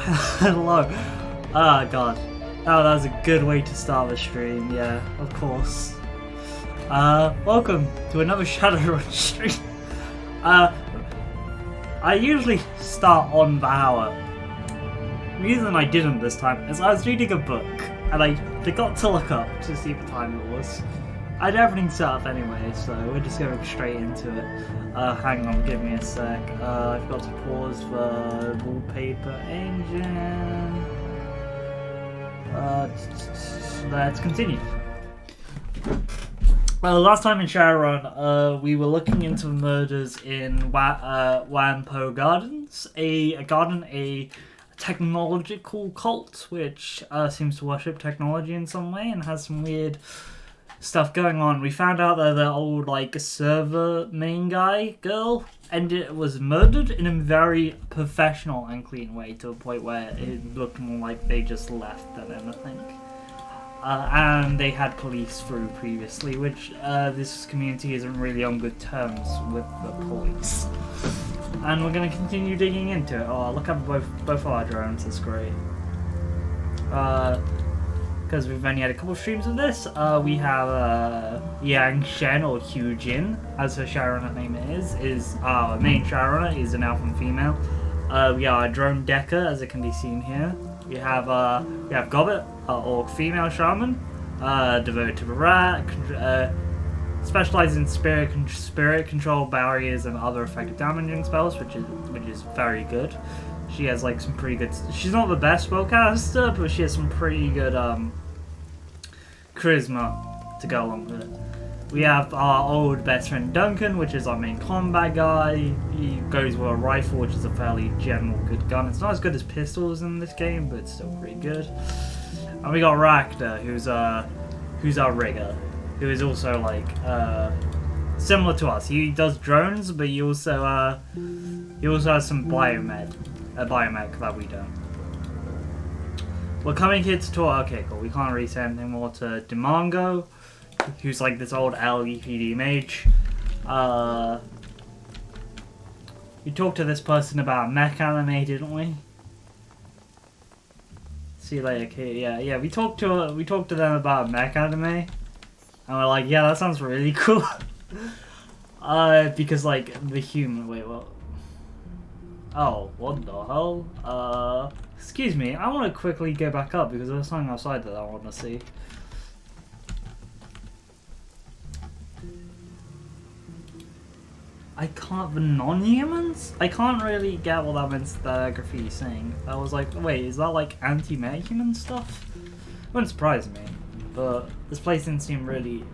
Hello. Ah, God. Oh, that was a good way to start the stream, yeah, of course. Welcome to another Shadowrun stream. I usually start on the hour. The reason I didn't this time is I was reading a book, and I forgot to look up to see what time it was. I had everything set up anyway, so we're just going straight into it. Hang on, give me a sec. I've got to pause the wallpaper engine. Let's continue. Well, last time in Shadowrun, we were looking into the murders in Wanpo Gardens, a technological cult which seems to worship technology in some way and has some weird stuff going on. We found out that the old server main girl was murdered in a very professional and clean way, to a point where it looked more like they just left than anything. And they had police through previously, which this community isn't really on good terms with the police. And we're going to continue digging into it. Oh, look at both our drones, it's great. Because we've only had a couple of streams of this, we have Yang Shen, or Hu Jin, as her Shadowrunner name is our main Shadowrunner, is an alpha and female. We are a drone decker, as it can be seen here. We have Gobbet, or female shaman, devoted to the rat, specializes in spirit control barriers and other effective damaging spells, which is very good. She has some pretty good. She's not the best spellcaster, but she has some pretty good charisma to go along with it. We have our old best friend Duncan, which is our main combat guy. He goes with a rifle, which is a fairly general good gun. It's not as good as pistols in this game, but it's still pretty good. And we got Rakta, who's our rigger, who is also similar to us. He does drones, but he also has some biomech that we don't. We're coming here to talk. Okay, cool. We can't really say anything more to Demongo, who's this old LEPD mage. We talked to this person about mech anime, didn't we? See you later, kid. Yeah. We talked to them about mech anime, and we're like, yeah, that sounds really cool. Because the human. Wait, what? Oh, what the hell? Excuse me, I want to quickly go back up because there's something outside that I want to see. The non-humans? I can't really get what that meant, the graffiti saying. I was like, wait, is that anti-meta-human stuff? Wouldn't surprise me, but this place didn't seem really...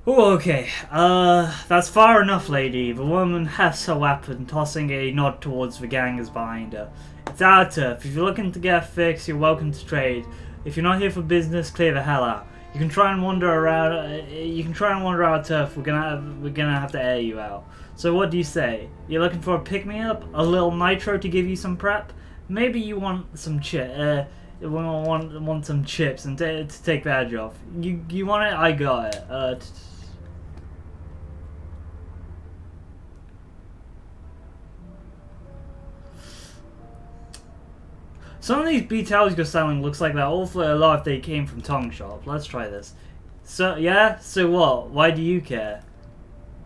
Oh, okay. That's far enough, lady. The woman hefts her weapon, tossing a nod towards the gangers behind her. It's our turf. If you're looking to get a fix, you're welcome to trade. If you're not here for business, clear the hell out. You can try and wander around. You can try and wander our turf. We're gonna have to air you out. So what do you say? You're looking for a pick-me-up, a little nitro to give you some prep. Maybe you want some want some chips and to take the edge off. You want it? I got it. Some of these BTLs you're selling looks like they're awfully alive if they came from Tong Shop. Let's try this. So, yeah? So what? Why do you care?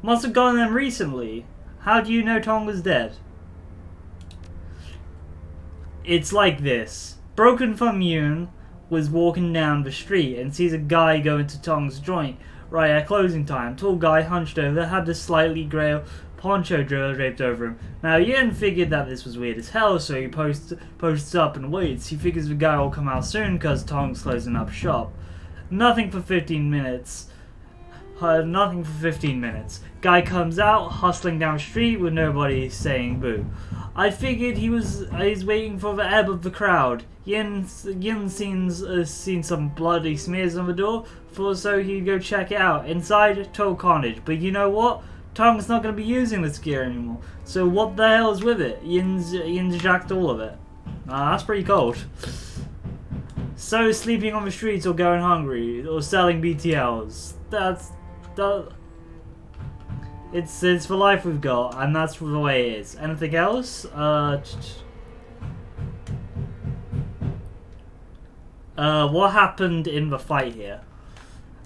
Must have gotten them recently. How do you know Tong was dead? It's like this. Broken Thumb Yoon was walking down the street and sees a guy go into Tong's joint right at closing time. Tall guy hunched over, had this slightly grey poncho draped over him. Now, Yin figured that this was weird as hell, so he posts up and waits. He figures the guy will come out soon because Tong's closing up shop. Nothing for 15 minutes. Guy comes out, hustling down the street with nobody saying boo. I figured he's waiting for the ebb of the crowd. Yin seen some bloody smears on the door, so he'd go check it out. Inside, total carnage. But you know what? Tong's not going to be using this gear anymore. So what the hell is with it? Yin's jacked all of it. That's pretty cold. So sleeping on the streets or going hungry or selling BTLs. It's the life we've got, and that's the way it is. Anything else? What happened in the fight here?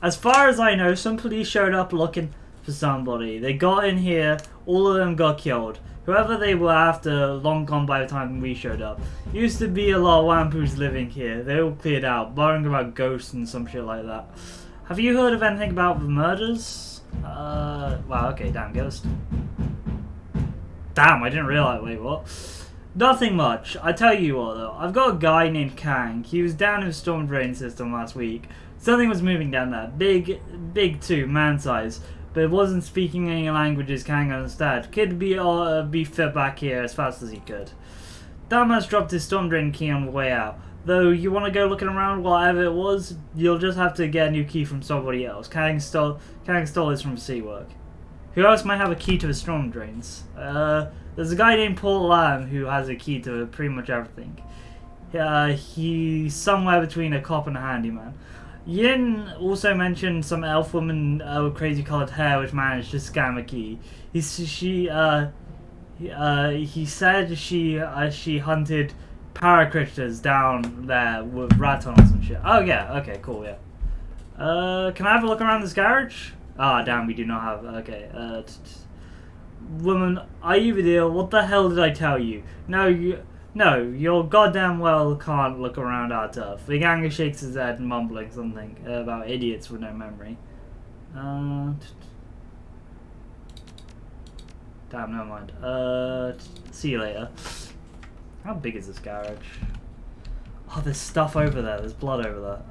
As far as I know, some police showed up looking for somebody. They got in here, all of them got killed. Whoever they were after, long gone by the time we showed up. Used to be a lot of Wampoos living here. They all cleared out, barring about ghosts and some shit like that. Have you heard of anything about the murders? Wow, okay, damn, ghost. Damn, I didn't realize, wait, what? Nothing much. I tell you what though, I've got a guy named Kang. He was down in the storm drain system last week. Something was moving down there. Big too, man size. But it wasn't speaking any languages Kang understood. Kid be fit back here as fast as he could. Dumbass dropped his storm drain key on the way out. Though you want to go looking around whatever it was, you'll just have to get a new key from somebody else. Kang stole this from Seawork. Who else might have a key to the storm drains? There's a guy named Paul Lamb who has a key to pretty much everything. He's somewhere between a cop and a handyman. Yin also mentioned some elf woman with crazy coloured hair which managed to scam a key. He said she hunted paracritters down there with rat tunnels and shit. Oh yeah, okay, cool, yeah. Can I have a look around this garage? Ah, damn, we do not have. Okay. Woman, are you the deal? What the hell did I tell you? No, you're goddamn well can't look around our turf. The ganger shakes his head, mumbling something about idiots with no memory. Damn, never mind. See you later. How big is this garage? Oh, there's stuff over there. There's blood over there.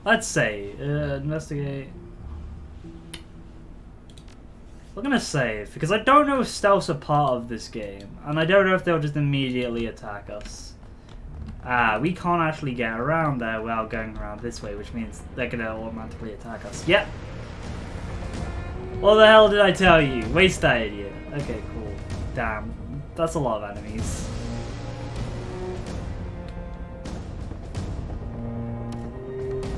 Let's say, investigate. We're gonna save, because I don't know if stealth's a part of this game, and I don't know if they'll just immediately attack us. We can't actually get around there without going around this way, which means they're gonna automatically attack us. Yep. What the hell did I tell you? Waste that idiot. Okay, cool. Damn. That's a lot of enemies.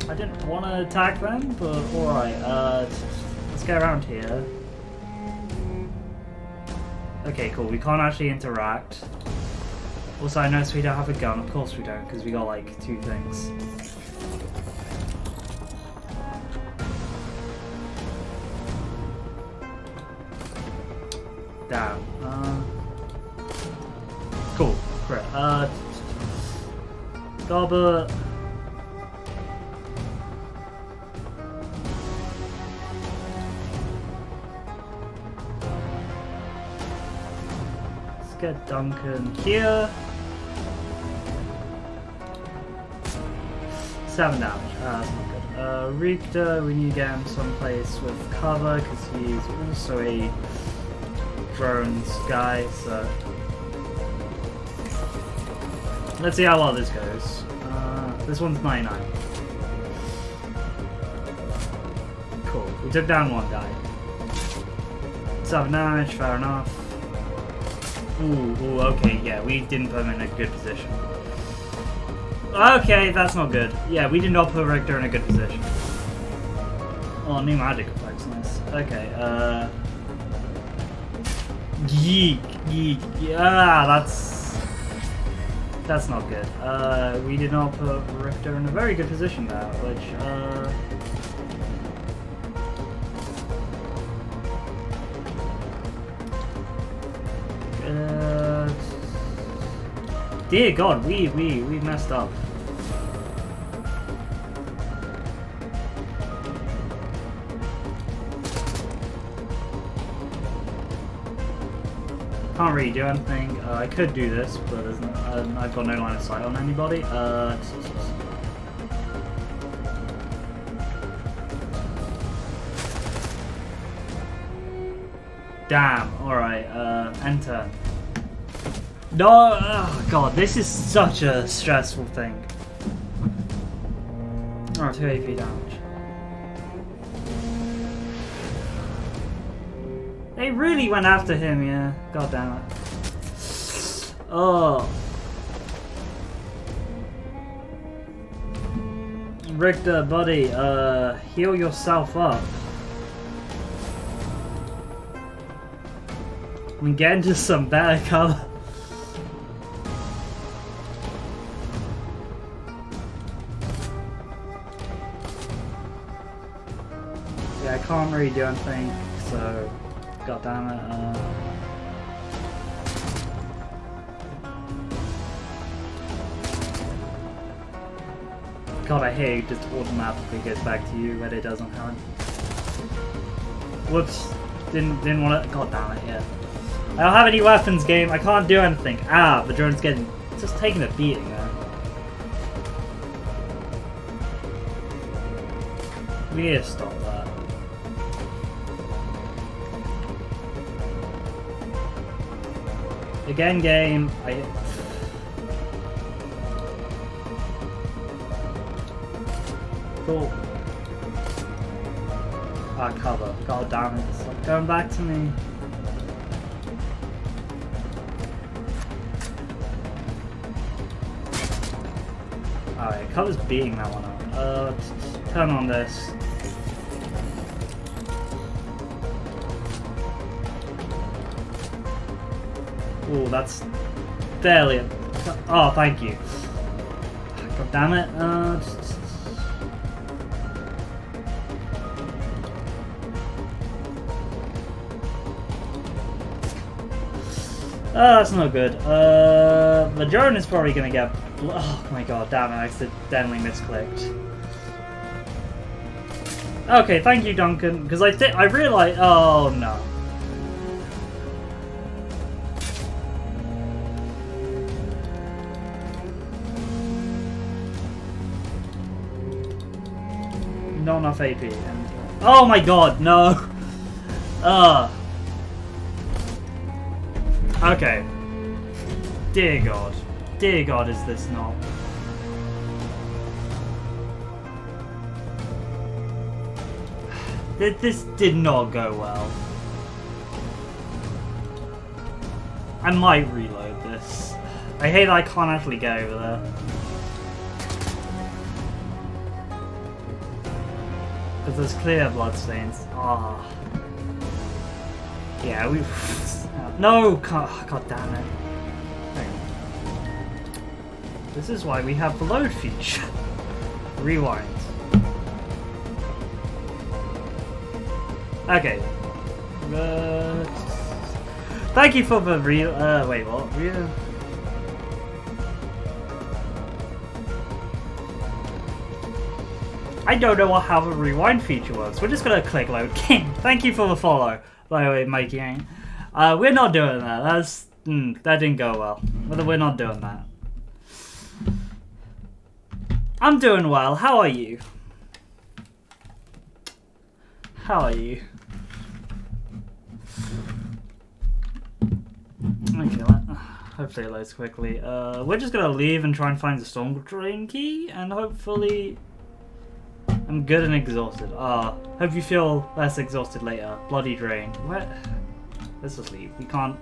I didn't want to attack them, but alright. Let's get around here. Okay, cool. We can't actually interact. Also, I noticed we don't have a gun. Of course we don't, because we got like 2 things. Damn. Cool. Great. Gobber. Let's get Duncan here. 7 damage. That's not good. Richter, we need to get him someplace with cover because he's also a drones guy, so let's see how well this goes. This one's 99. Cool. We took down 1 guy. 7 damage, fair enough. Ooh, okay, yeah, we didn't put him in a good position. Okay, that's not good. Yeah, we did not put Richter in a good position. Oh, new magic effects, nice. Okay, Yeek. Yeah, that's not good. We did not put Richter in a very good position there, which, dear God, we messed up. Can't really do anything. I could do this, but there's no, I've got no line of sight on anybody. Damn. All right. Enter. No. Oh God, this is such a stressful thing. Oh, 2 AP damage. They really went after him, yeah. God damn it. Oh. Richter, buddy, heal yourself up. I'm getting to some better cover. Yeah, I can't really do anything, so god damn it. God, I hate it just automatically goes back to you when it doesn't happen. Whoops. Didn't want to. God damn it, yeah. I don't have any weapons, game. I can't do anything. Ah, the drone's getting. Just taking a beating, man. We need to stop that. Again, game. Cool. Ah, cover. God damn it. Stop going back to me. Alright, cover's beating that one up. Turn on this. Ooh, that's barely a... Oh, thank you. God damn it. That's not good. The drone is probably gonna get... Oh my god, damn it, I accidentally misclicked. Okay, thank you, Duncan, because I realized... Oh, no. Not enough AP. And... Oh my god, no! Okay. Dear God. Dear God, is this not... This did not go well. I might reload this. I hate that I can't actually get over there. Because there's clear bloodstains. Ah. Yeah, we... No! God damn it. Hang on. This is why we have the load feature. Rewind. Okay. Thank you for the wait, what? I don't know how the rewind feature works. We're just gonna click load game. Thank you for the follow, by the way, Mikey. We're not doing that. That didn't go well. We're not doing that. I'm doing well. How are you? How are you? Okay, hopefully it loads quickly. We're just gonna leave and try and find the storm drain key, and hopefully I'm good and exhausted. Hope you feel less exhausted later. Bloody drain. What? Let's just leave. We can't.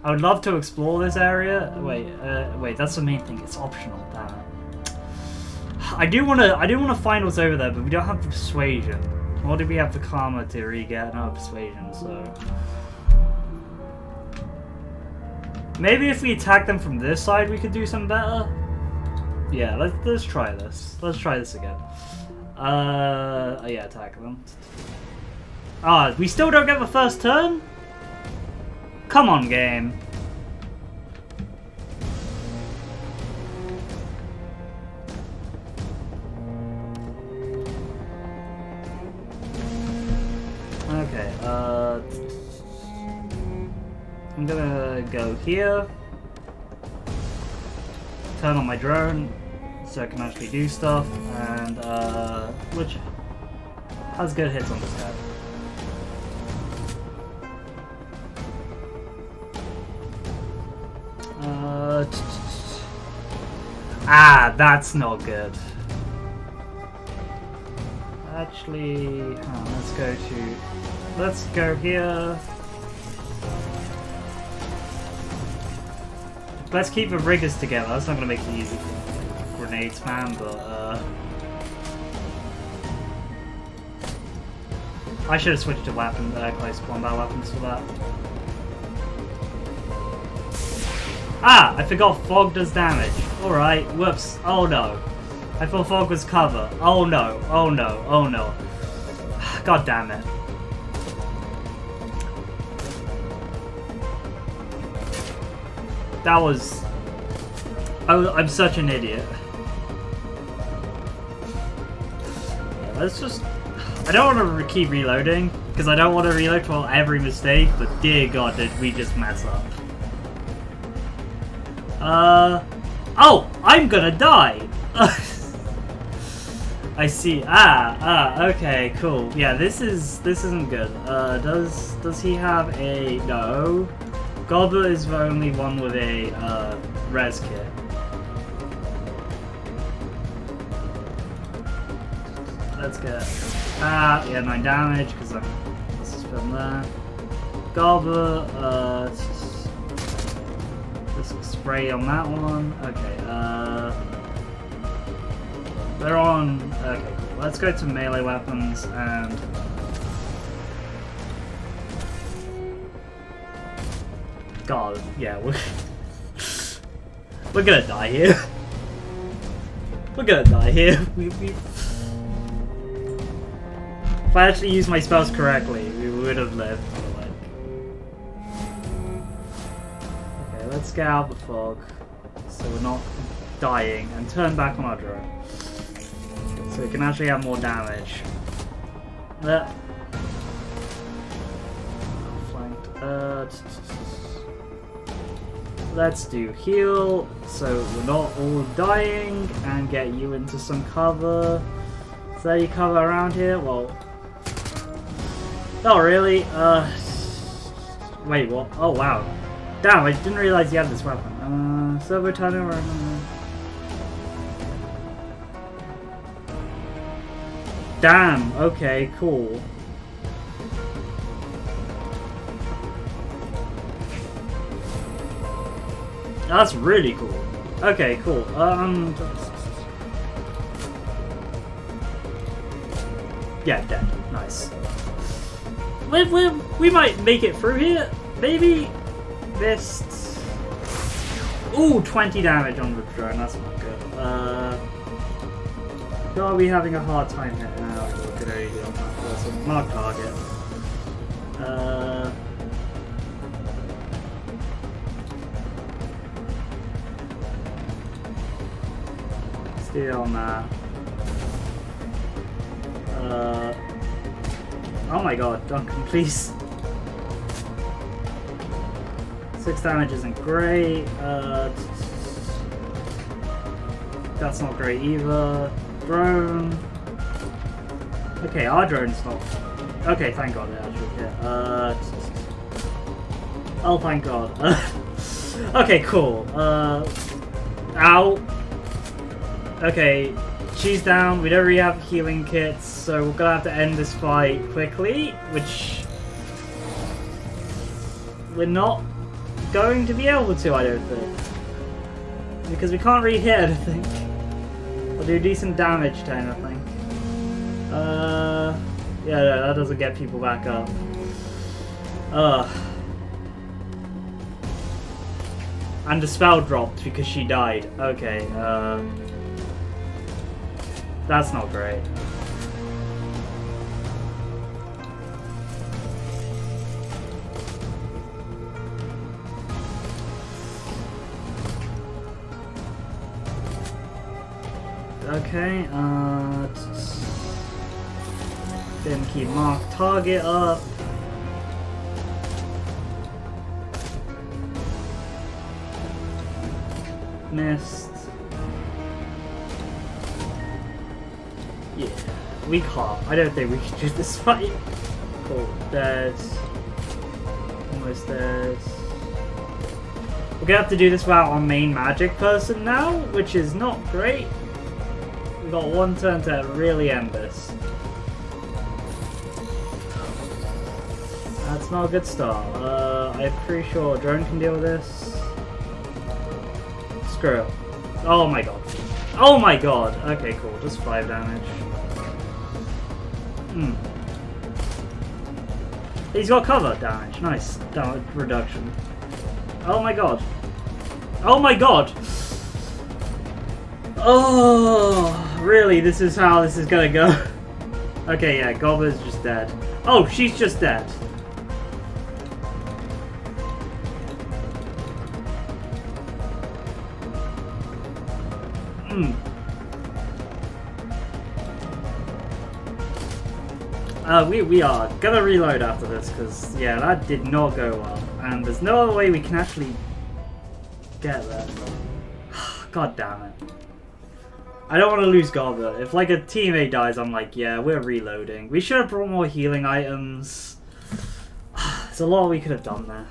I would love to explore this area. Wait, that's the main thing. It's optional. Damn it. I do wanna find what's over there, but we don't have the persuasion. Or do we have the karma to re-get another persuasion? So maybe if we attack them from this side, we could do some better. Yeah, let's try this. Let's try this again. Yeah, attack them. We still don't get the first turn? Come on, game. Okay, I'm gonna go here. Turn on my drone so I can actually do stuff, and which has good hits on this guy. That's not good. Actually, let's go here. Let's keep the riggers together. That's not gonna make it easy for grenades, man, but I should have switched to close combat weapons for that. Ah, I forgot fog does damage. Alright, whoops. Oh no. I thought fog was cover. Oh no, oh no, oh no. God damn it. That was... I'm such an idiot. Yeah, let's just... I don't want to keep reloading, because I don't want to reload for every mistake, but dear god, did we just mess up. Oh! I'm gonna die! I see. Okay, cool. Yeah, this isn't good. Does he have a... No. Gobbler is the only one with a, res kit. Let's get... yeah, 9 damage, because let's just put him there. Gobbler, just spray on that one. Okay, they're on... Okay, cool. Let's go to melee weapons and... God, yeah, we're gonna die here. We're gonna die here. If I actually used my spells correctly, we would have lived. But like... Okay, let's get out the fog, so we're not dying, and turn back on our drone. So we can actually have more damage. Flanked. Let's do heal, so we're not all dying, and get you into some cover. Is there any cover around here? Well, not really. Wait, what? Oh wow. Damn, I didn't realize you had this weapon. So we're turning around. Damn, okay, cool. That's really cool. Okay, cool. Yeah, dead. Nice. We might make it through here. Maybe. Missed. Ooh, 20 damage on the drone. That's not good. Are we having a hard time here? No, we could only do on that person. Mark target. Steal on that. Oh my god, Duncan, please. 6 damage isn't great. That's not great either. Drone. Okay, our drone's not. Okay, thank god it actually hit. Oh, thank god. Okay, cool. Ow. Okay, she's down. We don't really have healing kits, so we're gonna have to end this fight quickly, which we're not going to be able to, I don't think, because we can't really hit anything. We'll do decent damage to anything. Yeah, no, that doesn't get people back up. And the spell dropped because she died. Okay, that's not great. Okay, then keep mark target up. Missed. Yeah, we can't. I don't think we can do this fight. Cool, dead. Almost dead. We're gonna have to do this without our main magic person now, which is not great. We've got one turn to really end this. That's not a good start. I'm pretty sure drone can deal with this. Screw it. Oh my god. Oh my god. Okay, cool. Just 5 damage. He's got cover damage. Nice. Damage reduction. Oh my god. Oh my god! Oh, really? This is how this is gonna go? Okay, yeah, Goblin is just dead. Oh, she's just dead. We are gonna reload after this, because, yeah, that did not go well. And there's no other way we can actually get there. God damn it. I don't want to lose Goblin. If, like, a teammate dies, I'm like, yeah, we're reloading. We should have brought more healing items. There's a lot we could have done there.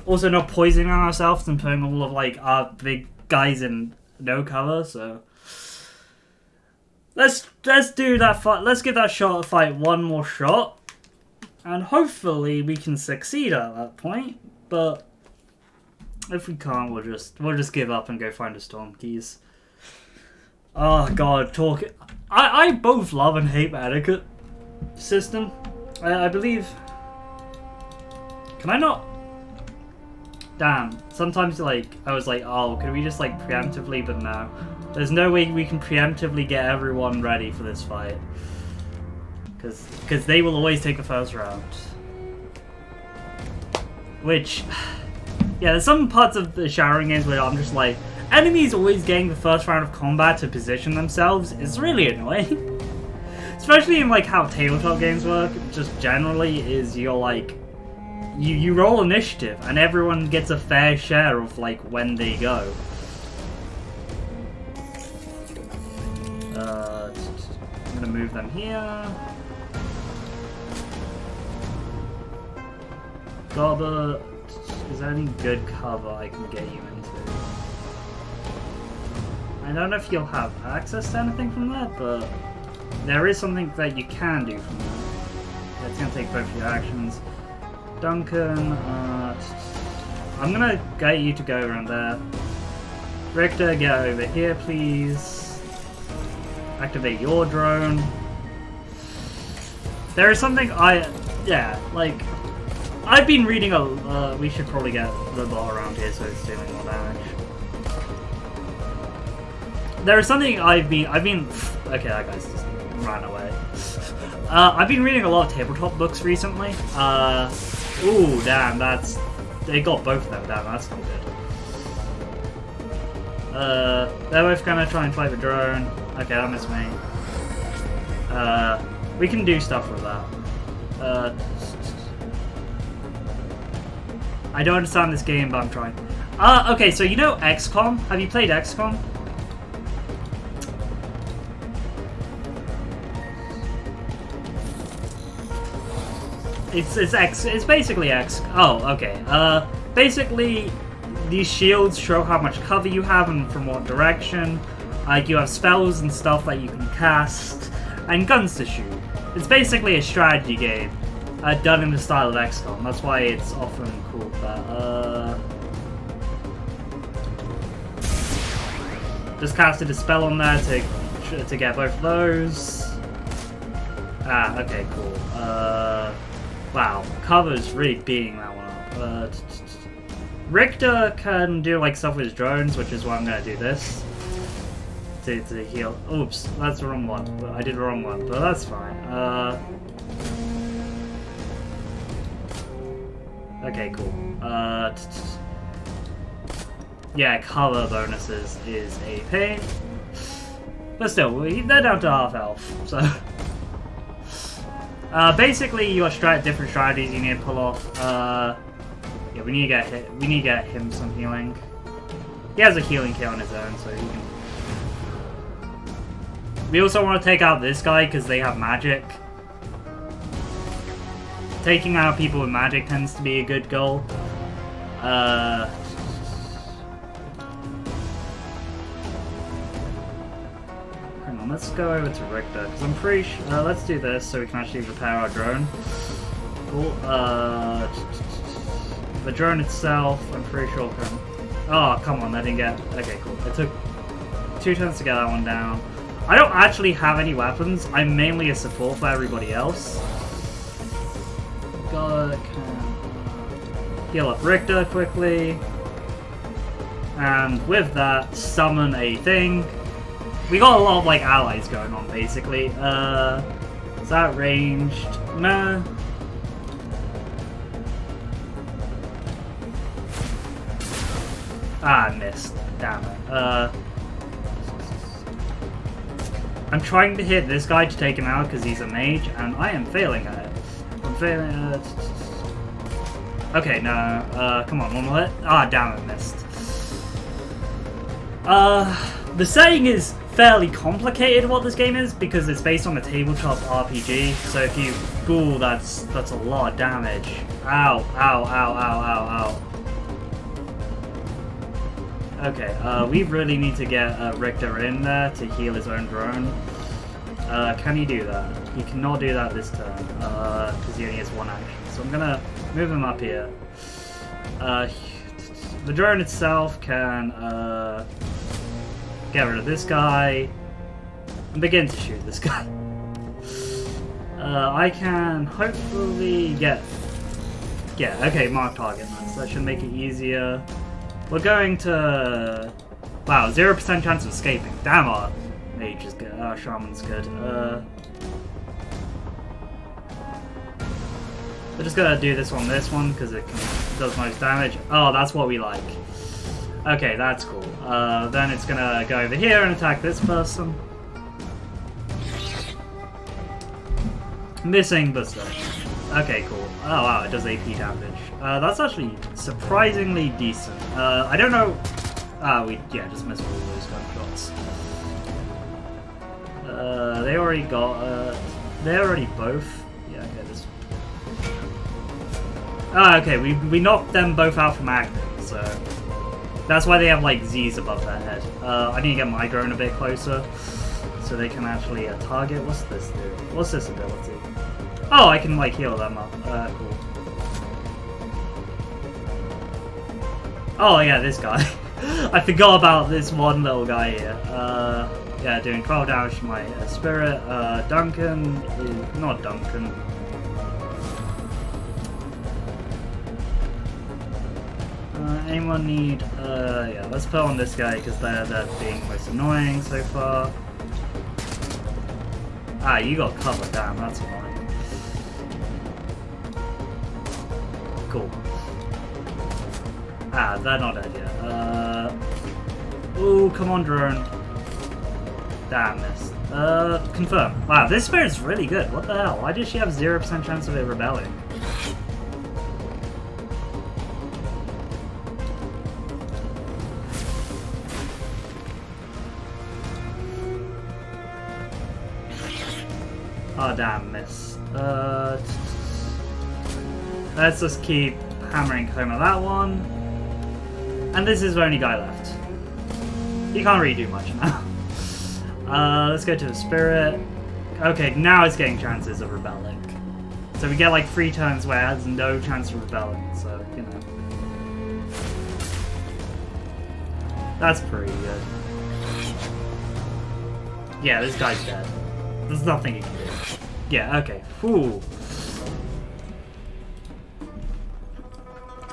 Also, not poisoning ourselves and putting all of, like, our big guys in no cover, so... Let's do that fight. Let's give that fight one more shot, and hopefully we can succeed at that point. But if we can't, we'll just give up and go find a storm keys. Oh god, I both love and hate the etiquette system. I believe. Can I not? Damn. Sometimes like I was like, oh, could we just like preemptively? But no. There's no way we can preemptively get everyone ready for this fight. Because they will always take the first round. Which, yeah, there's some parts of the Shadowrun games where I'm just like, enemies always getting the first round of combat to position themselves is really annoying. Especially in like how tabletop games work, just generally is you're like, you roll initiative and everyone gets a fair share of like when they go. I'm gonna move them here. Gobber, is there any good cover I can get you into? I don't know if you'll have access to anything from that, but there is something that you can do from that. It's gonna take both your actions. Duncan, I'm gonna get you to go around there. Richter, get over here, please. Activate your drone. There is something yeah, like, I've been reading we should probably get the bot around here so it's dealing more damage. There is something okay, that guy's just ran away. I've been reading a lot of tabletop books recently. Ooh, damn, they got both of them, damn, that's not good. They're both gonna try and fight the drone. Okay, that missed me. We can do stuff with that. I don't understand this game, but I'm trying. Okay, so you know XCOM? Have you played XCOM? It's basically X. Oh, okay. Basically, these shields show how much cover you have and from what direction. Like, you have spells and stuff that you can cast, and guns to shoot. It's basically a strategy game, done in the style of XCOM. That's why it's often called that. Just casted a spell on there to get both of those. Ah, okay, cool. Wow, cover's really beating that one up. Richter can do like stuff with his drones, which is why I'm gonna do this. To heal. Oops, that's the wrong one. I did the wrong one, but that's fine. Okay, cool. Yeah, cover bonuses is a pain. But still, they're down to half health, so... basically, you got different strategies you need to pull off. Yeah, we need to get him some healing. He has a healing kit on his own, so he can... We also want to take out this guy because they have magic. Taking out people with magic tends to be a good goal. Hang on, let's go over to Richter because I'm pretty sure. Let's do this so we can actually repair our drone. Cool. The drone itself, I'm pretty sure can. Oh, come on, I didn't get. Okay, cool. It took 2 turns to get that one down. I don't actually have any weapons. I'm mainly a support for everybody else. God, heal up Richter quickly. And with that, summon a thing. We got a lot of like allies going on basically. Is that ranged? Nah. Ah, I missed. Damn it. I'm trying to hit this guy to take him out because he's a mage, and I am failing at it. I'm failing at it. Okay, no. Come on, one more hit. Ah, damn it, missed. The setting is fairly complicated what this game is because it's based on a tabletop RPG. So if you ghoul, that's a lot of damage. Ow, ow, ow, ow, ow, ow. Okay, we really need to get Richter in there to heal his own drone. Can he do that? He cannot do that this turn because he only has one action. So I'm gonna move him up here. The drone itself can get rid of this guy and begin to shoot this guy. I can hopefully get... Yeah, okay, mark target. Nice. That should make it easier. We're going to... Wow, 0% chance of escaping. Damn, our mage is good. Our shaman's good. We're just gonna do this one because it does most damage. Oh, that's what we like. Okay, that's cool. Then it's gonna go over here and attack this person. Missing, but still. Okay, cool. Oh wow, it does AP damage. That's actually surprisingly decent. I don't know. We just missed all those gunshots. They already got. They already both. Yeah, okay, this. Okay, we knocked them both out from acting, so that's why they have like Z's above their head. I need to get my drone a bit closer so they can actually target. What's this do? What's this ability? Oh, I can like heal them up. Cool. Oh yeah, this guy. I forgot about this one little guy here. Yeah, doing 12 damage to my spirit. Duncan is not Duncan. Anyone need? Yeah, let's put on this guy because they're being most annoying so far. Ah, you got cover. Damn, that's annoying. Cool. Ah, they're not dead yet. Ooh, come on, drone. Damn, missed. Confirm. Wow, this spirit's really good. What the hell? Why does she have 0% chance of it rebelling? Oh, damn, miss. Let's just keep hammering home at that one. And this is the only guy left. He can't really do much now. Let's go to the spirit. Okay, now it's getting chances of rebelling. So we get like 3 turns where it has no chance of rebelling, so, you know. That's pretty good. Yeah, this guy's dead. There's nothing he can do. Yeah, okay. Whew.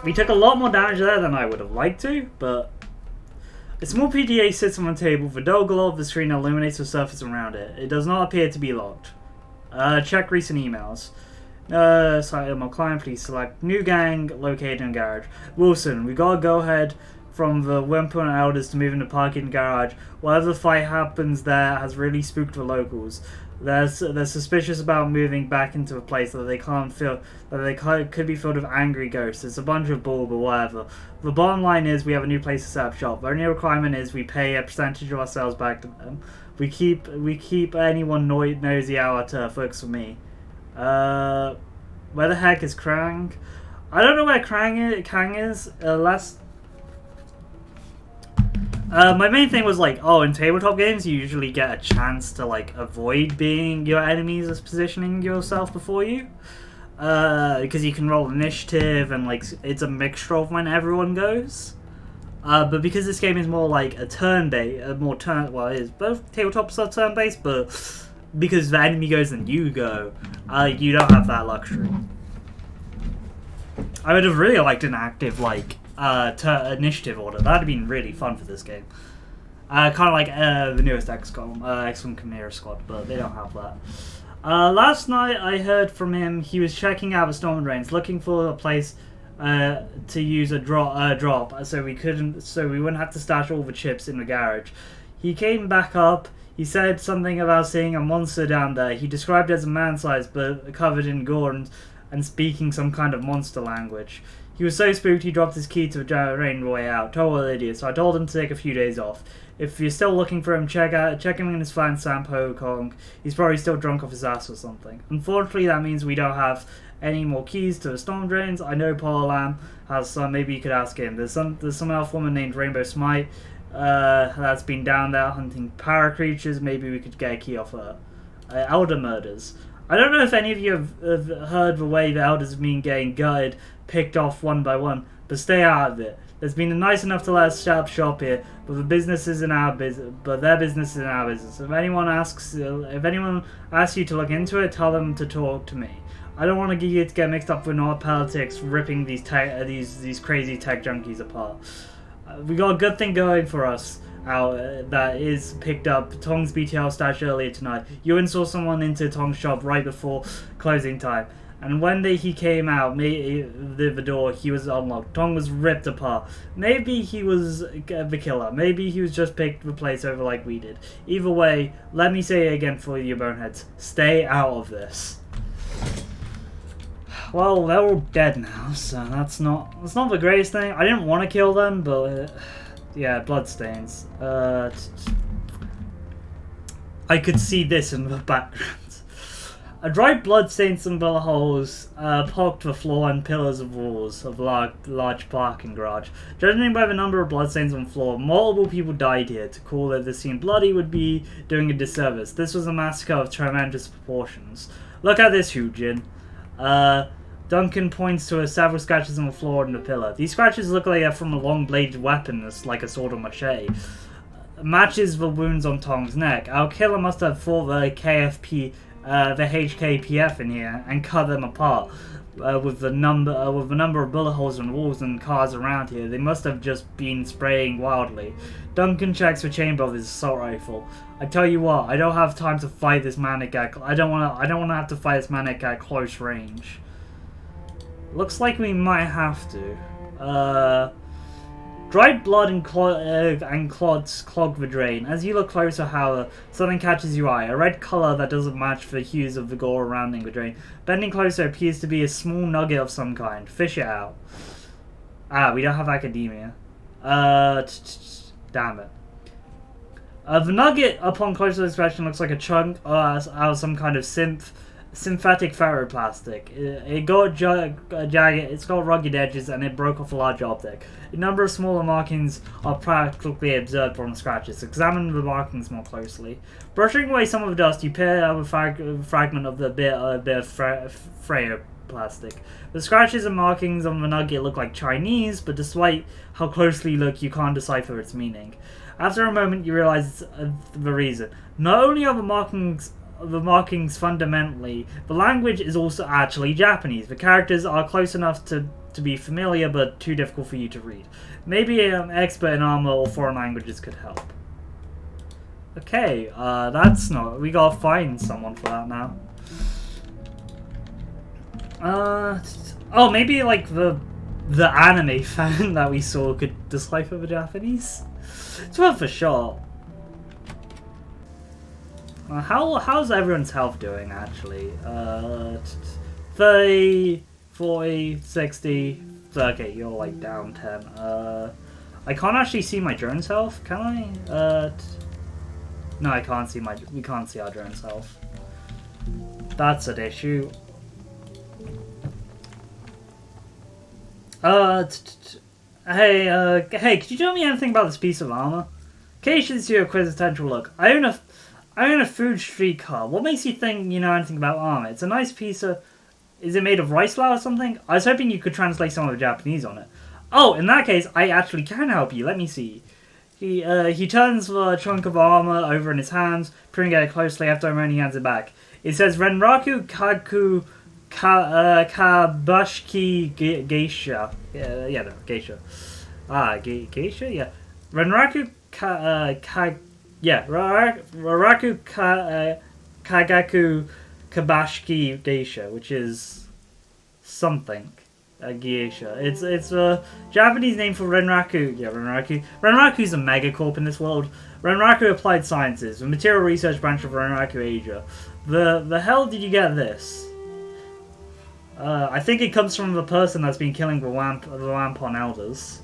We took a lot more damage there than I would have liked to, but... A small PDA sits on the table. The dull glow of the screen illuminates the surface around it. It does not appear to be locked. Check recent emails. Sorry, my client, please select new gang located in garage. Wilson, we got a go-ahead from the Wimpern elders to move into parking garage. Whatever the fight happens there has really spooked the locals. They're suspicious about moving back into a place that they can't feel, that they could be filled with angry ghosts. It's a bunch of bull, but whatever. The bottom line is we have a new place to set up shop. The only requirement is we pay a percentage of our sales back to them. We keep anyone nosy out to focus on me. Where the heck is Krang? I don't know where Krang is. My main thing was like, oh, in tabletop games you usually get a chance to like avoid being your enemies as positioning yourself before you, because you can roll initiative and like it's a mixture of when everyone goes. But because this game is more like a turn-based, well, it is both tabletops are turn-based, but because the enemy goes and you go, you don't have that luxury. I would have really liked an active like initiative order. That'd have been really fun for this game. Kind of like the newest XCOM, XCOM Chimera Squad, but they don't have that. Last night I heard from him he was checking out the storm drains, looking for a place to use a drop, so we wouldn't have to stash all the chips in the garage. He came back up. He said something about seeing a monster down there. He described it as a man-sized but covered in gore and speaking some kind of monster language. He was so spooked he dropped his key to the giant rain way out. Total idiot, so I told him to take a few days off. If you're still looking for him, check him in his flat in San Hong Kong. He's probably still drunk off his ass or something. Unfortunately, that means we don't have any more keys to the storm drains. I know Paul Lamb has some. Maybe you could ask him. There's some elf woman named Rainbow Smite that's been down there hunting para creatures. Maybe we could get a key off her. Elder murders. I don't know if any of you have heard the way the elders have been getting gutted, picked off one by one, but stay out of it. There's been nice enough to let us set up shop here, but their business is in our business. If anyone asks you to look into it, tell them to talk to me. I don't want to get mixed up with our politics, ripping these crazy tech junkies apart. We got a good thing going for us out that is picked up Tong's BTL stash earlier tonight. Ewan saw someone into Tong's shop right before closing time, and when he came out the door, he was unlocked. Tong was ripped apart. Maybe he was the killer. Maybe he was just picked the place over like we did. Either way, let me say it again for you boneheads. Stay out of this. Well, they're all dead now, so that's not the greatest thing. I didn't want to kill them, but yeah, bloodstains. I could see this in the background. A dried bloodstains and bullet holes pocked the floor and pillars of walls of large parking garage. Judging by the number of bloodstains on the floor, multiple people died here. To call it the scene bloody would be doing a disservice. This was a massacre of tremendous proportions. Look at this, Hujin. Duncan points to several scratches on the floor and the pillar. These scratches look like they're from a long-bladed weapon that's like a sword or machete. Matches the wounds on Tong's neck. Our killer must have fought the HKPF in here and cut them apart. With the number of bullet holes on walls and cars around here, they must have just been spraying wildly. Duncan checks the chamber of his assault rifle. I tell you what, I don't have time to fight this manic at. I don't want to have to fight this manic at close range. Looks like we might have to. Dried blood and clods clog the drain. As you look closer, however, something catches your eye. A red colour that doesn't match the hues of the gore surrounding the drain. Bending closer appears to be a small nugget of some kind. Fish it out. We don't have academia. Damn it. The nugget, upon closer inspection, looks like a chunk out of some kind of synthetic ferroplastic. It's got rugged edges and it broke off a large object. A number of smaller markings are practically observed from the scratches. Examine the markings more closely. Brushing away some of the dust, you pick up a fragment of the bit of ferroplastic. The scratches and markings on the nugget look like Chinese, but despite how closely you look, you can't decipher its meaning. After a moment, you realize the reason. Not only are the markings fundamentally, the language is also actually Japanese. The characters are close enough to be familiar, but too difficult for you to read. Maybe an expert in armor or foreign languages could help. Okay, that's not. We gotta find someone for that now. Oh, maybe like the anime fan that we saw could decipher the Japanese. It's worth a shot. How's everyone's health doing, actually? 30, 40, 60... Okay, you're like down 10. I can't actually see my drone's health, can I? No, I can't see we can't see our drone's health. That's an issue. Hey, could you tell me anything about this piece of armor? Occasions you a quizzical look. I own a food street car. What makes you think you know anything about armor? It's a nice piece of... Is it made of rice flour or something? I was hoping you could translate some of the Japanese on it. Oh, in that case, I actually can help you. Let me see. He turns the chunk of armor over in his hands, peering at it closely after a moment he hands it back. It says Renraku Kabushki Geisha. Yeah, no, Geisha. Geisha? Yeah. Renraku Raraku Kagaku Kabashki Geisha, which is something. Geisha. It's a Japanese name for Renraku. Yeah, Renraku. Renraku's a megacorp in this world. Renraku Applied Sciences, the material research branch of Renraku Asia. The hell did you get this? I think it comes from the person that's been killing the Wampon elders.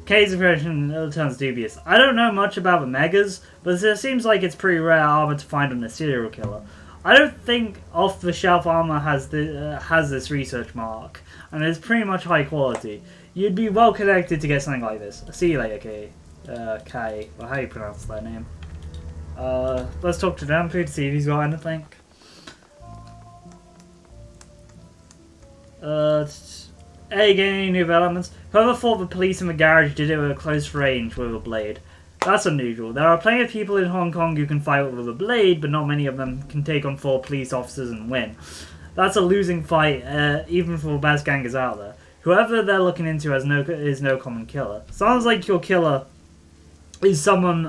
K's impression turns dubious. I don't know much about the megas, but it seems like it's pretty rare armor to find on a serial killer. I don't think off-the-shelf armor has this research mark, and it's pretty much high quality. You'd be well connected to get something like this. See you later, K. Kai. Well, how do you pronounce that name? Let's talk to Dampu to see if he's got anything. Hey, getting any new developments? Whoever thought the police in the garage did it with a close range with a blade? That's unusual. There are plenty of people in Hong Kong who can fight with a blade, but not many of them can take on 4 police officers and win. That's a losing fight, even for the best gangers out there. Whoever they're looking into is no common killer. Sounds like your killer is someone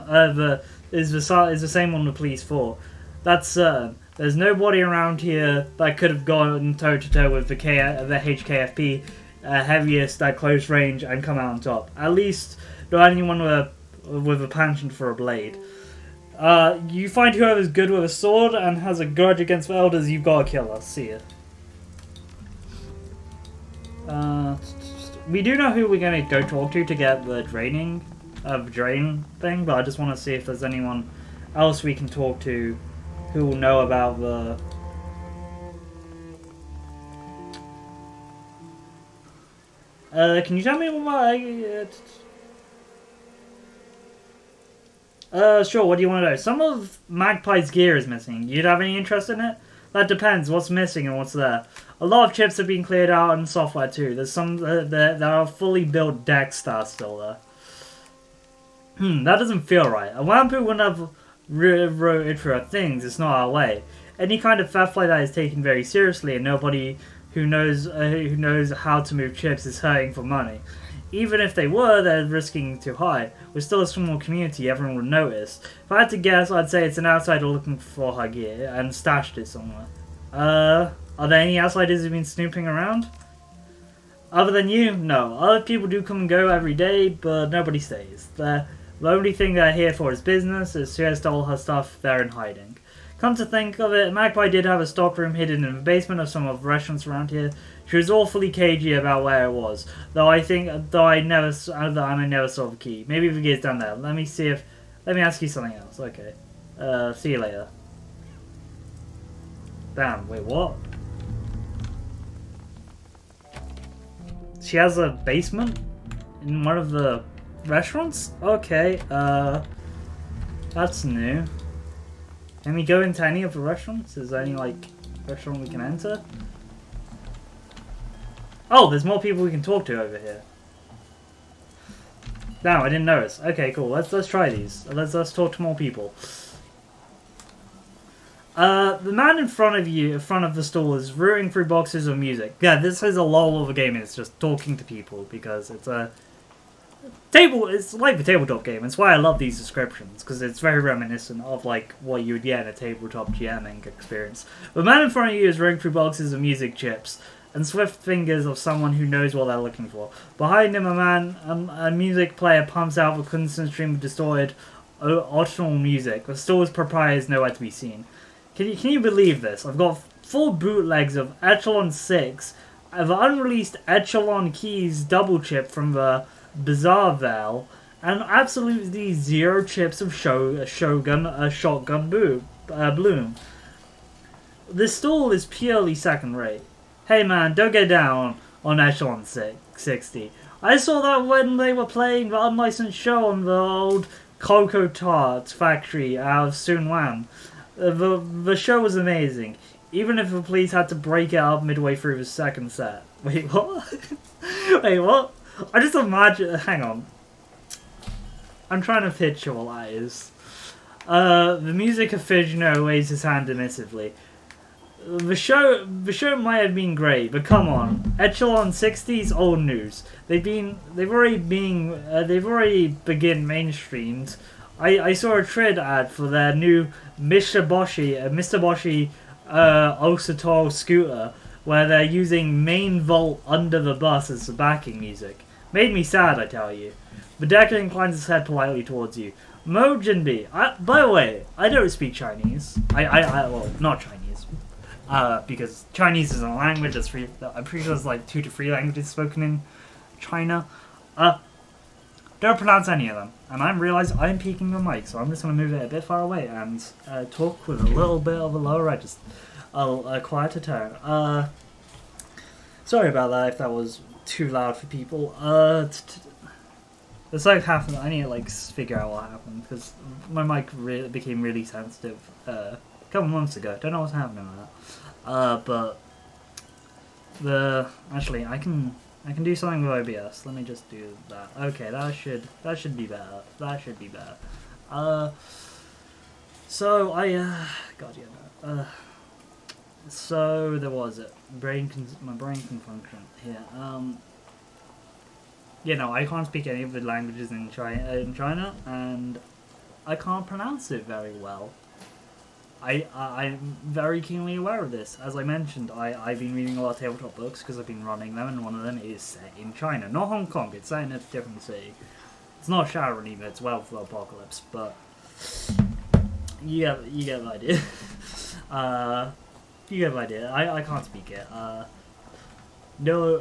is the same one the police fought. That's certain. There's nobody around here that could have gone toe to toe with the HKFP heaviest at close range and come out on top. At least not anyone with a penchant for a blade. You find whoever's good with a sword and has a grudge against the elders, you've got a killer. See ya. We do know who we're going to go talk to get the drain thing, but I just want to see if there's anyone else we can talk to who will know about the... can you tell me what sure, what do you want to know? Some of Magpie's gear is missing. You'd have any interest in it? That depends. What's missing and what's there. A lot of chips have been cleared out and software too. There's some there are fully built deck stars still there. That doesn't feel right. A Wampu wouldn't have wrote for our things. It's not our way. Any kind of theft like that is taken very seriously, and nobody who knows how to move chips is hurting for money. Even if they were, they're risking too high. We're still a small community, everyone would notice. If I had to guess, I'd say it's an outsider looking for her gear and stashed it somewhere. Are there any outsiders who've been snooping around? Other than you? No. Other people do come and go every day, but nobody stays. The only thing they're here for is business, as she has stole her stuff, they're in hiding. Come to think of it, Magpie did have a stockroom hidden in the basement of some of the restaurants around here. She was awfully cagey about where it was, I never saw the key. Maybe the key's down there. Let me ask you something else. Okay. See you later. Damn, wait, what? She has a basement in one of the restaurants? Okay, that's new. Can we go into any of the restaurants? Is there any, restaurant we can enter? Oh, there's more people we can talk to over here. No, I didn't notice. Okay, cool. Let's try these. Let's talk to more people. The man in front of the stall is rooting through boxes of music. Yeah, this is a lull of a game. It's just talking to people because it's a it's like the tabletop game. It's why I love these descriptions, because it's very reminiscent of what you would get in a tabletop GMing experience. The man in front of you is rooting through boxes of music chips and swift fingers of someone who knows what they're looking for. Behind him, a music player pumps out a constant stream of distorted, autumnal music. The store's proprietor is nowhere to be seen. Can you believe this? I've got 4 bootlegs of Echelon 6, the unreleased Echelon Keys double chip from the Bizarre Val, and absolutely 0 chips of Shotgun Bloom. This stall is purely second rate. Hey man, don't get down on Echelon 60. I saw that when they were playing the unlicensed show on the old Cocoa Tart factory out of Soon Wan. The show was amazing, even if the police had to break it up midway through the second set. Wait, what? Wait, what? I just imagine... Hang on. I'm trying to picture what that is. The music aficionado waves his hand dismissively. the show might have been great, but come on, Echelon 60's old news. They've already begin mainstreamed. I saw a trade ad for their new Mr. Boshi Osator scooter, where they're using Main Vault Under the Bus as the backing music. Made me sad, I tell you. The Decker inclines his head politely towards you. Mo Jinbi, by the way, I don't speak Chinese. Well, not Chinese. Because Chinese is a language that's free. I'm pretty sure there's like 2 to 3 languages spoken in China. Don't pronounce any of them. And I realize I'm peeking the mic, so I'm just going to move it a bit far away and talk with a little bit of a lower register. A quieter tone. Sorry about that if that was too loud for people. It's like happened. I need to like figure out what happened because my mic became really sensitive a couple months ago. Don't know what's happening with that. But actually I can do something with OBS. Let me just do that. Okay, that should be better. That should be better. So God, yeah. So there was it. My brain can function here. You know, I can't speak any of the languages in China, and I can't pronounce it very well. I'm very keenly aware of this. As I mentioned, I've been reading a lot of tabletop books because I've been running them, and one of them is set in China. Not Hong Kong, it's set in a different city. It's not Shadowrun either, it's Well for the Apocalypse, but you get the idea. You get the idea. I can't speak it. No,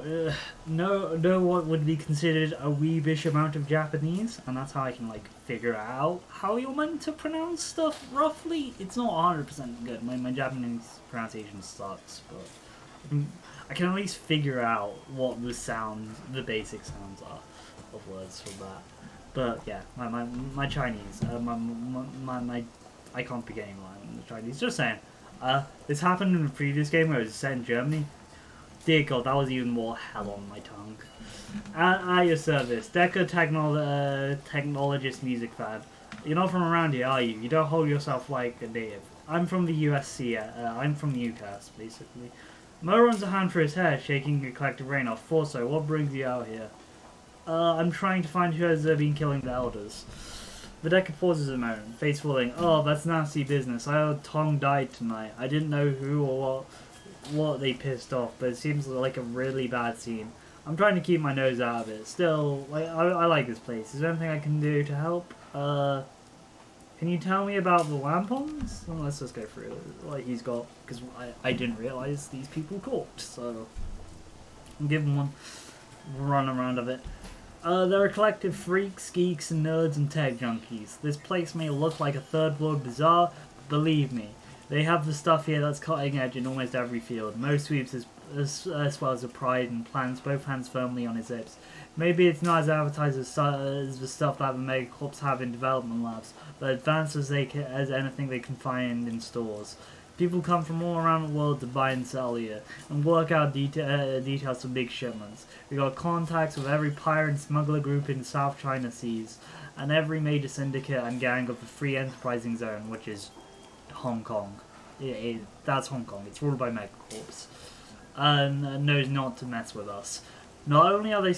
what would be considered a weebish amount of Japanese, and that's how I can like figure out how you're meant to pronounce stuff roughly. It's not 100% good. My Japanese pronunciation sucks, but I can at least figure out what the basic sounds are of words for that. But yeah, my Chinese, I can't speak any line Chinese. Just saying. This happened in the previous game where it was set in Germany. Dear God, that was even more hell on my tongue. At your service, Deca technologist music fan. You're not from around here, are you? You don't hold yourself like a native. I'm from the USC, I'm from the UCAS, basically. Mo runs a hand through his hair, shaking a collective rain off. Forso, what brings you out here? I'm trying to find who has been killing the elders. The Deca pauses a moment, face falling. Oh, that's nasty business. I heard Tom died tonight. I didn't know who or what they pissed off, but it seems like a really bad scene. I'm trying to keep my nose out of it. Still, like, I like this place. Is there anything I can do to help? Can you tell me about the wampons? Well, let's just go through what he's got, because I didn't realize these people talked, so I'll give them one run around of it. They're a collective freaks, geeks, and nerds and tech junkies. This place may look like a third world bazaar, but believe me, they have the stuff here that's cutting edge in almost every field. Mo sweeps as well as a pride and plants both hands firmly on his hips. Maybe it's not as advertised as the stuff that the megacorps have in development labs, but advanced as anything they can find in stores. People come from all around the world to buy and sell here, and work out details for big shipments. We got contacts with every pirate and smuggler group in the South China Seas, and every major syndicate and gang of the Free Enterprising Zone, which is Hong Kong. That's Hong Kong. It's ruled by megacorps, and knows not to mess with us. Not only are there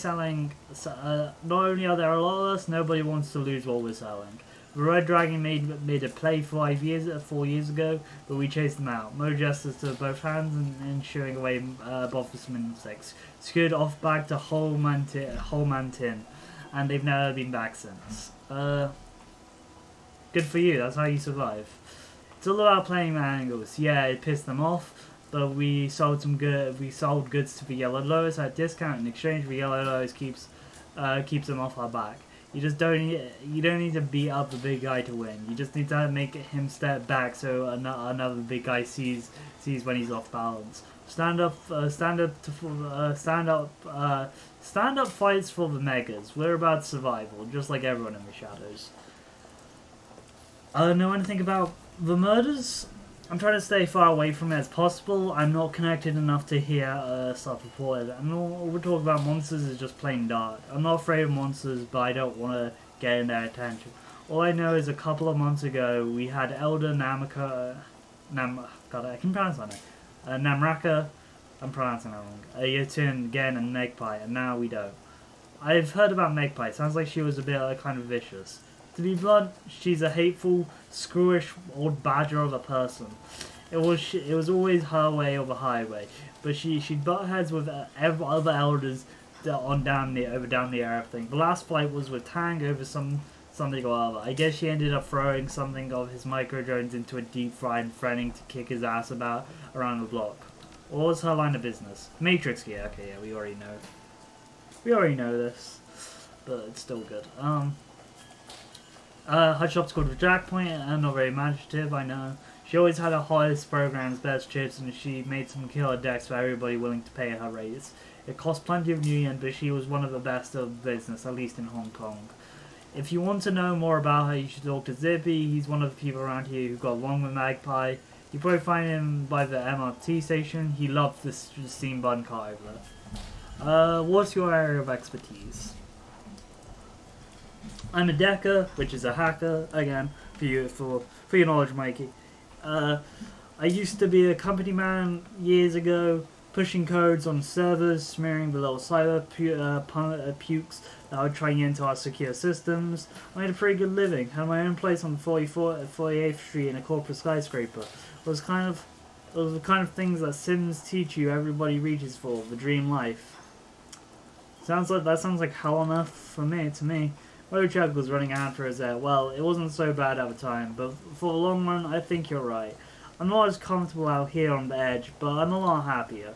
a lot of us, nobody wants to lose what we're selling. The Red Dragon made a play 4 years ago, but we chased them out. Mo gestures to both hands and shooing away bothersome insects. Scurried off back to Whole Man Tin, and they've never been back since. Good for you, that's how you survive. It's all about playing the angles. Yeah, it pissed them off, but we sold goods to the Yellow Lotus at a discount. In exchange, the Yellow Lotus keeps them off our back. You don't need to beat up the big guy to win. You just need to make him step back so another big guy sees when he's off balance. Stand up fights for the megas. We're about survival, just like everyone in the shadows. Know anything about the murders? I'm trying to stay far away from it as possible. I'm not connected enough to hear stuff reported. And all we talk about monsters is just plain dark. I'm not afraid of monsters, but I don't want to get in their attention. All I know is a couple of months ago, we had Elder God, I can pronounce that name. Namraka, I'm pronouncing that wrong. Yotun again, and Magpie, and now we don't. I've heard about Magpie. Sounds like she was a bit kind of vicious. To be blunt, she's a hateful, screwish old badger of a person. It was always her way or the highway, but she'd butt heads with other elders on down the area thing. The last fight was with Tang over something or other. I guess she ended up throwing something of his micro drones into a deep fry and threatening to kick his ass about around the block. What was her line of business? Matrix gear. Okay, yeah, we already know. We already know this, but it's still good. Her shop's called the Jackpoint, and not very imaginative, I know. She always had her hottest programs, best chips, and she made some killer decks for everybody willing to pay her rates. It cost plenty of New Yen, but she was one of the best of the business, at least in Hong Kong. If you want to know more about her, you should talk to Zippy. He's one of the people around here who got along with Magpie. You probably find him by the MRT station. He loves this steam bun car over there. What's your area of expertise? I'm a decker, which is a hacker, again, for your knowledge, Mikey. I used to be a company man years ago, pushing codes on servers, smearing the little cyber pukes that would try into our secure systems. I made a pretty good living, had my own place on 48th Street in a corporate skyscraper. It was the kind of things that Sims teach you everybody reaches for, the dream life. Sounds like hell on earth for me, to me. Mochuk was running after us there. Well, it wasn't so bad at the time, but for the long run, I think you're right. I'm not as comfortable out here on the edge, but I'm a lot happier.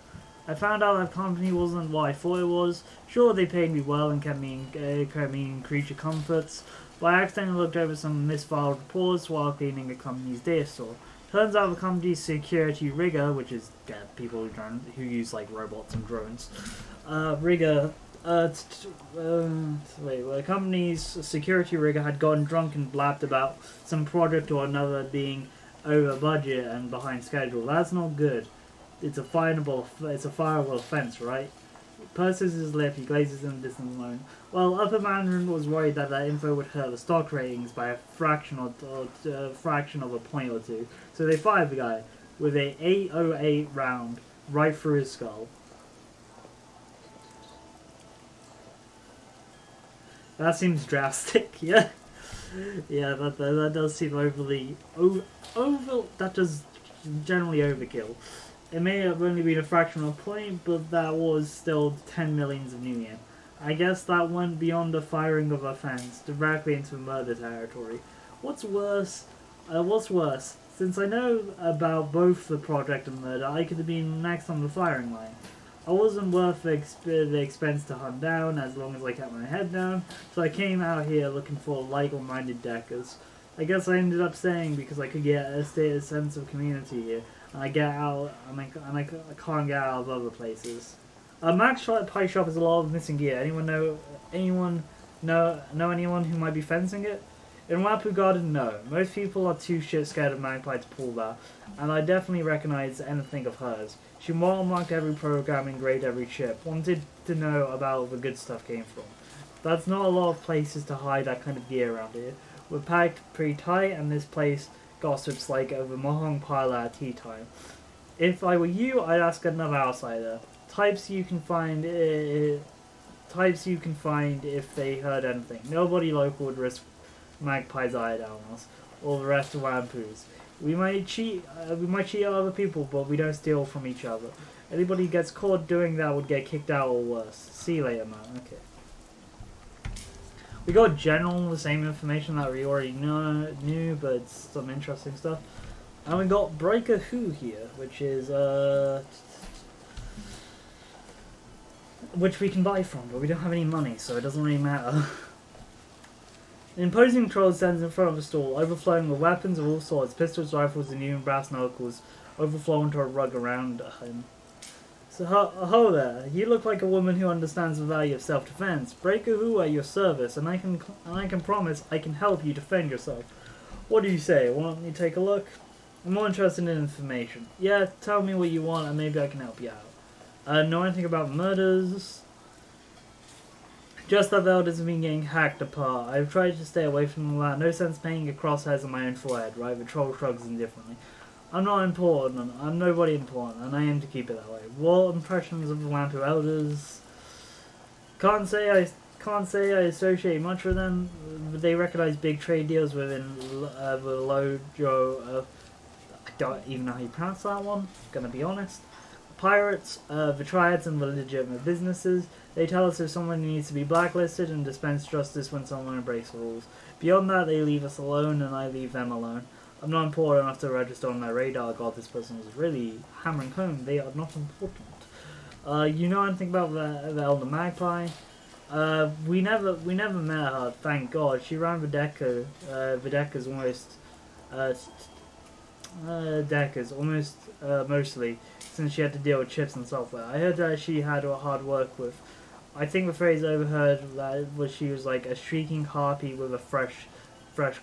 I found out that company wasn't what I thought it was. Sure, they paid me well and kept me in creature comforts, but I accidentally looked over some misfiled reports while cleaning the company's data store. Turns out the company's security rigger, which is people who use like robots and drones, the company's security rigger had gotten drunk and blabbed about some project or another being over budget and behind schedule. That's not good. It's a fireable offense, right? Purses his lip, he glazes in the distant moment. Well, upper management was worried that info would hurt the stock ratings by a fraction of a point or two, so they fired the guy with a 808 round right through his skull. That seems drastic, yeah. Yeah, that does seem that does generally overkill. It may have only been a fraction of a point, but that was still 10 millions of New Yen. I guess that went beyond the firing of offense, directly into murder territory. What's worse, since I know about both the project and murder, I could have been next on the firing line. I wasn't worth the expense to hunt down, as long as I kept my head down, so I came out here looking for like-minded deckers. I guess I ended up staying because I could get a sense of community here, and I can't get out of other places. Max Pie Shop has a lot of missing gear. Anyone know anyone who might be fencing it? In Wapu Garden, no. Most people are too shit scared of Magpie to pull that, and I definitely recognize anything of hers. She watermarked every program and graded every chip, wanted to know about where the good stuff came from. That's not a lot of places to hide that kind of gear around here. We're packed pretty tight, and this place gossips like over Mohong Pilot at tea time. If I were you, I'd ask another outsider. Types you can find if they heard anything. Nobody local would risk Magpie's eye down us, or the rest of Wampoos. We might cheat other people, but we don't steal from each other. Anybody who gets caught doing that would get kicked out or worse. See you later, man. Okay. We got the same information that we already knew, but it's some interesting stuff. And we got Breaker Who here, which is which we can buy from, but we don't have any money, so it doesn't really matter. An imposing troll stands in front of a stall, overflowing with weapons of all sorts, pistols, rifles, and even brass knuckles, overflowing to a rug around him. So, ho there, you look like a woman who understands the value of self-defense. Breaker Who at your service, and I can promise I can help you defend yourself. What do you say? Want me to take a look? I'm more interested in information. Yeah, tell me what you want, and maybe I can help you out. Know anything about murders? Just that the elders have been getting hacked apart. I've tried to stay away from all that. No sense painting a crosshairs on my own forehead, right? The troll shrugs indifferently. I'm not important. I'm nobody important, and I aim to keep it that way. What impressions of the Wampu elders? Can't say I associate much with them. They recognize big trade deals within the Lojo. I don't even know how you pronounce that one. Gonna be honest. Pirates, the triads, and the legitimate businesses. They tell us if someone needs to be blacklisted and dispense justice when someone breaks the rules. Beyond that, they leave us alone, and I leave them alone. I'm not important enough to register on their radar. God, this person was really hammering home. They are not important. You know anything about the Elder Magpie? We never met her. Thank God. She ran Vdeca. Vdeca's almost mostly, since she had to deal with chips and software. I heard that she had hard work with. I think the phrase I overheard that was she was like a shrieking harpy with a fresh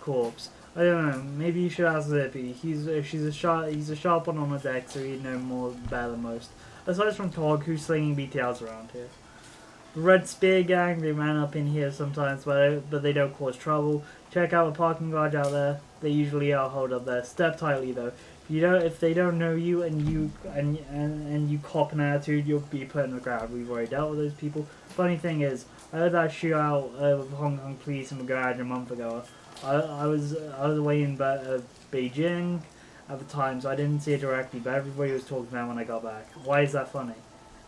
corpse. I don't know. Maybe you should ask Zippy. He's a sharp one on the deck, so he'd know more better than most. Aside from Tog, who's slinging BTLs around here. The Red Spear Gang, they ran up in here sometimes, but they don't cause trouble. Check out the parking garage out there. They usually are holed up there. Step tightly though. If they don't know you and you cop an attitude, you'll be put in the crowd. We've already dealt with those people. Funny thing is, I heard that shootout with Hong Kong police in the garage a month ago. I was away in Beijing at the time, so I didn't see it directly, but everybody was talking about it when I got back. Why is that funny?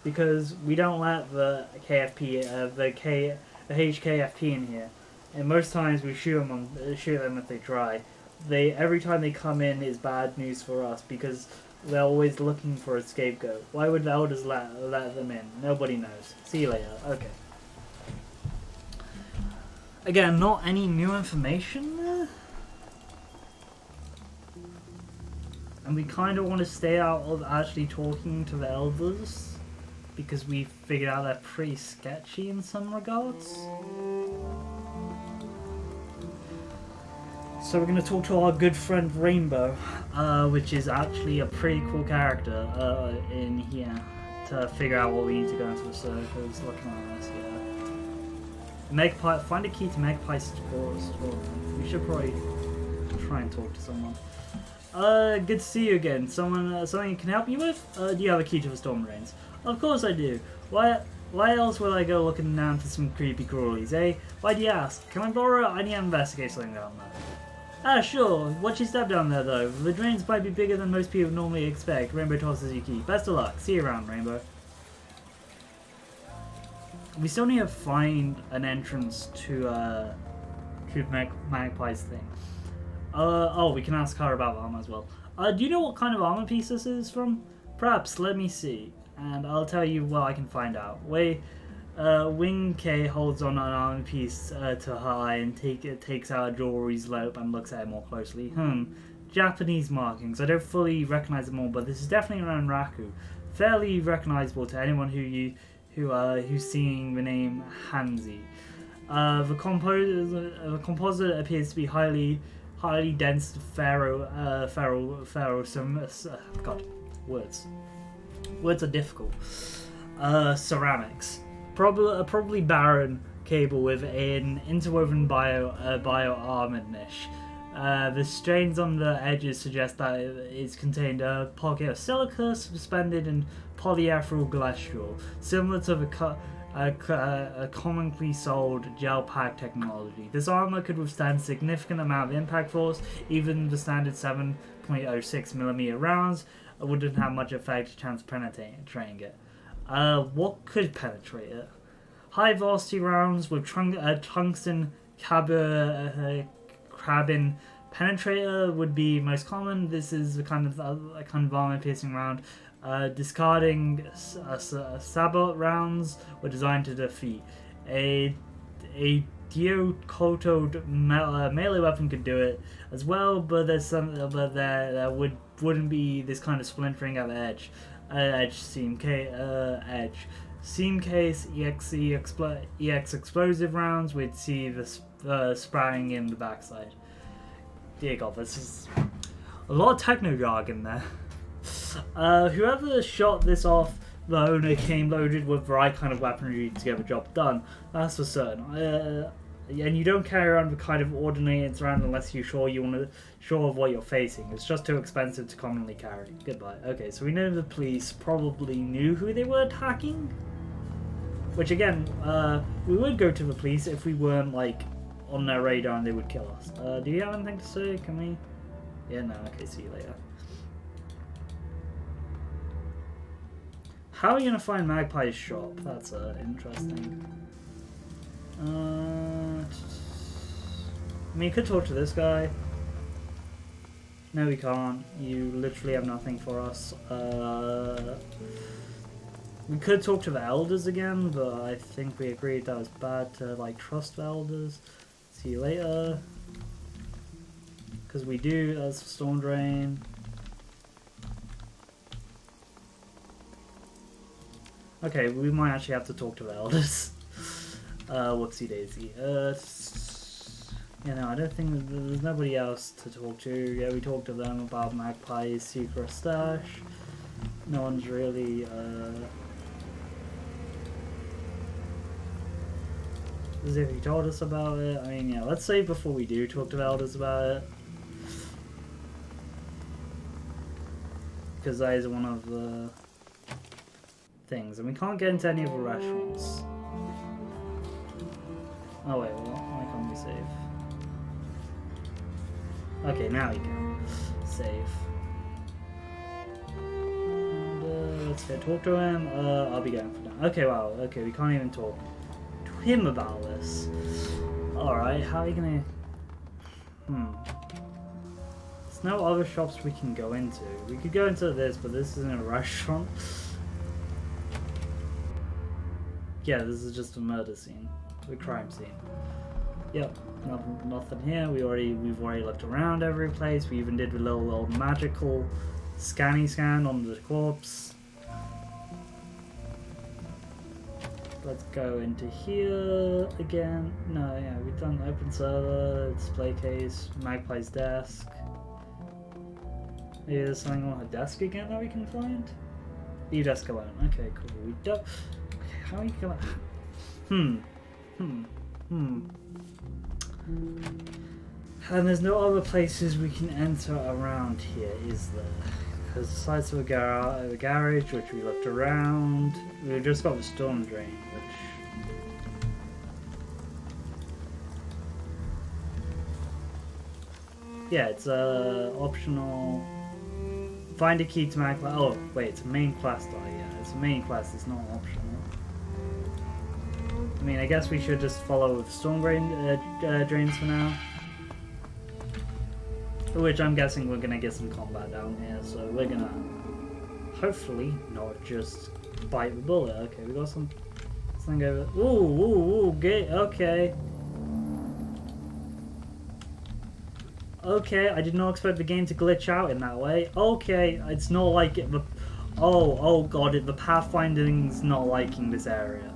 Because we don't let the HKFP in here, and most times we shoot them if they try. Every time they come in is bad news for us because they're always looking for a scapegoat. Why would the elders let them in? Nobody knows. See you later. Okay. Again, not any new information there. And we kind of want to stay out of actually talking to the elders because we figured out they're pretty sketchy in some regards. So we're going to talk to our good friend Rainbow, which is actually a pretty cool character in here to figure out what we need to go into the circles. Looking at this, yeah. Magpie, find a key to Magpie's store. We should probably try and talk to someone. Good to see you again. Something you can help me with? Do you have a key to the storm drains? Of course I do. Why else would I go looking down for some creepy crawlies, eh? Why do you ask? Can I borrow? I need to investigate something down there. Ah, sure. Watch your step down there, though. The drains might be bigger than most people normally expect. Rainbow tosses you key. Best of luck. See you around, Rainbow. We still need to find an entrance to Magpie's thing. Oh, we can ask her about armor as well. Do you know what kind of armor piece this is from? Perhaps, let me see. And I'll tell you what I can find out. Wing K holds on an armor piece to her eye and takes out a jewelry's loop and looks at it more closely. Japanese markings. I don't fully recognize them all, but this is definitely around Raku. Fairly recognizable to anyone who's seeing the name Hanzi. The composite appears to be highly dense words are difficult. Ceramics. Probably barren cable with an interwoven bio armored niche. The strains on the edges suggest that it's contained a pocket of silica suspended in polyethylene cholesterol, similar to the commonly sold gel pack technology. This armor could withstand significant amount of impact force. Even the standard 7.06mm rounds wouldn't have much effect chance penetrating it. What could penetrate it? High velocity rounds with tungsten cabin penetrator would be most common. This is the kind of armor piercing round. Discarding sabot rounds were designed to defeat. A Diokoto melee weapon could do it as well, but there wouldn't be this kind of splintering at the edge seam case EX explosive rounds. We'd see the sprouting in the backside. Dear God, this is a lot of techno jargon there. Whoever shot this off the owner came loaded with the right kind of weaponry to get the job done. That's for certain. And you don't carry around the kind of ordinary around unless you're sure of what you're facing. It's just too expensive to commonly carry. Goodbye. Okay, so we know the police probably knew who they were attacking. Which again, we would go to the police if we weren't like on their radar and they would kill us. Do you have anything to say? Can we? Yeah, no. Okay, see you later. How are you gonna find Magpie's shop? That's interesting. I mean, you could talk to this guy. No, we can't. You literally have nothing for us. We could talk to the elders again, but I think we agreed that was bad to like trust the elders. See you later. Because we do, as Storm Drain. Okay, we might actually have to talk to the elders. Whoopsie daisy. You know, I don't think there's nobody else to talk to. Yeah, we talked to them about Magpie's secret stash. No one's really, as if he told us about it. I mean, yeah, let's save before we do talk to the elders about it. Because that is one of the things. And we can't get into any of the restaurants. Oh wait, well, why can't we save? Okay, now we can save. And, let's go talk to him. I'll be going for now. Okay, wow. Okay, we can't even talk to him about this. Alright, how are you gonna... There's no other shops we can go into. We could go into this, but this isn't a restaurant. Yeah, this is just a murder scene. A crime scene. Yep, nothing here. We've already looked around every place. We even did a little magical scanny scan on the corpse. Let's go into here again. No, yeah, we've done open server, display case, Magpie's desk. Maybe there's something on her desk again that we can find? Leave desk alone. Okay, cool. We don't. Okay, how are you gonna? And there's no other places we can enter around here, is there? Because besides the garage, which we looked around, we've just got the storm drain, which... Yeah, it's optional. Find a key to Magpie. Oh, wait, it's a main quest. Oh, yeah, it's a main quest, it's not optional. I mean, I guess we should just follow with storm drains for now. Which I'm guessing we're gonna get some combat down here, so we're gonna hopefully not just bite the bullet. Okay, we got something over. Ooh, okay. Okay, I did not expect the game to glitch out in that way. Okay, it's not like it. Oh god, the pathfinding's not liking this area.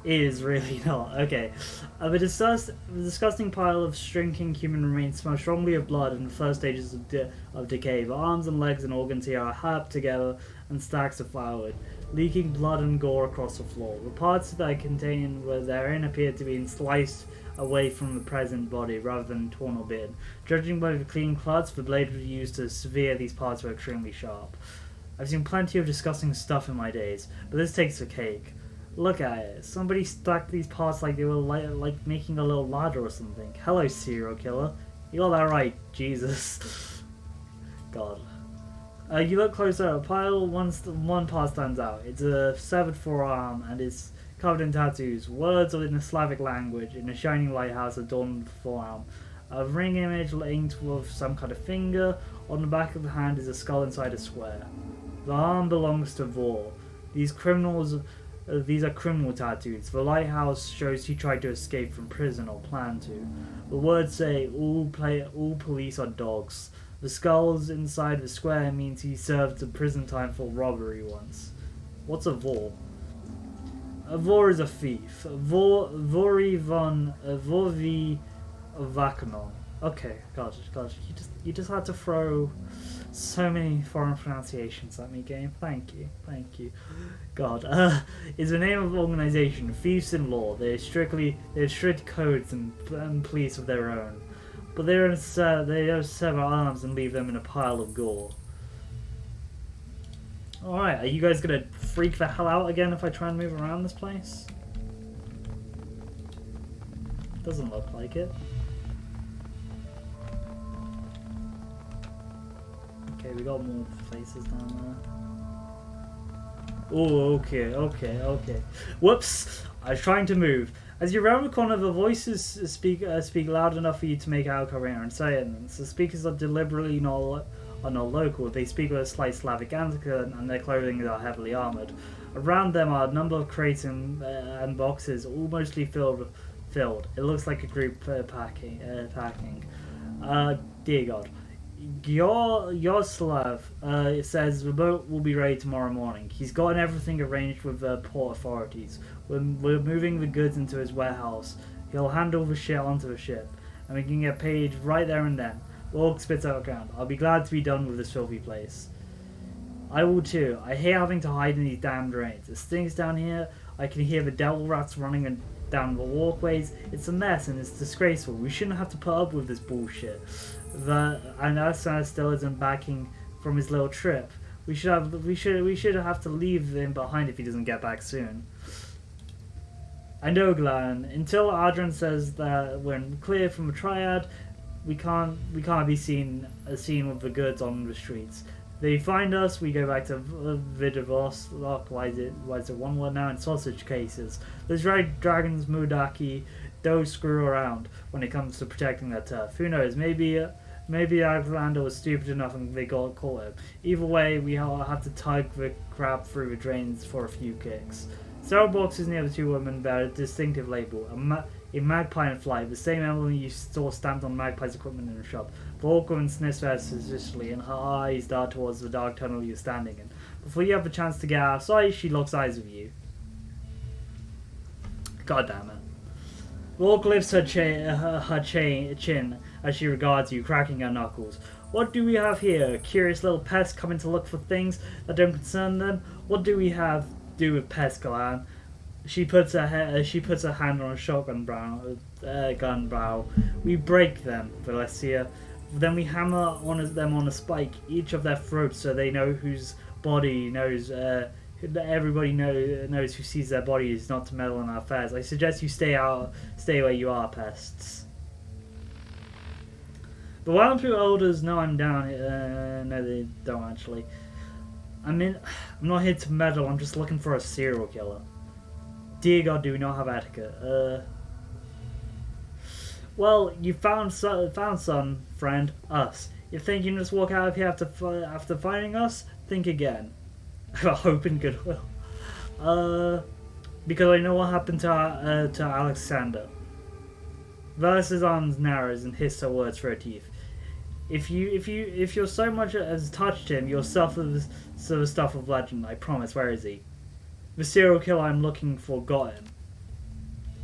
It is really not. Okay. The disgusting pile of shrinking human remains smells strongly of blood in the first stages of decay. The arms and legs and organs here are hacked together and stacks of firewood, leaking blood and gore across the floor. The parts that I contain were therein appeared to be sliced away from the present body rather than torn or bitten. Judging by the clean cuts, the blade used to sever these parts were extremely sharp. I've seen plenty of disgusting stuff in my days, but this takes the cake. Look at it. Somebody stacked these parts like they were like making a little ladder or something. Hello, serial killer. You got that right, Jesus. God. You look closer at a pile, one part stands out. It's a severed forearm and is covered in tattoos. Words are in a Slavic language in a shining lighthouse adorned the forearm. A ring image linked with some kind of finger. On the back of the hand is a skull inside a square. The arm belongs to Vor. These are criminal tattoos. The lighthouse shows he tried to escape from prison or planned to. The words say, all police are dogs. The skulls inside the square means he served a prison time for robbery once. What's a Vor? A Vor is a thief. Vorvi Vakanon. Okay, gotcha. You just had to throw So many foreign pronunciations at me, game. Thank you, thank you. God, is the name of the organization Thieves in Law. They have strict codes and police of their own, but they don't sever arms and leave them in a pile of gore. All right, are you guys gonna freak the hell out again if I try and move around this place? Doesn't look like it. Okay, we got more places down there. Oh, okay. Whoops! I was trying to move. As you round the corner, the voices speak loud enough for you to make out coherent sentences. The speakers are deliberately not local. They speak with a slight Slavic accent, and their clothing are heavily armored. Around them are a number of crates and boxes, all mostly filled. It looks like a group packing. Dear God. Yoslav, it says the boat will be ready tomorrow morning. He's gotten everything arranged with the port authorities. We're moving the goods into his warehouse. He'll handle the shit onto the ship, and we can get paid right there and then. Orc spits out ground. I'll be glad to be done with this filthy place. I will too. I hate having to hide in these damn drains. It stinks down here. I can hear the devil rats running down the walkways. It's a mess and it's disgraceful. We shouldn't have to put up with this bullshit. And Alexander still isn't backing from his little trip. We should have to leave him behind if he doesn't get back soon. I know, Glenn. Until Adrian says that we're clear from a triad, we can't be seen with the goods on the streets. They find us, we go back to Vidovostok. Why is it one word now? In sausage cases. Those dragons, Mudaki, don't screw around when it comes to protecting their turf. Who knows? Maybe Alexander was stupid enough and they got caught him. Either way, we have to tug the crap through the drains for a few kicks. Several boxes near the two women bear a distinctive label. A magpie in flight, the same emblem you saw stamped on Magpie's equipment in the shop. The orc woman sniffs very suspiciously, and her eyes dart towards the dark tunnel you're standing in. Before you have a chance to get outside, she locks eyes with you. God damn it. The orc lifts her chin as she regards you, cracking her knuckles. What do we have here? A curious little pest coming to look for things that don't concern them? What do we have to do with pests, Galan? She puts her hand on a shotgun gun barrel. We break them, Valencia. Then we hammer them on a spike, each of their throats, so they know whose body knows. Everybody knows who sees their body is not to meddle in our affairs. I suggest you stay where you are, pests. The Wildfleet elders know I'm down here. No, they don't actually. I'm not here to meddle. I'm just looking for a serial killer. Dear God, do we not have etiquette? Well, you found some, friend, us. You think you can just walk out of here after finding us? Think again. Hope and goodwill. Because I know what happened to Alexander. Velas's arms narrows and hiss her words through her teeth. If you're so much as touched him, you're the stuff of legend. I promise. Where is he? The serial killer I'm looking for got him.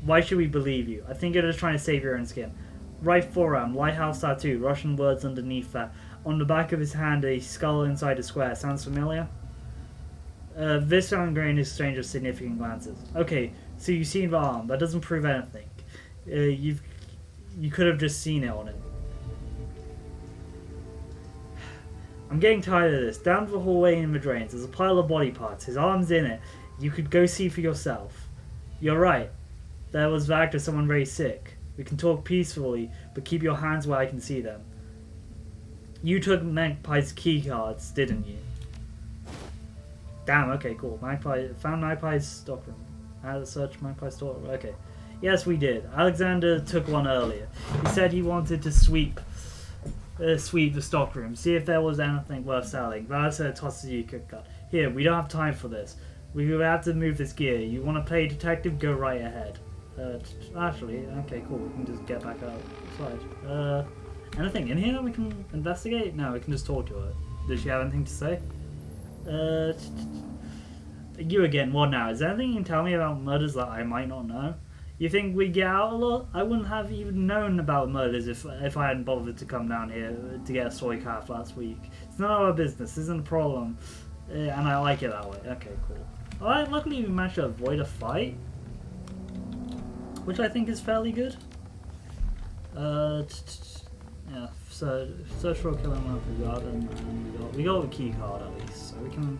Why should we believe you? I think you're just trying to save your own skin. Right forearm, lighthouse tattoo, Russian words underneath that. On the back of his hand, a skull inside a square. Sounds familiar? This grain is strange of significant glances. Okay, so you've seen the arm. That doesn't prove anything. You could have just seen it on him. I'm getting tired of this. Down the hallway in the drains, there's a pile of body parts. His arm's in it. You could go see for yourself. You're right. There was the act of someone very sick. We can talk peacefully, but keep your hands where I can see them. You took Magpie's key cards, didn't you? Damn, okay, cool. Found Magpie's stockroom. How to search Magpie's stockroom. Okay. Yes, we did. Alexander took one earlier. He said he wanted to sweep the stockroom, see if there was anything worth selling. Valsa tosses you a quick cut. Here, we don't have time for this. We will have to move this gear. You want to play detective? Go right ahead. Actually, okay, cool. We can just get back outside. Anything in here we can investigate? No, we can just talk to her. Does she have anything to say? You again. What now? Is there anything you can tell me about murders that I might not know? You think we get out a lot? I wouldn't have even known about murders if I hadn't bothered to come down here to get a soy calf last week. It's none of our business. This isn't a problem, and I like it that way. Okay, cool. Alright, luckily we managed to avoid a fight, which I think is fairly good. Yeah. So search for a killer in the garden, and we got a key card at least, so we can.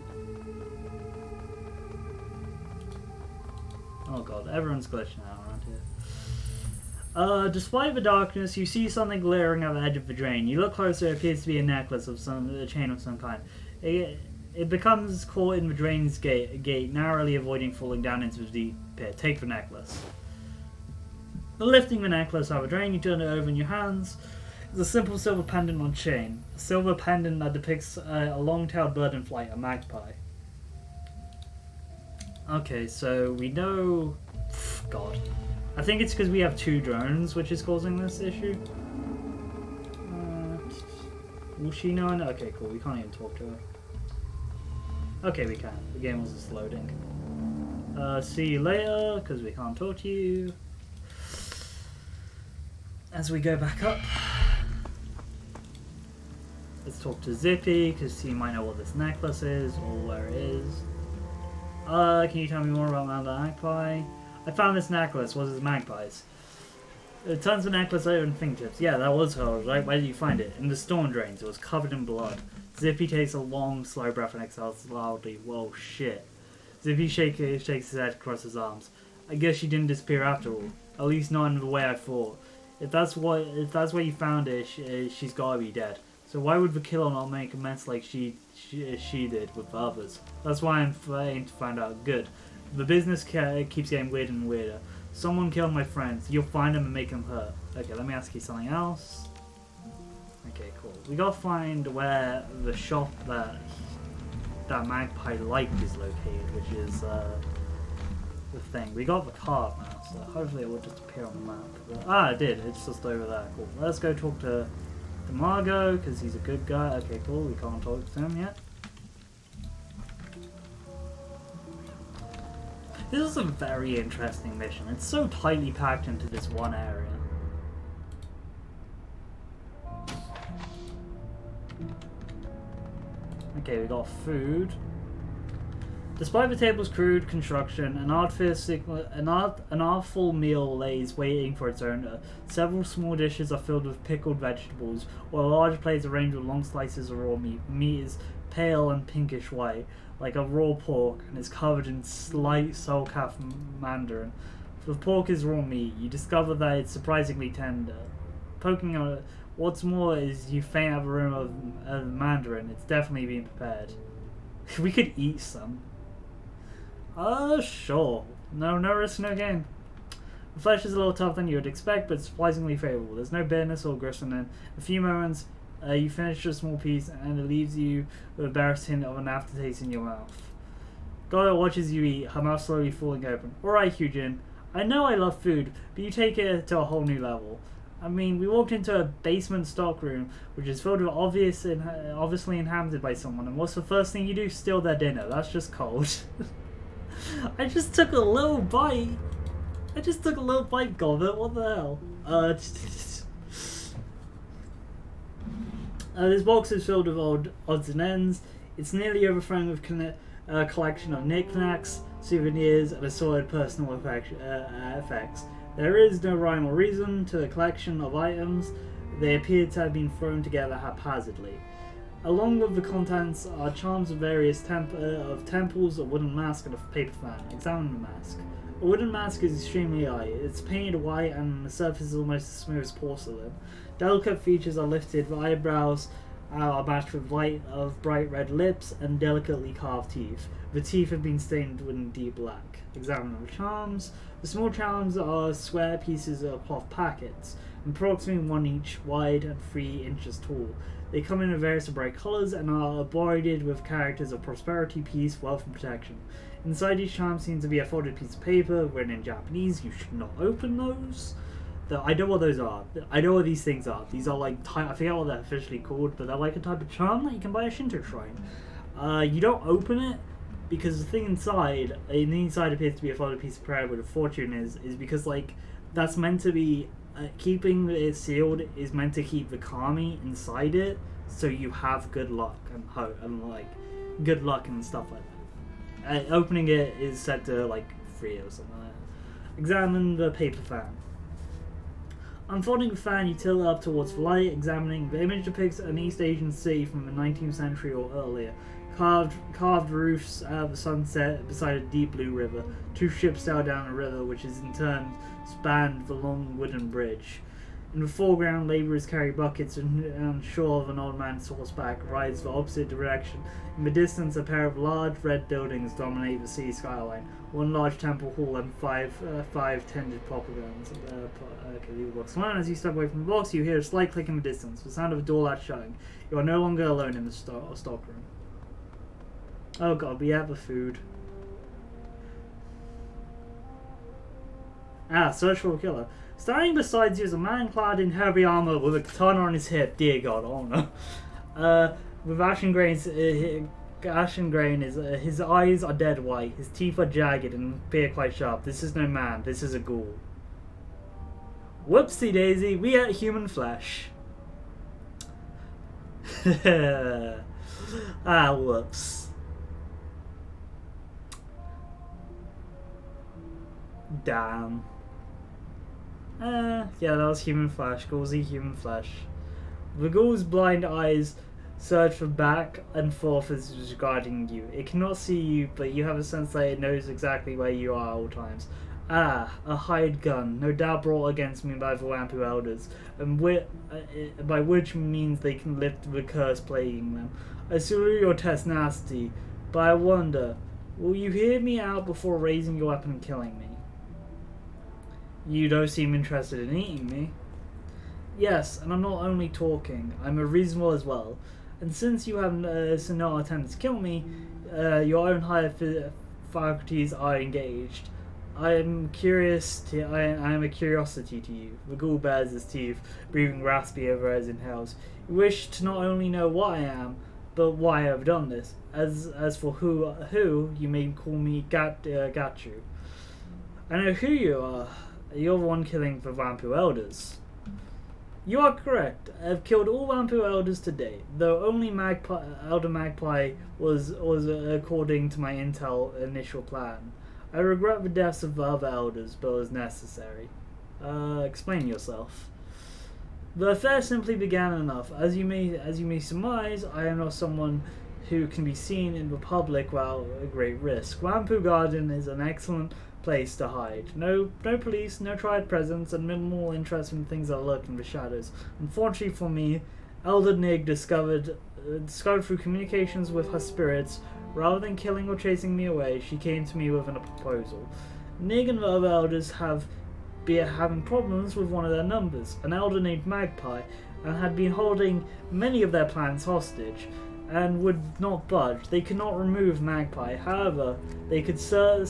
Oh god, everyone's glitching out around here. Despite the darkness, you see something glaring at the edge of the drain. You look closer, it appears to be a necklace of a chain of some kind. It becomes caught in the drain's gate, narrowly avoiding falling down into the deep pit. Take the necklace. Lifting the necklace out of the drain, you turn it over in your hands. It's a simple silver pendant on chain. A silver pendant that depicts a long-tailed bird in flight, a magpie. Okay, so we know... God. I think it's because we have 2 drones, which is causing this issue. Will she know? Okay, cool. We can't even talk to her. Okay, we can. The game was just loading. See you later, because we can't talk to you. As we go back up, let's talk to Zippy, because he might know what this necklace is, or where it is. Can you tell me more about the magpie? I found this necklace. Was it magpies? Tons of necklace over and fingertips. Yeah, that was hers, right? Where did you find it? In the storm drains. It was covered in blood. Zippy takes a long, slow breath and exhales loudly. Whoa, shit. Zippy shakes his head across his arms. I guess she didn't disappear after all. At least not in the way I thought. If that's where you found it, she's gotta be dead. So why would the killer not make a mess like she did with the others? That's why I'm trying to find out. Good. The business keeps getting weirder and weirder. Someone killed my friends. You'll find them and make them hurt. Okay, let me ask you something else. Okay, cool. We gotta find where the shop that magpie liked is located, which is the thing. We got the card now, so hopefully it will just appear on the map. But, it did. It's just over there. Cool. Let's go talk to Margot, because he's a good guy. Okay, cool. We can't talk to him yet. This is a very interesting mission. It's so tightly packed into this one area. Okay, we got food. Despite the table's crude construction, an artful meal lays waiting for its owner. Several small dishes are filled with pickled vegetables, while a large plate is arranged with long slices of raw meat. The meat is pale and pinkish white, like a raw pork, and is covered in slight soul-calf mandarin. If the pork is raw meat, you discover that it's surprisingly tender. Poking on it, what's more is you faint at the aroma of mandarin. It's definitely been prepared. We could eat some. Sure. No risk, no gain. The flesh is a little tougher than you would expect, but surprisingly favourable. There's no bitterness or gristle in it. A few moments, you finish a small piece, and it leaves you with a embarrassed hint of an aftertaste in your mouth. Goddard watches you eat, her mouth slowly falling open. Alright, Hyujin. I know I love food, but you take it to a whole new level. I mean, we walked into a basement stockroom, which is filled with obviously inhabited by someone, and what's the first thing you do? Steal their dinner. That's just cold. I just took a little bite. Gobbert. What the hell? This box is filled with old odds and ends. It's nearly overflowing with a collection of knickknacks, souvenirs, and assorted personal effects. There is no rhyme or reason to the collection of items. They appear to have been thrown together haphazardly. Along with the contents are charms of various temples, a wooden mask, and a paper fan. Examine the mask. A wooden mask is extremely light. It's painted white and the surface is almost as smooth as porcelain. Delicate features are lifted. The eyebrows are matched with bright red lips and delicately carved teeth. The teeth have been stained with deep black. Examine the charms. The small charms are square pieces of cloth packets, approximately 1 inch wide and 3 inches tall. They come in various bright colours and are embroidered with characters of prosperity, peace, wealth, and protection. Inside each charm seems to be a folded piece of paper written in Japanese. You should not open those. I know what those are. I know what these things are. These are like, I forget what they're officially called, but they're like a type of charm that you can buy at a Shinto shrine. You don't open it. because the thing inside, appears to be a folded piece of prayer with a fortune is because like that's meant to be keeping it sealed is meant to keep the kami inside it, so you have good luck and hope and like good luck and stuff like that. Opening it is set to like 3 or something like that. Examine the paper fan. Unfolding the fan, you tilt it up towards the light, examining. The image depicts an East Asian city from the 19th century or earlier. Carved roofs out of the sunset beside a deep blue river. 2 ships sail down a river, which is in turn spanned the long wooden bridge. In the foreground, labourers carry buckets, and on shore of an old man's horseback rides the opposite direction. In the distance, a pair of large red buildings dominate the city skyline. 1 large temple hall and five tended propaganda. Leave the box alone. As you step away from the box, you hear a slight click in the distance. The sound of a door latch shutting. You are no longer alone in the stockroom. Oh god, we have the food. Search for a killer. Standing beside you is a man clad in heavy armor with a katana on his hip. Dear God, oh no. With ashen grain, his eyes are dead white. His teeth are jagged and appear quite sharp. This is no man. This is a ghoul. Whoopsie daisy, we ate human flesh. Whoops. Damn. Yeah, that was human flesh. Ghouls eat human flesh. The ghoul's blind eyes search for back and forth as it is regarding you. It cannot see you, but you have a sense that it knows exactly where you are at all times. A hired gun, no doubt brought against me by the Wampu elders, and by which means they can lift the curse plaguing them. I salute your tenacity, but I wonder, will you hear me out before raising your weapon and killing me? You don't seem interested in eating me. Yes, and I'm not only talking, I'm a reasonable as well. And since you have no attempt to kill me, your own higher faculties are engaged. I am a curiosity to you. The ghoul bares his teeth, breathing raspy over as inhales. You wish to not only know what I am, but why I have done this. As for who you may call me Gatchu. I know who you are. You're the one killing the Wampu elders. You are correct. I've killed all Wampu elders to date, though only Elder Magpie was according to my initial plan. I regret the deaths of the other elders, but it was necessary. Explain yourself. The affair simply began enough. As you may surmise, I am not someone who can be seen in the public without a great risk. Wampu Garden is an excellent place to hide. No police, no tried presence, and minimal interest in things that lurk in the shadows. Unfortunately for me, Elder Nig discovered through communications with her spirits, rather than killing or chasing me away, she came to me with a proposal. Nig and the other elders have been having problems with one of their numbers, an elder named Magpie, and had been holding many of their plans hostage, and would not budge. They could not remove Magpie. However, they could their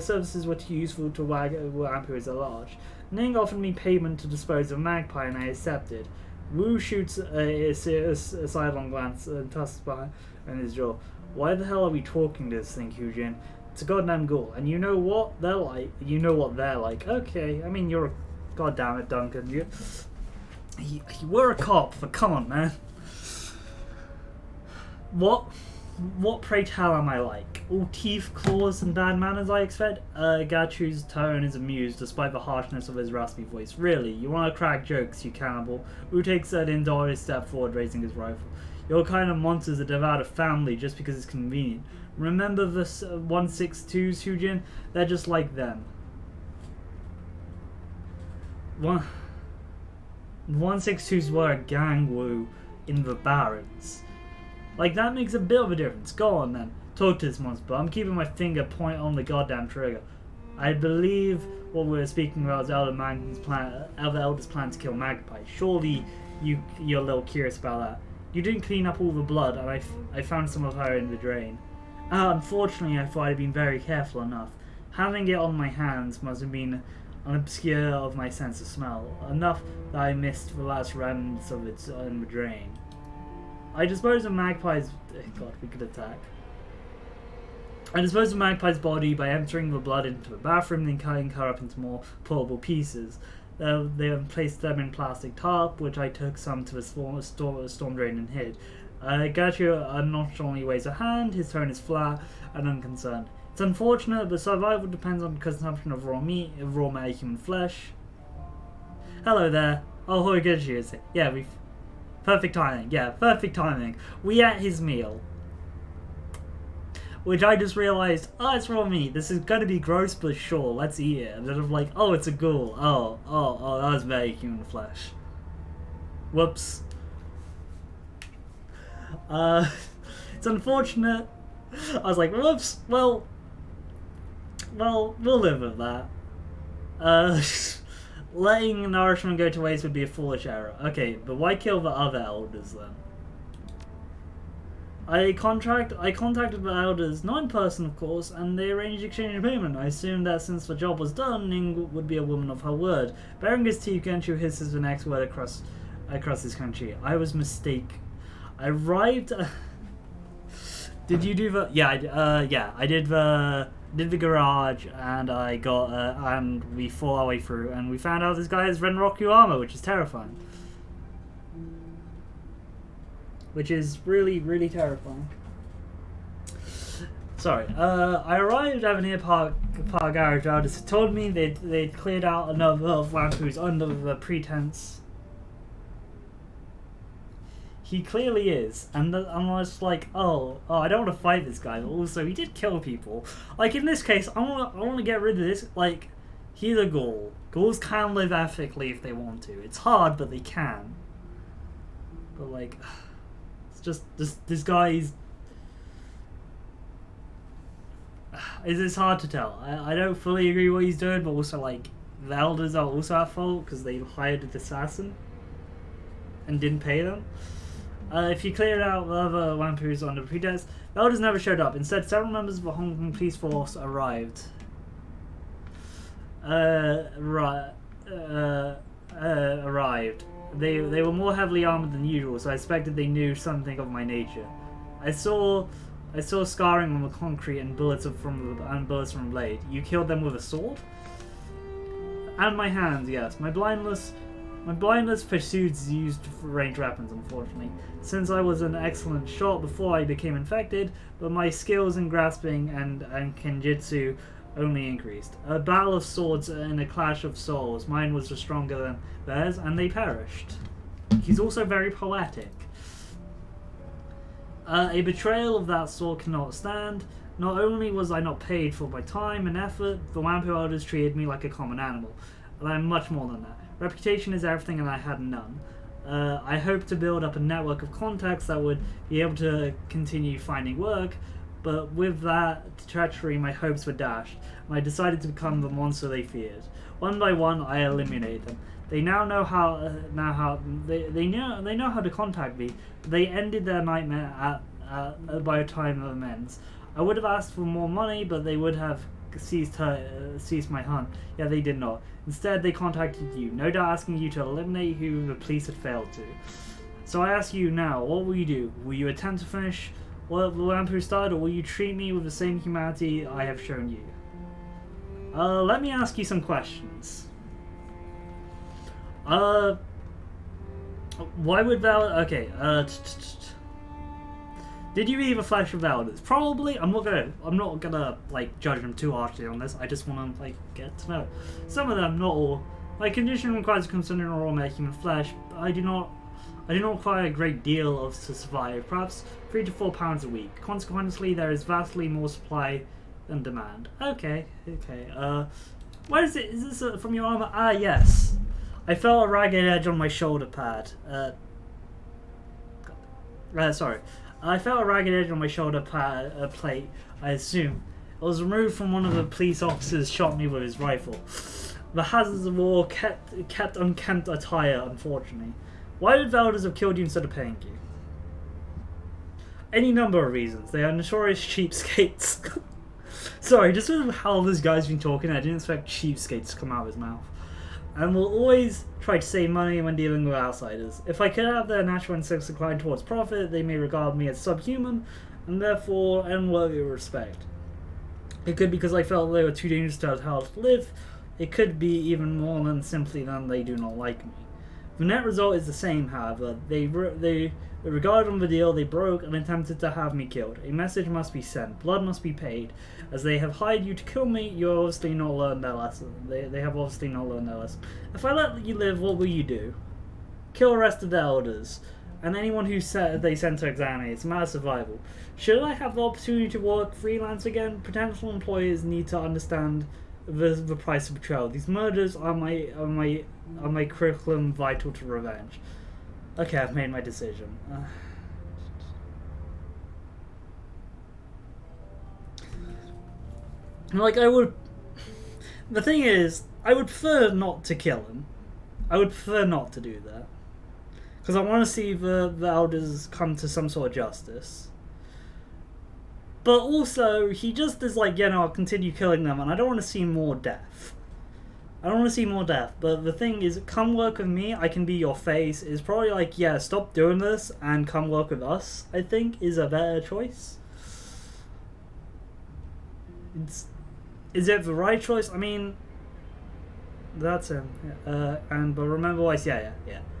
services were too useful to Wampu as a large. Ning offered me payment to dispose of Magpie, and I accepted. Wu shoots a sidelong glance and tusks behind his jaw. Why the hell are we talking to this thing, Hujin? It's a goddamn ghoul, and you know what they're like. You know what they're like. Okay, I mean you're a goddamn it, Duncan. You were a cop, but come on, man. What pray tell am I like? All teeth, claws, and bad manners, I expect? Gatchu's tone is amused, despite the harshness of his raspy voice. Really, you want to crack jokes, you cannibal? Wu takes an indolent step forward, raising his rifle. Your kind of monsters that devour a family just because it's convenient. Remember the 162s, Hujin? They're just like them. 162s were a gang, Wu, in the Barrens. Like, that makes a bit of a difference. Go on, then. Talk to this monster, but I'm keeping my finger point on the goddamn trigger. I believe what we were speaking about is Elder Elder's plan to kill Magpie. Surely you're a little curious about that. You didn't clean up all the blood, and I found some of her in the drain. Unfortunately, I thought I'd been very careful enough. Having it on my hands must have been an obscure of my sense of smell, enough that I missed the last remnants of it in the drain. I disposed of Magpie's... God, we could attack. I disposed of Magpie's body by emptying the blood into a bathroom, then cutting her up into more portable pieces. They placed them in plastic tarp, which I took some to a storm drain and hid. Gertrude nonchalantly weighs a hand. His tone is flat and unconcerned. It's unfortunate, but survival depends on consumption of raw meat, raw human flesh. Hello there. Oh, how good she is. Yeah, we've... Perfect timing. Yeah, perfect timing. We ate his meal. Which I just realized, oh, it's raw meat. This is gonna be gross, but sure, let's eat it. And then I'm like, oh, it's a ghoul. Oh, that was very human flesh. Whoops. It's unfortunate. I was like, whoops. Well, we'll live with that. Letting nourishment go to waste would be a foolish error. Okay, but why kill the other elders then? I contacted the elders, not in person of course, and they arranged exchange of payment. I assumed that since the job was done, Ning would be a woman of her word. Bearing his teeth, Genshu hisses the next word across this country. I was mistaken. I arrived... Did you do the... Yeah, I did the garage, and I got... and we fought our way through, and we found out this guy has Renroku armor, which is terrifying. Which is really, really terrifying. Sorry. I arrived at the near park garage. Elders told me they'd cleared out another of Wampu's under the pretense. He clearly is, and I'm just like, oh, I don't want to fight this guy. But also, he did kill people. Like in this case, I want to get rid of this. Like, he's a ghoul. Ghouls can live ethically if they want to. It's hard, but they can. But like. Just this guy's... It's hard to tell. I don't fully agree what he's doing, but also like the elders are also at fault because they hired an assassin and didn't pay them. If you cleared out the other Wampus under pretext, the elders never showed up. Instead, several members of the Hong Kong police force arrived. Arrived. They were more heavily armored than usual, so I expected they knew something of my nature. I saw scarring on the concrete and bullets from a blade. You killed them with a sword? And my hands, yes. My blindness pursuits used for ranged weapons, unfortunately. Since I was an excellent shot before I became infected, but my skills in grasping and kenjutsu only increased. A battle of swords and a clash of souls. Mine was stronger than theirs, and they perished. He's also very poetic. A betrayal of that sort cannot stand. Not only was I not paid for my time and effort, the Wampu elders treated me like a common animal. And I'm much more than that. Reputation is everything, and I had none. I hope to build up a network of contacts that would be able to continue finding work, but with that treachery, my hopes were dashed, and I decided to become the monster they feared. One by one, I eliminated them. They now know how. They know how to contact me. They ended their nightmare by the time of ends. I would have asked for more money, but they would have ceased my hunt. Yeah, they did not. Instead, they contacted you, no doubt asking you to eliminate who the police had failed to. So I ask you now, what will you do? Will you attempt to finish what the Wampu started, or will you treat me with the same humanity I have shown you? Let me ask you some questions. Why would Val... Okay, did you eat the flesh of elders? Probably. I'm not gonna like judge them too harshly on this. I just want to like get to know. Some of them, not all. My condition requires consuming raw human flesh. But I do not require a great deal to survive. Perhaps 3 to 4 pounds a week. Consequently, there is vastly more supply than demand. Okay. Where is it? Is this from your armor? Ah, yes. I felt a ragged edge on my shoulder pad. Sorry. I felt a ragged edge on my shoulder plate, I assume. It was removed from one of the police officers shot me with his rifle. The hazards of war kept unkempt attire, unfortunately. Why would Velders have killed you instead of paying you? Any number of reasons. They are notorious cheapskates. Sorry, just with how this guy's been talking, I didn't expect cheapskates to come out of his mouth. and will always try to save money when dealing with outsiders. If I could have their natural instincts inclined towards profit, they may regard me as subhuman, and therefore unworthy of respect. It could be because I felt they were too dangerous to have how to live. It could be even more than simply that they do not like me. The net result is the same, however. They regarded on the deal, they broke and attempted to have me killed. A message must be sent. Blood must be paid. As they have hired you to kill me, you obviously not learned their lesson. They have obviously not learned their lesson. If I let you live, what will you do? Kill the rest of the elders. And anyone who they sent to examine. It's a matter of survival. Should I have the opportunity to work freelance again? Potential employers need to understand the price of betrayal. These murders are my curriculum vital to revenge. Okay, I've made my decision. Like, the thing is, I would prefer not to kill him. I would prefer not to do that. Because I want to see the elders come to some sort of justice. But also, he just is like, yeah, no, I'll continue killing them, and I don't want to see more death. I don't want to see more death, but the thing is, come work with me, I can be your face, is probably like, yeah, stop doing this, and come work with us, I think, is a better choice. Is it the right choice? I mean, that's him. But remember Weiss, yeah.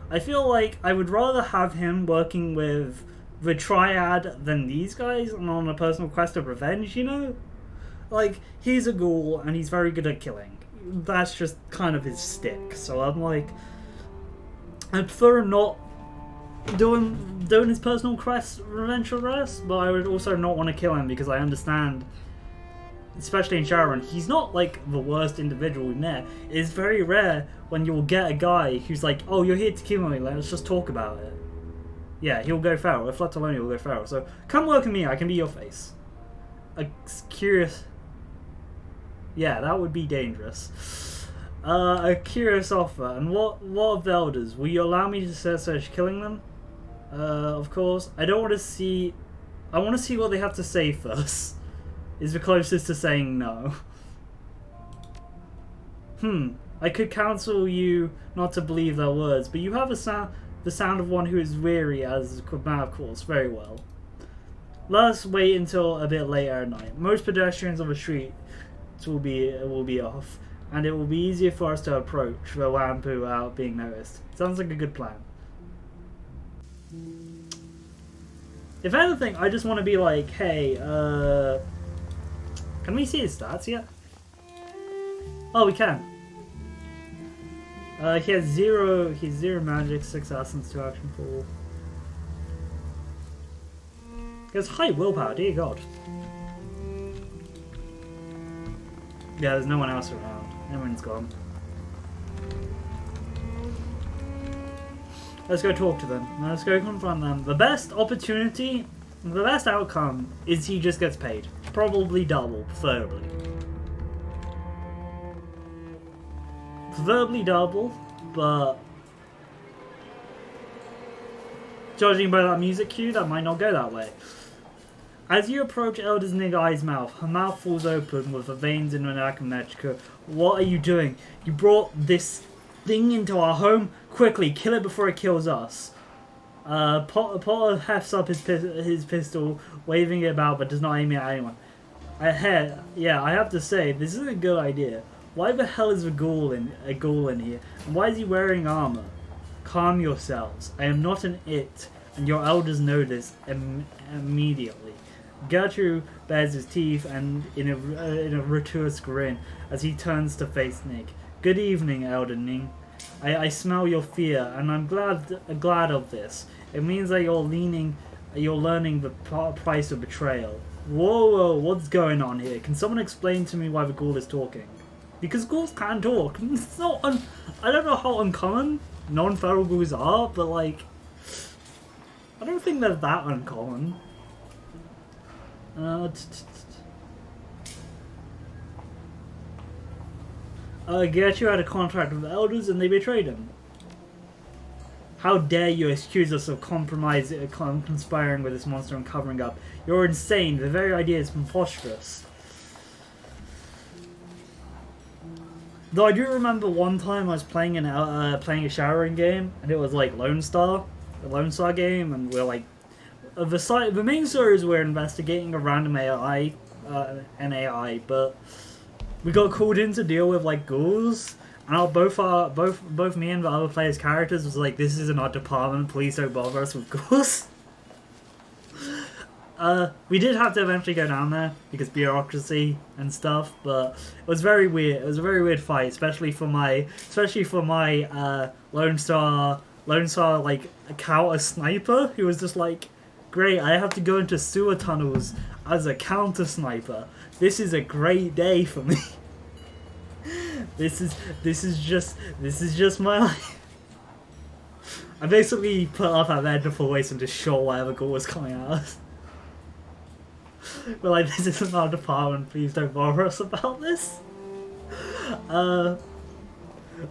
I feel like I would rather have him working with the Triad than these guys and on a personal quest of revenge, you know? Like, he's a ghoul and he's very good at killing. That's just kind of his stick. So I'm like, I prefer not doing his personal quest revenge for rest, but I would also not want to kill him because I understand, especially in Shadowrun, he's not like the worst individual we've met. It's very rare when you'll get a guy who's like, oh, you're here to kill me, let's just talk about it. Yeah, he'll go feral. If left alone, he'll go feral. So come work with me, I can be your face. A curious... Yeah, that would be dangerous. A curious offer. And what of the elders? Will you allow me to search killing them? Of course. I don't want to see... I want to see what they have to say first. Is the closest to saying no. I could counsel you not to believe their words, but you have the sound of one who is weary as a matter of course. Very well. Let us wait until a bit later at night. Most pedestrians on the street will be off, and it will be easier for us to approach the Wampu without being noticed. Sounds like a good plan. If anything, I just want to be like, hey, can we see his stats yet? Oh, we can. He has zero magic, 6 essence, 2 action pool. He has high willpower, dear god. Yeah, there's no one else around. Everyone's gone. Let's go talk to them. Let's go confront them. The best opportunity, the best outcome is he just gets paid. Probably double, preferably. Preferably double, but judging by that music cue, that might not go that way. As you approach Elder's Nigai's mouth, her mouth falls open with the veins in her neck and Nechika. What are you doing? You brought this thing into our home? Quickly, kill it before it kills us. Potter hefts up his pistol, waving it about, but does not aim it at anyone. I have to say, this isn't a good idea. Why the hell is a ghoul in here? And why is he wearing armor? Calm yourselves. I am not an it, and your elders know this immediately. Gertrude bares his teeth and in a rituous grin as he turns to face Nick. Good evening, Elder Ning. I smell your fear, and I'm glad of this. It means that you're learning the price of betrayal. Whoa, what's going on here? Can someone explain to me why the ghoul is talking? Because ghouls can talk. It's not I don't know how uncommon non-feral ghouls are, but like, I don't think they're that uncommon. Gertrude had a contract with the elders and they betrayed him. How dare you accuse us of conspiring with this monster and covering up? You're insane. The very idea is preposterous. Though I do remember one time I was playing playing a Shadowrun game, and it was like Lone Star, a Lone Star game, and we're like, the main story is we're investigating a random AI, an AI, but we got called in to deal with like ghouls, and both me and the other players' characters was like, this isn't our department, please don't bother us with ghouls. We did have to eventually go down there because bureaucracy and stuff, but it was very weird. It was a very weird fight, especially for my Lone Star like a counter sniper who was just like, great, I have to go into sewer tunnels as a counter sniper. This is a great day for me. This is just my life. I basically put up at the full waist and just shot whatever goal was coming at us. We're like, this isn't our department, please don't bother us about this.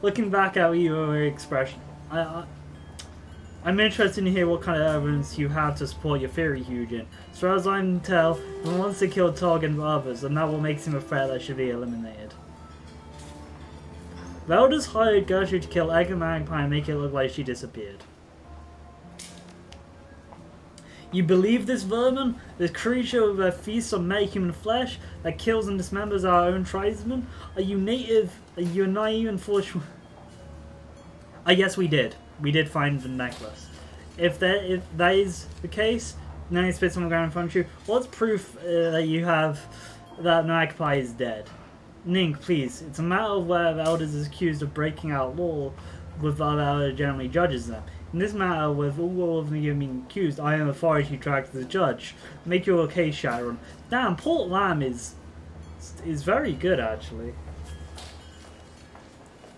Looking back at your expression, I'm interested to hear what kind of evidence you have to support your theory, Hugin. As far as I can tell, he wants to kill Tog and others, and that will make him a threat that should be eliminated. The elders hired Gertrude to kill Egg and Magpie and make it look like she disappeared. You believe this vermin? This creature with a feast on meta-human flesh that kills and dismembers our own tribesmen? Are you naive and foolish? Yes, we did. We did find the necklace. If that is the case, now you spit on the ground in front of you. What's proof that you have that Magpie is dead? Nink, please. It's a matter of whether the elders is accused of breaking out law with other generally judges them. In this matter, with all of them being accused, I am authority to act as a judge. Make your case, Shadowrun. Damn, Port Lamb is very good, actually.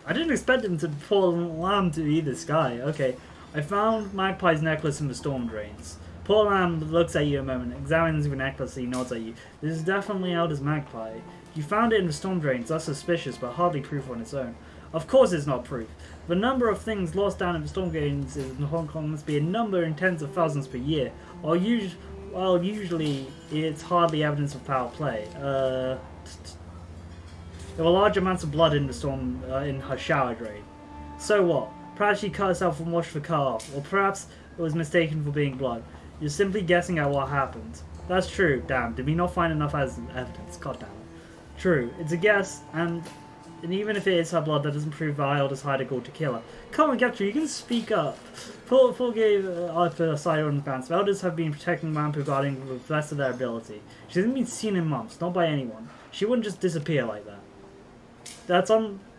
I didn't expect him to Port Lamb to be this guy. Okay, I found Magpie's necklace in the storm drains. Port Lamb looks at you a moment, examines the necklace, and he nods at you. This is definitely Elder's Magpie. You found it in the storm drains. That's suspicious, but hardly proof on its own. Of course it's not proof. The number of things lost down in the storm drains in Hong Kong must be a number in tens of thousands per year, while usually it's hardly evidence of foul play. There were large amounts of blood in the storm in her shower drain. So what? Perhaps she cut herself and washed the car off, or perhaps it was mistaken for being blood. You're simply guessing at what happened. That's true. Damn, did we not find enough evidence? God damn it. True, it's a guess, and even if it is her blood, that doesn't prove that Elders hired a goal to kill her. Come on, Gertrude, you can speak up. Paul gave Arthur a side on the fans. The Elders have been protecting Mampu guarding to the best of their ability. She hasn't been seen in months, not by anyone. She wouldn't just disappear like that.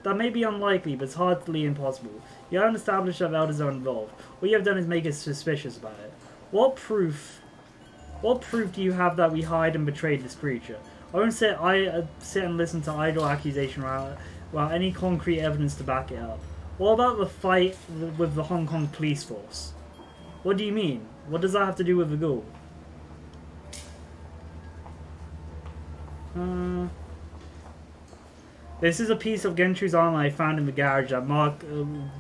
That may be unlikely, but it's hardly impossible. You haven't established that the Elders are involved. What you have done is make us suspicious about it. What proof do you have that we hired and betrayed this creature? I won't sit and listen to idle accusation without any concrete evidence to back it up. What about the fight with the Hong Kong police force? What do you mean? What does that have to do with the ghoul? This is a piece of Gentry's armor I found in the garage that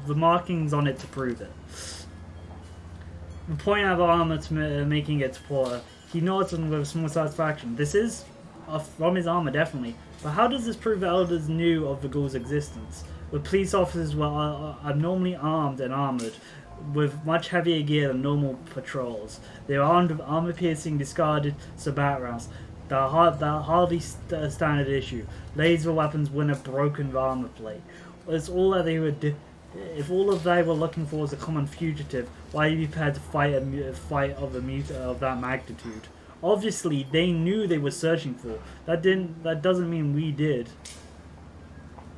the markings on it to prove it. The point of the armor to making it to Porter. He nods with a small satisfaction. This is from his armor, definitely. But how does this prove the elders knew of the ghoul's existence? The police officers were abnormally armed and armored, with much heavier gear than normal patrols. They were armed with armor-piercing discarded Sabat rounds. That hardly standard issue. Laser weapons wouldn't have broken the armor plate. It's all that they would do. If all of they were looking for was a common fugitive, why be prepared to fight a fight of that magnitude? Obviously, they knew they were searching for. That doesn't mean we did.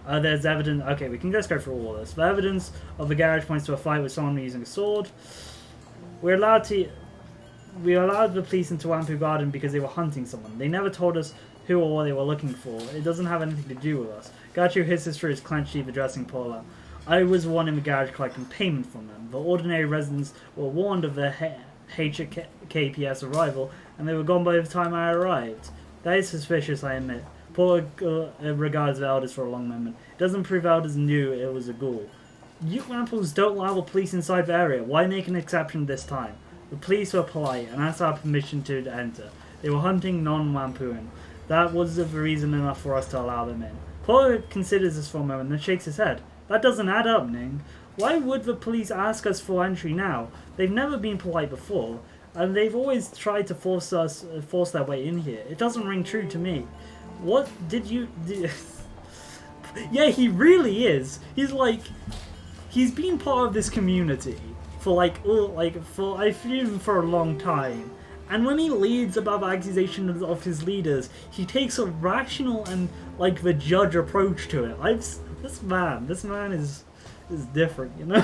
There's evidence. Okay, we can just go through all of this. The evidence of the garage points to a fight with someone using a sword. We allowed the police into Wampu Garden because they were hunting someone. They never told us who or what they were looking for. It doesn't have anything to do with us. Gachu hisses through his clenched teeth, addressing Paula. I was the one in the garage collecting payment from them. The ordinary residents were warned of the HKPS arrival, and they were gone by the time I arrived. That is suspicious, I admit. Paula regards the elders for a long moment. It doesn't prove elders knew it was a ghoul. You Wamples don't allow the police inside the area. Why make an exception this time? The police were polite and asked our permission to enter. They were hunting non-Wampuan. That was the reason enough for us to allow them in. Paul considers this for a moment, then shakes his head. That doesn't add up, Ning. Why would the police ask us for entry now? They've never been polite before, and they've always tried to force their way in here. It doesn't ring true to me. What did you... Yeah, he really is. He's been part of this community for for a long time. And when he leads above accusations of his leaders, he takes a rational and the judge approach to it. This man is different, you know.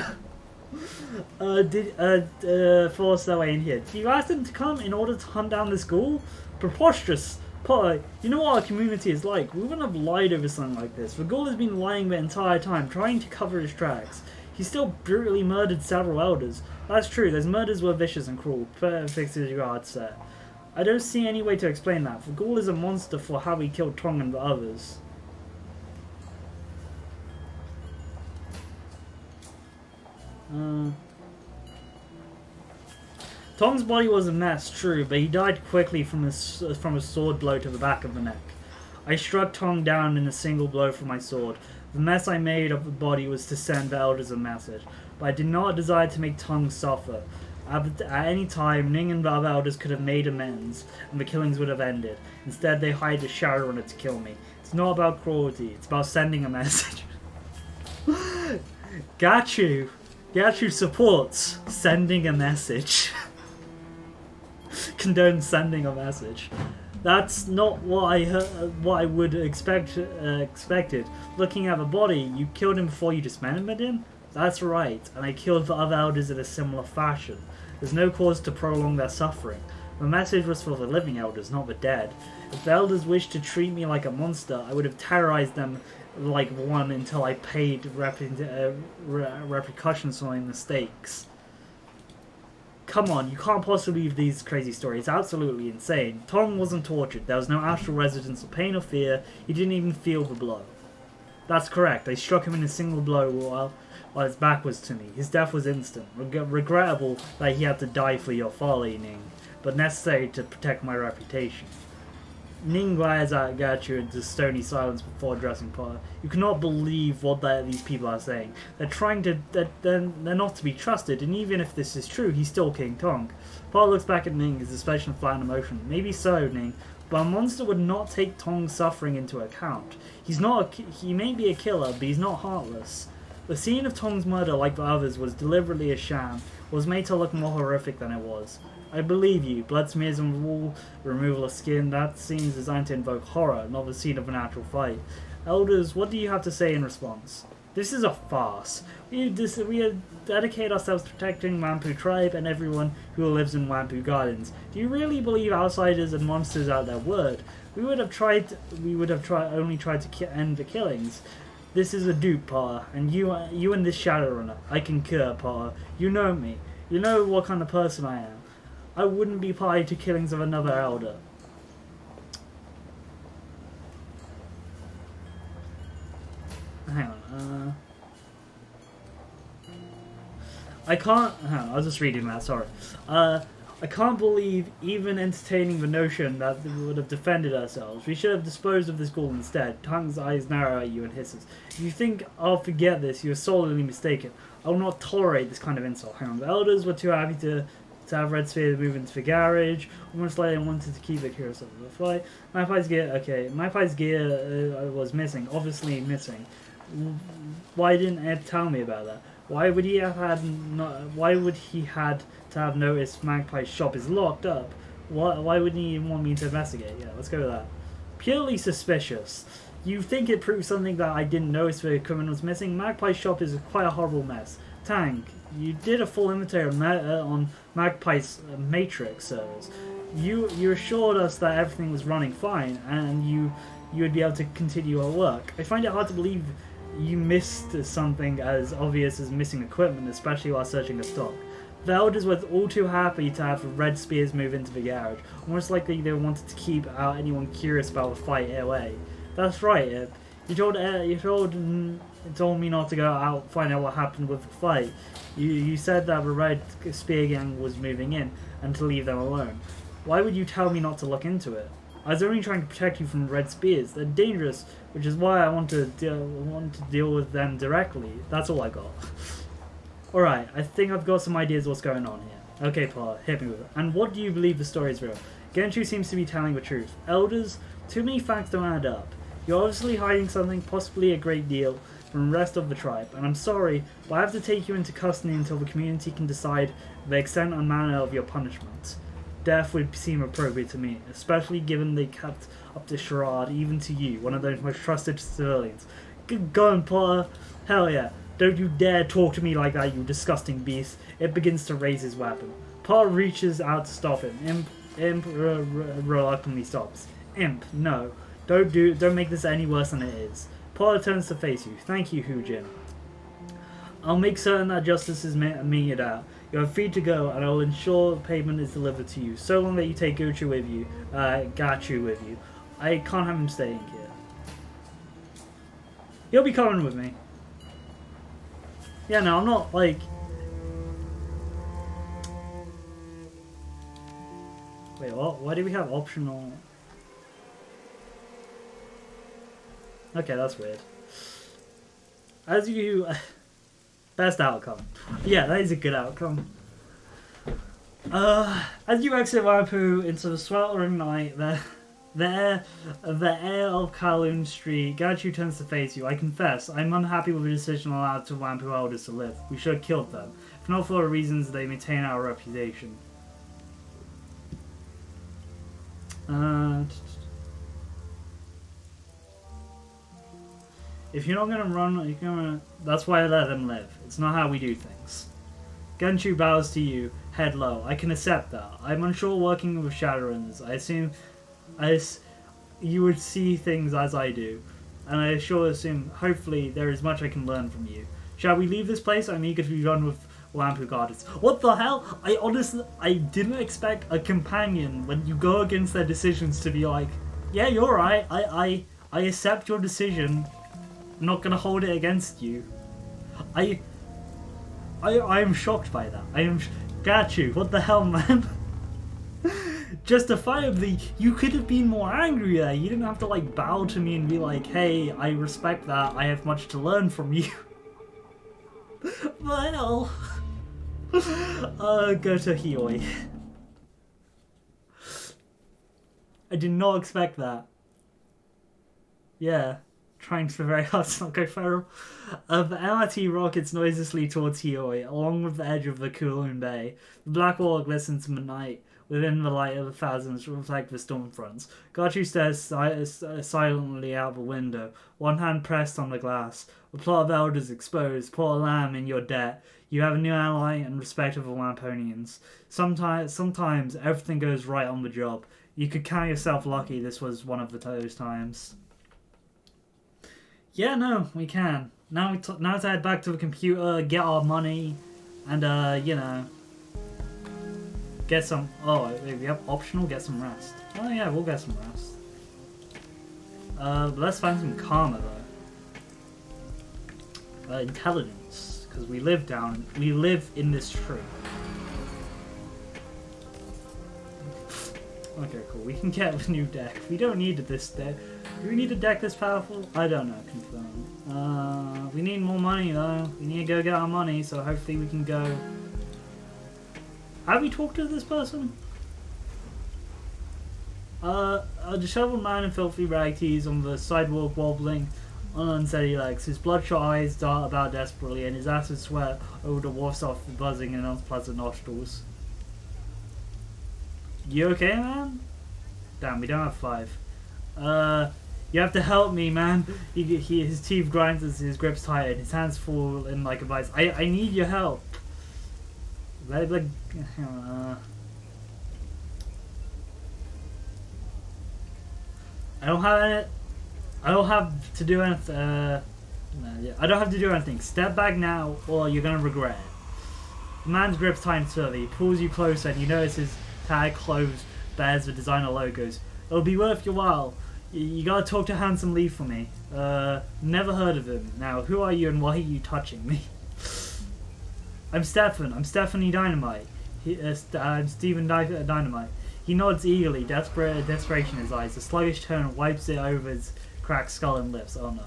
Force their way in here. Do you ask them to come in order to hunt down this ghoul? Preposterous. Potter, you know what our community is like. We wouldn't have lied over something like this. The ghoul has been lying the entire time, trying to cover his tracks. He still brutally murdered several elders. That's true, those murders were vicious and cruel. Fixes your hard set. I don't see any way to explain that. The ghoul is a monster for how he killed Tong and the others. Tong's body was a mess, true, but he died quickly from a sword blow to the back of the neck. I struck Tong down in a single blow from my sword. The mess I made of the body was to send the elders a message, but I did not desire to make Tong suffer. At any time, Ning and the other elders could have made amends, and the killings would have ended. Instead, they hired a Shadowrunner to kill me. It's not about cruelty, it's about sending a message. Gachu supports sending a message. Condone sending a message. That's not what I would expected. Looking at the body, you killed him before you dismembered him? That's right, and I killed the other elders in a similar fashion. There's no cause to prolong their suffering. The message was for the living elders, not the dead. If the elders wished to treat me like a monster, I would have terrorized them like one until I paid repercussions for my mistakes. Come on, you can't possibly believe these crazy stories. It's absolutely insane. Tong wasn't tortured. There was no astral residence of pain or fear. He didn't even feel the blow. That's correct. I struck him in a single blow while his back was to me. His death was instant. Regrettable that he had to die for your folly, Ning, but necessary to protect my reputation. Ning glares at Gachu into stony silence before addressing Potter. You cannot believe what these people are saying. They're not to be trusted, and even if this is true, he's still King Tong. Potter looks back at Ning, his expression of flat emotion. Maybe so, Ning, but a monster would not take Tong's suffering into account. He may be a killer, but he's not heartless. The scene of Tong's murder, like the others, was deliberately a sham, was made to look more horrific than it was. I believe you. Blood smears on the wall, removal of skin, that seems designed to invoke horror, not the scene of an actual fight. Elders, what do you have to say in response? This is a farce. We dedicate ourselves to protecting Wampu tribe and everyone who lives in Wampu Gardens. Do you really believe outsiders and monsters are their word? We would have only tried to end the killings. This is a dupe, Potter, and you and this Shadowrunner. I concur, Potter. You know me. You know what kind of person I am. I wouldn't be party to killings of another elder. Hang on, I can't... Hang on, I was just reading that, sorry. I can't believe even entertaining the notion that we would have defended ourselves. We should have disposed of this ghoul instead. Tong's eyes narrow at you and hisses. If you think I'll forget this, you're sorely mistaken. I will not tolerate this kind of insult. Hang on, the elders were too happy to have Red Sphere move into the garage. Almost like they wanted to keep it curious of the fight. Magpie's gear was missing, obviously missing. Why didn't Ed tell me about that? Why would he had to have noticed Magpie's shop is locked up? Why wouldn't he even want me to investigate? Yeah, let's go with that. Purely suspicious. You think it proves something that I didn't notice the equipment was missing? Magpie's shop is quite a horrible mess. Tank, you did a full inventory on Magpie's matrix servers. You assured us that everything was running fine and you would be able to continue our work. I find it hard to believe you missed something as obvious as missing equipment, especially while searching the stock. The elders were all too happy to have the Red Spears move into the garage, almost like they wanted to keep out anyone curious about the fight away. That's right, you told me not to go out find out what happened with the fight. You said that the Red Spear gang was moving in and to leave them alone. Why would you tell me not to look into it? I was only trying to protect you from red spears. They're dangerous, which is why I want to deal with them directly. That's all I got. Alright, I think I've got some ideas what's going on here. Okay, Pa, hit me with it. And what do you believe the story is real? Genshu seems to be telling the truth. Elders, too many facts don't add up. You're obviously hiding something, possibly a great deal, from the rest of the tribe. And I'm sorry, but I have to take you into custody until the community can decide the extent and manner of your punishment. Death would seem appropriate to me, especially given they kept up the charade, even to you, one of those most trusted civilians. Good going, Potter. Hell yeah. Don't you dare talk to me like that, you disgusting beast. It begins to raise his weapon. Potter reaches out to stop him. Imp reluctantly stops. Imp, no. Don't make this any worse than it is. Potter turns to face you. Thank you, Hujin. I'll make certain that justice is meted out. You are free to go, and I will ensure payment is delivered to you. So long that you take Gachu with you. I can't have him staying here. He'll be coming with me. Yeah, no, I'm not, like... Wait, what? Why do we have optional... Okay, that's weird. As you... Best outcome. Yeah, that is a good outcome. As you exit Waipu into the sweltering night, the air of Kowloon Street, Gachu turns to face you. I confess, I'm unhappy with the decision allowed to Waipu elders to live. We should have killed them. If not for the reasons they maintain our reputation. If you're not gonna run, you're gonna... That's why I let them live. It's not how we do things. Genshu bows to you, head low. I can accept that. I'm unsure working with Shadowrunners. I assume you would see things as I do. And I sure assume, hopefully, there is much I can learn from you. Shall we leave this place? I'm eager to be run with Wampu Gardens. What the hell? I didn't expect a companion, when you go against their decisions, to be like, yeah, you're right. I accept your decision. I'm not gonna hold it against you. I am shocked by that. Gachu, what the hell, man? Justifiably, you could have been more angry there. You didn't have to like bow to me and be like, hey, I respect that. I have much to learn from you. Well, go to Hioi. I did not expect that. Yeah. Trying so very hard to not go feral. The MRT rockets noiselessly towards Hioi, along with the edge of the Kowloon Bay. The black wall glistens in the night. Within the light of the thousands reflect the storm fronts. Gachu stares silently out the window, one hand pressed on the glass. The plot of elders exposed. Poor lamb in your debt. You have a new ally and respect of the Lamponians. Sometimes everything goes right on the job. You could count yourself lucky this was one of those times. Yeah, no, we can. Now to head back to the computer, get our money, and, you know, get some... Oh, wait, we have optional, get some rest. Oh, yeah, we'll get some rest. But let's find some karma, though. Intelligence, because we live in this tree. Okay, cool, we can get a new deck. We don't need this deck. Do we need a deck this powerful? I don't know, confirm. We need more money though. We need to go get our money, so hopefully we can go... Have we talked to this person? A disheveled man in filthy rag tees on the sidewalk wobbling on unsteady legs. His bloodshot eyes dart about desperately and his acid sweat odor wafts off the buzzing and unpleasant nostrils. You okay, man? Damn, we don't have 5. You have to help me, man. His teeth grind as his grip's tighten. His hands fall in like a vice. I need your help. I don't have to do anything. I don't have to do anything. Step back now, or you're gonna regret it. The man's grip's tighten further. He pulls you closer, and you notice his tag clothes bears the designer logos. It'll be worth your while. You gotta talk to Handsome Lee for me. Never heard of him. Now, who are you and why are you touching me? I'm Stefan. I'm Stephanie Dynamite. I'm Stephen Dynamite. He nods eagerly, desperation in his eyes. A sluggish tone wipes it over his cracked skull and lips. Oh no.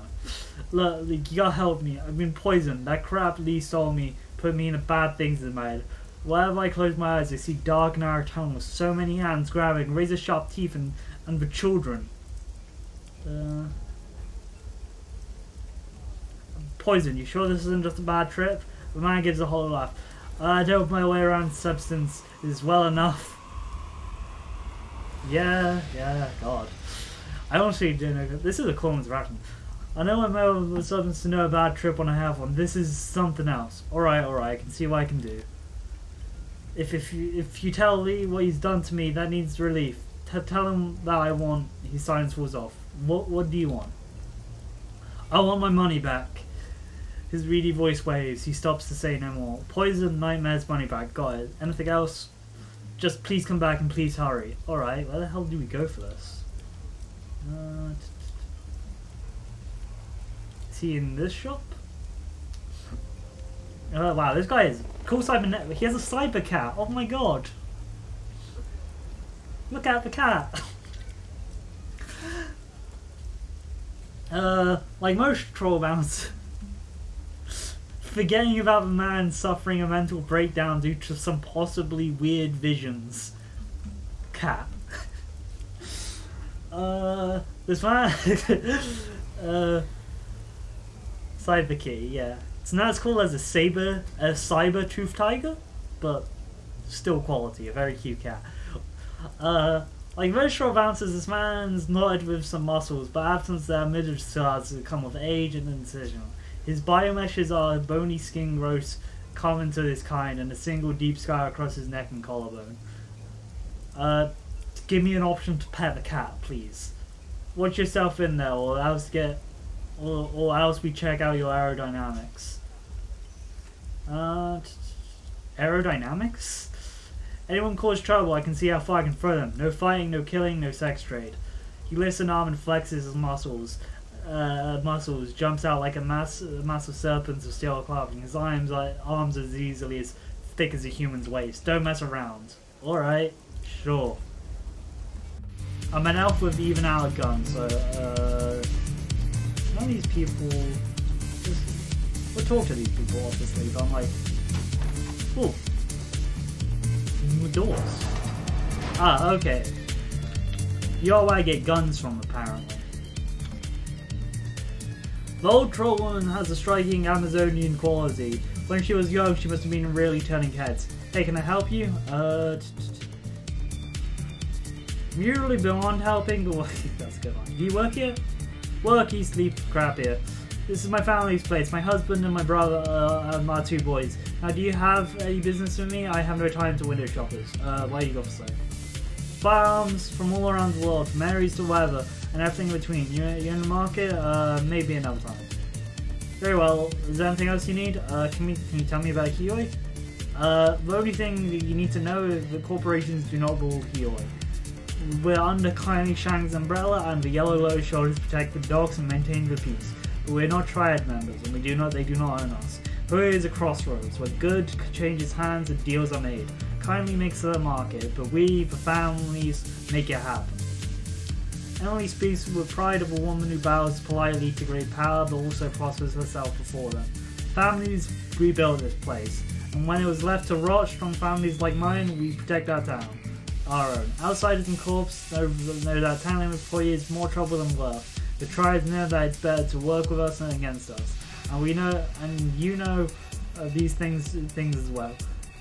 Look, you gotta help me. I've been poisoned. That crap Lee stole me, put me in a bad things in my head. Whenever I close my eyes, I see dark narrow tunnels, so many hands grabbing, razor sharp teeth and the children. Poison, you sure this isn't just a bad trip? The man gives a hollow laugh. I don't my way around substance is well enough. Yeah, God. I honestly don't know. This is a cool interaction. I know I'm out of the substance to know a bad trip when I have one. This is something else. Alright, I can see what I can do. If you tell Lee what he's done to me, that needs relief. Tell him that I want. His silence falls off. What do you want? I want my money back. His reedy voice waves. He stops to say no more. Poison, nightmares, money back. Got it. Anything else? Just please come back and please hurry. Alright, where the hell do we go for this? Is he in this shop? Oh wow, this guy is cool cyber network. He has a cyber cat. Oh my god. Look at the cat. Like most troll bounds, forgetting about the man suffering a mental breakdown due to some possibly weird visions. Cat. This man. Cyber key, yeah. It's not as cool as a cyber tooth tiger, but still quality. A very cute cat. Like most troll bouncers, this man's knotted with some muscles, but absence their middle scars that come with age and incision. His biomeshes are bony skin growths common to this kind, and a single deep scar across his neck and collarbone. Give me an option to pet the cat, please. Watch yourself in there, or else we check out your aerodynamics. Aerodynamics? Anyone cause trouble, I can see how far I can throw them. No fighting, no killing, no sex trade. He lifts an arm and flexes his muscles. Jumps out like a mass of serpents of steel clothing. His arms as easily as thick as a human's waist. Don't mess around. Alright, sure. I'm an elf with even out gun, so none of these people we'll talk to these people obviously, but I'm like, ooh. Doors. Ah, okay. You're where I get guns from, apparently. The old troll woman has a striking Amazonian quality. When she was young, she must have been really turning heads. Hey, can I help you? Usually beyond helping, but that's a good one. Do you work here? Work, eat, sleep, crap here. This is my family's place. My husband and my brother and my two boys. Now, do you have any business with me? I have no time to window shoppers. What do you got to say? Firearms from all around the world, from Aries to wherever, and everything in between. You're in the market? Maybe another time. Very well. Is there anything else you need? Can you tell me about Hioi? The only thing that you need to know is that corporations do not rule Hioi. We're under Kindly Shang's umbrella, and the Yellow Lotus shoulders protect the dogs and maintain the peace. But we're not triad members, and they do not own us. Hioi is a crossroads, where good changes hands and deals are made. Kindly makes the market, but we, the families, make it happen. Emily speaks with pride of a woman who bows politely to great power, but also prospers herself before them. Families rebuild this place, and when it was left to rot, strong families like mine, we protect our town. Our own. Outsiders and corps know that tangling with employee is more trouble than worth. The tribes know that it's better to work with us than against us, and we know, and you know, these things as well.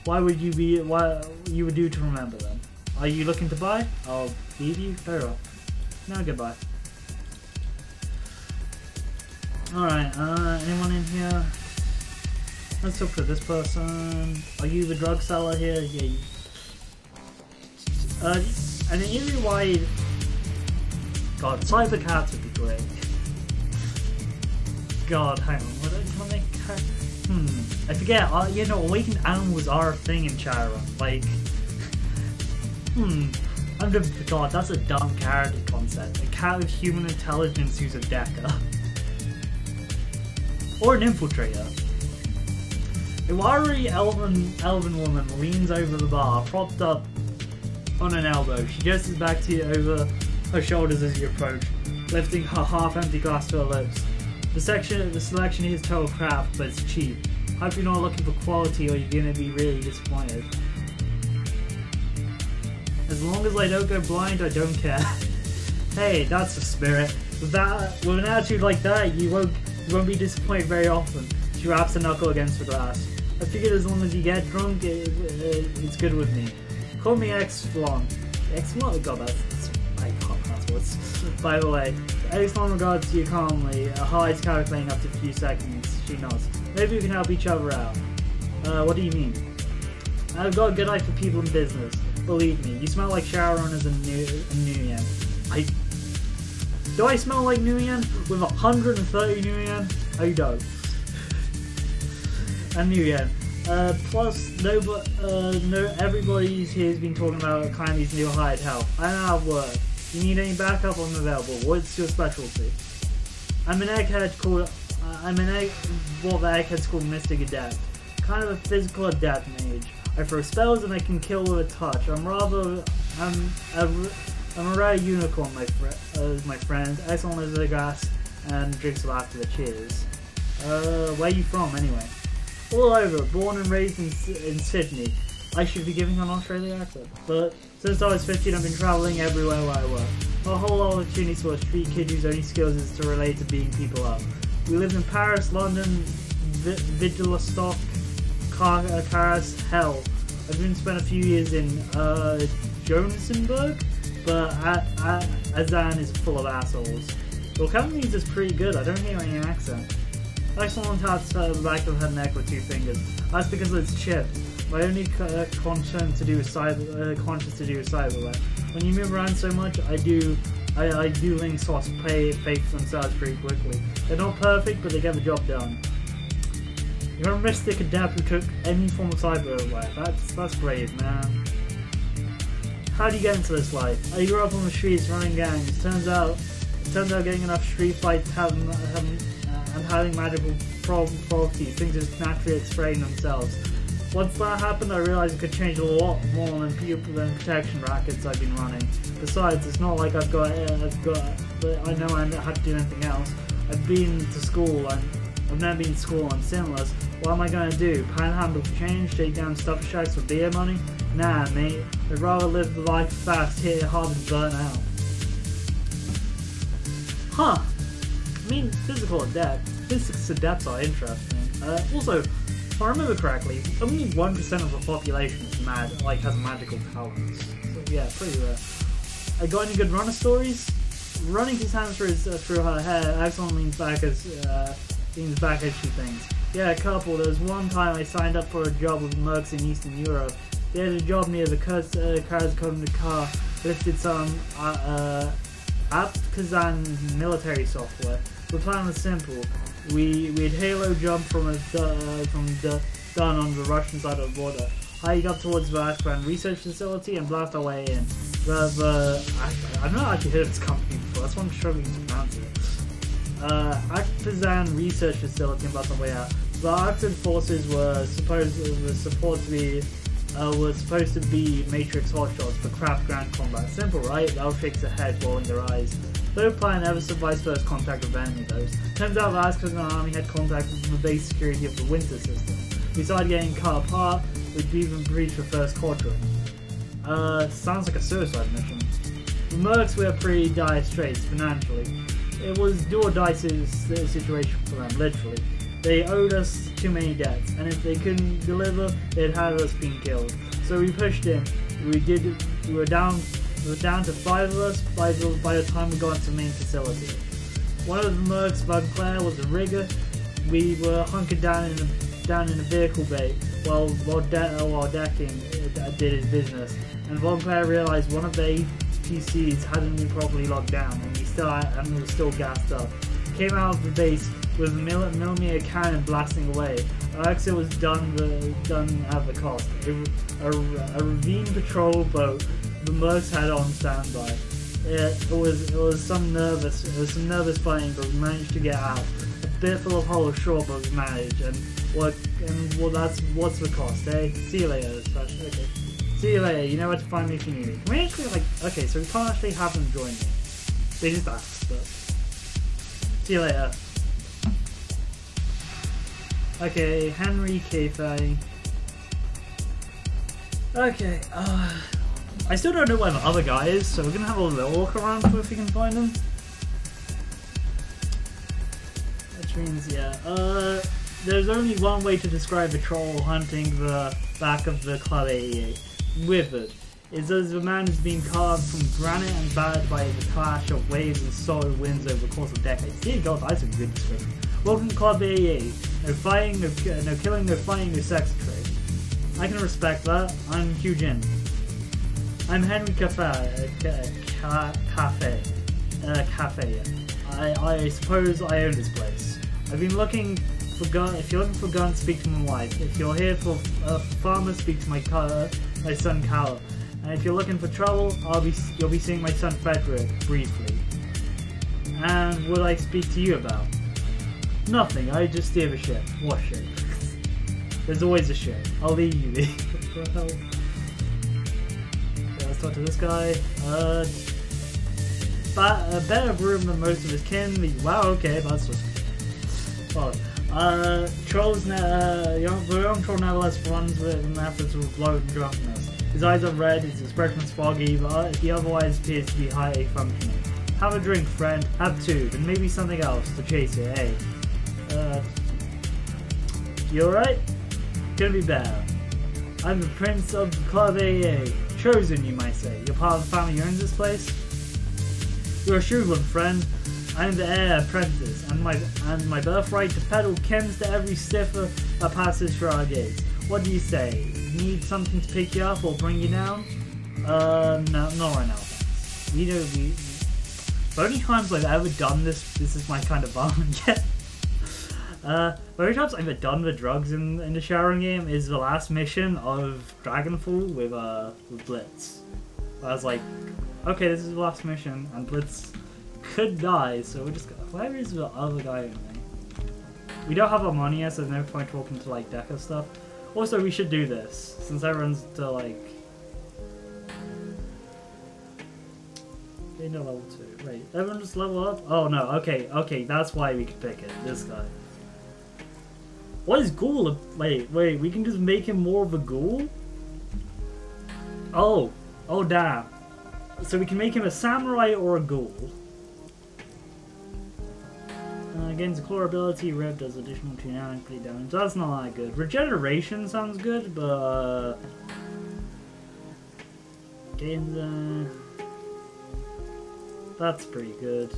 What would you do to remember them? Are you looking to buy? I'll leave you. Very well. No, goodbye. All right. Anyone in here? Let's talk to this person. Are you the drug seller here? Yeah. And an eerie wide. God, cyber cats would be great. God, hang on. What can I make? I forget. Awakened animals are a thing in Shadowrun. Like, God, that's a dumb character concept. A cat with human intelligence who's a decker. Or an infiltrator. A wiry elven woman leans over the bar, propped up on an elbow. She gestures back to you over her shoulders as you approach, lifting her half-empty glass to her lips. The selection is total crap, but it's cheap. Hope you're not looking for quality or you're gonna be really disappointed. As long as I don't go blind, I don't care. Hey, that's the spirit. With an attitude like that, you won't be disappointed very often. She wraps a knuckle against the glass. I figured as long as you get drunk, it's good with me. Call me X-Flon. X-Flon? God, I can't pronounce words. By the way, X-Flon regards you calmly, her eyes calculating up to a few seconds. She nods. Maybe we can help each other out. What do you mean? I've got a good eye for people in business. Believe me, you smell like Shadowrun as a new yen. Do I smell like new yen? With 130 new yen? I don't. And new yen. Plus, everybody here's been talking about Kylie's new hired help. I'm out of work. You need any backup? I'm available. What's your specialty? I'm an egghead called. What the egghead's called Mystic Adept. Kind of a physical adept mage. I throw spells and I can kill with a touch. I'm a rare unicorn, my friend. Excellent as a grass and drinks a lot of the cheers. Where are you from anyway? All over, born and raised in Sydney. I should be giving an Australian accent. But since I was 15, I've been travelling everywhere where I work. A whole lot of opportunities for a street kid whose only skills is to relate to beating people up. We lived in Paris, London, Vladivostok, Paris, hell. I've even spent a few years in Johannesburg, but Azan is full of assholes. Well, Cantonese is pretty good, I don't hear any accent. Excellent taps the back of her neck with two fingers. That's because it's chipped. My only conscience to do with cyberware. When you move around so much, I do link slots pay for themselves pretty quickly. They're not perfect, but they get the job done. You're a mystic adept who took any form of cyberware. That's brave, man. How do you get into this life? I grew up on the streets running gangs. Turns out getting enough street fights and having magical properties, things just naturally explain themselves. Once that happened, I realized it could change a lot more than protection rackets I've been running. Besides, it's not like I know I had to do anything else. I've been to school, I've never been to school, I'm sinless. What am I going to do? Panhandle for change? Take down stuff shacks for beer money? Nah, mate. I'd rather live the life fast, hit it hard and burn out. Huh. I mean, physical adepts are interesting. Also, if I remember correctly, only 1% of the population is has magical talents. So yeah, pretty rare. I got any good runner stories? Running his hands through her hair, Axon leans back as she thinks. Yeah, a couple. There was one time I signed up for a job with mercs in Eastern Europe. They had a job near the Karazakon car, lifted some Kazan military software. The plan was simple. We'd halo jump from done on the Russian side of the border, hike up towards the Ashburn research facility and blast our way in. I've not actually heard of this company before, that's why I'm struggling to pronounce it. Akpazan research facility and blast our way out. The Arctic forces were supposed to be Matrix hotshots for craft ground combat. Simple, right? They'll shake their head, rolling their eyes. No plan ever survives first contact with any of those. Turns out the Azkaban army had contact with the base security of the winter system. We started getting cut apart, we'd even breached the first quadrant. Sounds like a suicide mission. The mercs were pretty dire straits financially. It was do or die situation for them, literally. They owed us too many debts, and if they couldn't deliver, they'd have us being killed. So we pushed in. We were down to 5 of us by the time we got into the main facility. One of the mercs, Von Claire, was a rigger. We were hunkered down in a vehicle bay while decking did his business. And Von Claire realized one of the APCs hadn't been properly locked down, and we were still gassed up. Came out of the base with a millimeter cannon blasting away. Our exit was done at the cost. A ravine patrol boat the mercs had on standby. It was some nervous fighting, but we managed to get out. A bit full of holes, sure, but we managed. What's the cost, eh? See you later, okay. See See you later. You know where to find me if you need me. Can we actually, like... Okay, so we can't actually have them join me. They just asked, but... See you later. Okay, Henry Cafe. Okay, I still don't know where the other guy is, so we're gonna have a little walk around to if we can find him. Which means, yeah, there's only one way to describe a troll hunting the back of the Club 88. Withered. It's as a man who's been carved from granite and battered by the clash of waves and solid winds over the course of decades. Dear God, that's a good description. Welcome to Club 88. No fighting, no killing, no fighting, no sex trade. I can respect that. I'm Hugh Jin. I'm Henry Cafe. I suppose I own this place. I've been looking for gun. If you're looking for guns, speak to my wife. If you're here for a farmer, speak to my son Cal. And if you're looking for trouble, you'll be seeing my son Frederick briefly. And what I speak to you about? Nothing. I just steer the ship. What ship? There's always a ship. I'll leave you be. What the hell? Okay, let's talk to this guy. A better room than most of his kin. Wow, okay, that's just... Well, the young troll nevertheless runs with methods of bloat and drunkenness. His eyes are red, his expression is foggy, but he otherwise appears to be highly functioning. Have a drink, friend. Have two, and maybe something else to chase it, eh? You alright? Gonna be better. I'm the prince of the Club AA. Chosen, you might say. You're part of the family who owns this place? You're a Shadowrun friend. I'm the heir apprentice, and my birthright to peddle chems to every stiffer that passes through our gates. What do you say? Need something to pick you up or bring you down? No, not right now, thanks. The only times I've ever done this is my kind of bargain yet. The only times I've ever done the drugs in the Shadowrun game is the last mission of Dragonfall with Blitz. I was like, okay, this is the last mission, and Blitz could die, so we're just gonna... Where is the other guy anyway? We don't have our money yet, so there's no point talking to like Deca stuff. Also, we should do this, since everyone's to like... They know level 2. Wait, everyone just level up? Oh no, okay, that's why we could pick it. This guy. What is ghoul? Wait, we can just make him more of a ghoul? Oh damn. So we can make him a samurai or a ghoul. Gains a core ability, Rev does additional 2 complete damage. That's not that good. Regeneration sounds good, but gains that's pretty good.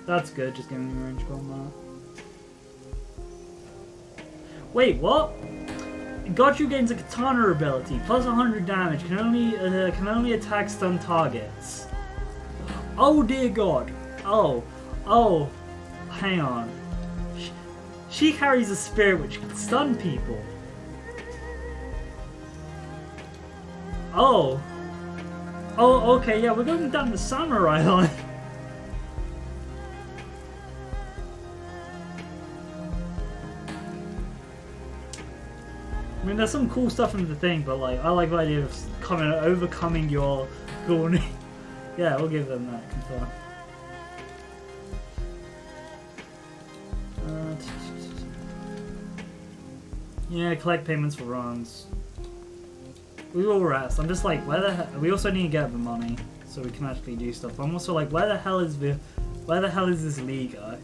That's good, just giving me range combat. Wait, what? Gachu gains a katana ability, plus 100 damage, can only attack stun targets. Oh dear God. Oh, hang on. She carries a spirit which can stun people. Oh, okay, yeah, we're going down the samurai line. I mean, there's some cool stuff in the thing, but like, I like the idea of overcoming your gaunt. Yeah, we'll give them that. Confirm. Yeah, collect payments for runs. We will rest. I'm just like, where the hell? We also need to get the money so we can actually do stuff. I'm also like, where the hell is this Lee guy?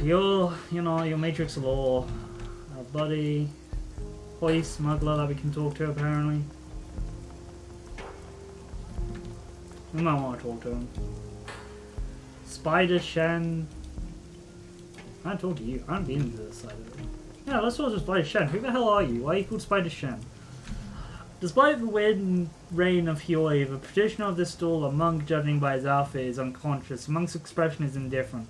Your Matrix Law, our buddy, Hoy smuggler that we can talk to apparently. We might want to talk to him. Spider Shen. I haven't talked to you. I haven't been to this side of it. Yeah, let's talk to Spider Shen. Who the hell are you? Why are you called Spider Shen? Despite the weird reign of Hioi, the practitioner of this stall, a monk judging by his outfit, is unconscious. The monk's expression is indifferent.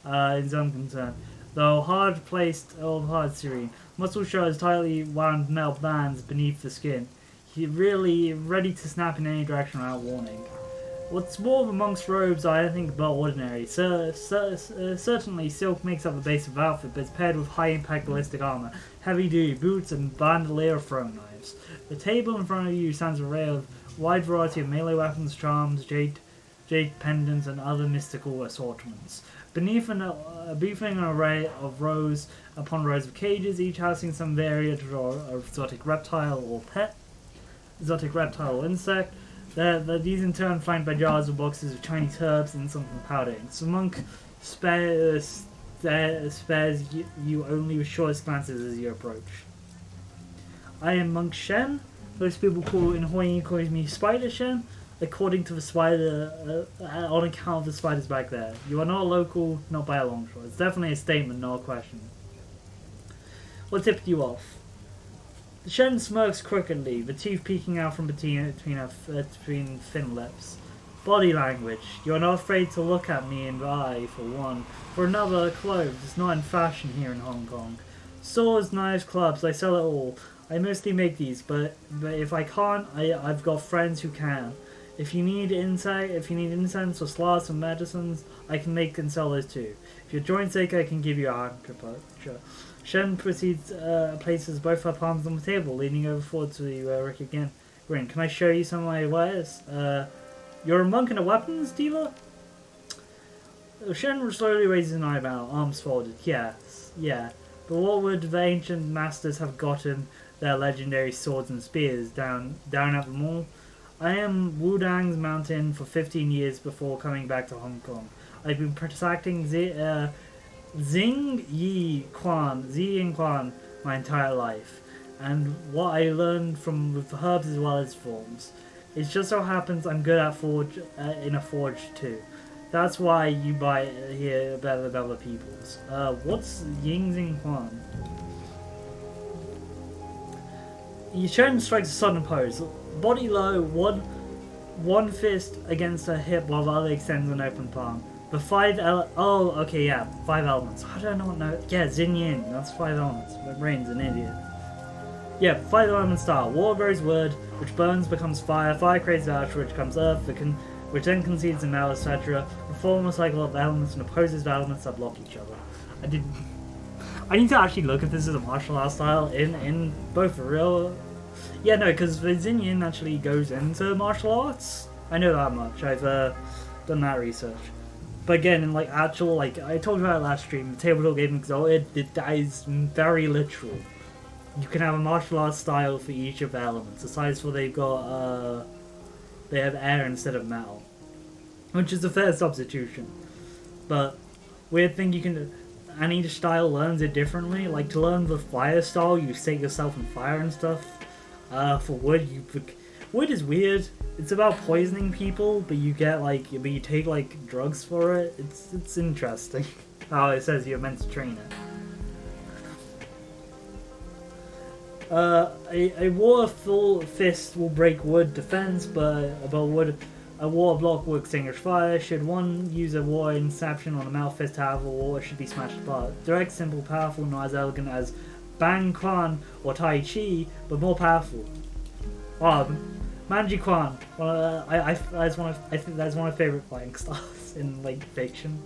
Is unconcerned. Though hard-placed, hard serene. Muscle shows tightly wound metal bands beneath the skin. He really ready to snap in any direction without warning. What's more, the monk's robes are anything but ordinary. Certainly, silk makes up the base of the outfit, but it's paired with high-impact ballistic armor, heavy-duty boots, and bandolier of throwing knives. The table in front of you stands an array of wide variety of melee weapons, charms, jade pendants, and other mystical assortments. Beneath an array of rows upon rows of cages, each housing some variant of exotic reptile or insect. These in turn flanked by jars or boxes of Chinese herbs and something powdering. So monk spares you only with shortest glances as you approach. I am Monk Shen. Most people in Hoi calls me Spider Shen, according to the spider, on account of the spiders back there. You are not local, not by a long shot. It's definitely a statement, not a question. What tipped you off? The Shen smirks crookedly, the teeth peeking out from between thin lips. Body language. You are not afraid to look at me in the eye, for one. For another, clothes. It's not in fashion here in Hong Kong. Swords, knives, clubs, I sell it all. I mostly make these, but if I can't, I've got friends who can. If you need incense or sloths or medicines, I can make and sell those too. If your joint's ache, I can give you a acupuncture. Shen places both her palms on the table, leaning over forward to Rick again. Grin, can I show you some of my wares? You're a monk and a weapons dealer? Shen slowly raises an eyebrow, arms folded. Yes, yeah. But what would the ancient masters have gotten their legendary swords and spears down at the mall? I am Wudang's mountain for 15 years before coming back to Hong Kong. I've been protecting Xing Yi Quan my entire life, and what I learned from with herbs as well as forms. It just so happens I'm good at in a forge too. That's why you buy it here better than other people's. What's Ying Quan? Shen strikes a sudden pose. Body low, one fist against her hip while the other extends an open palm. The 5 elements. How do I not know? Yeah, Xin Yin. That's 5 elements. My brain's an idiot. Yeah, 5 element style. Water grows wood, which burns becomes fire. Fire creates ash, which becomes earth, which then concedes in metal, etc. The form a cycle of elements and opposes the elements that block each other. I need to actually look if this is a martial art style in both real. Yeah, no, because the Xin Yin actually goes into martial arts. I know that much. I've done that research. But again, in actual, I told you about it last stream, the tabletop game Exalted, that is very literal. You can have a martial arts style for each of the elements. Aside from they have air instead of metal, which is a fair substitution. But weird thing and each style learns it differently. Like to learn the fire style, you set yourself on fire and stuff. For wood, wood is weird. It's about poisoning people, but you take drugs for it. It's interesting how it says you're meant to train it. A water full fist will break wood defense, but a water block will extinguish fire. Should one use a water inception on a metal fist, however, water should be smashed apart. Direct, simple, powerful, not as elegant as Bang Quan or Tai Chi, but more powerful. Manji Quan. I think that's one of my favorite fighting styles in fiction.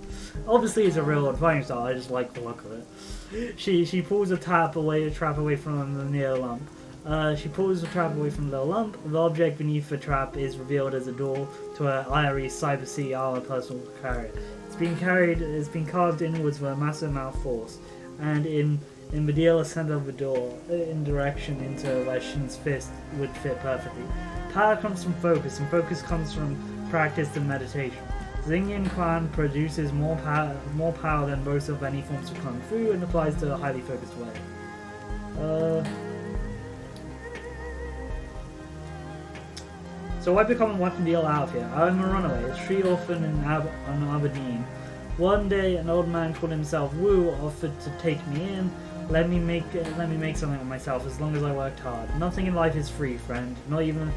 Obviously, it's a real fighting style. I just like the look of it. She pulls a trap away from the near lump. She pulls the trap away from the lump. The object beneath the trap is revealed as a door to a IRE Cyber Sea armor personal carrier. It's been carved inwards with a massive amount of force, and in the dealer center of the door, in direction into where Shin's fist would fit perfectly. Power comes from focus, and focus comes from practice and meditation. Xingyin Quan produces more power than most of any forms of Kung Fu and applies to a highly focused way. So I become a weapon dealer out of here. I'm a runaway, a street orphan in Aberdeen. One day, an old man called himself Wu offered to take me in. Let me make something of myself as long as I worked hard. Nothing in life is free, friend. Not even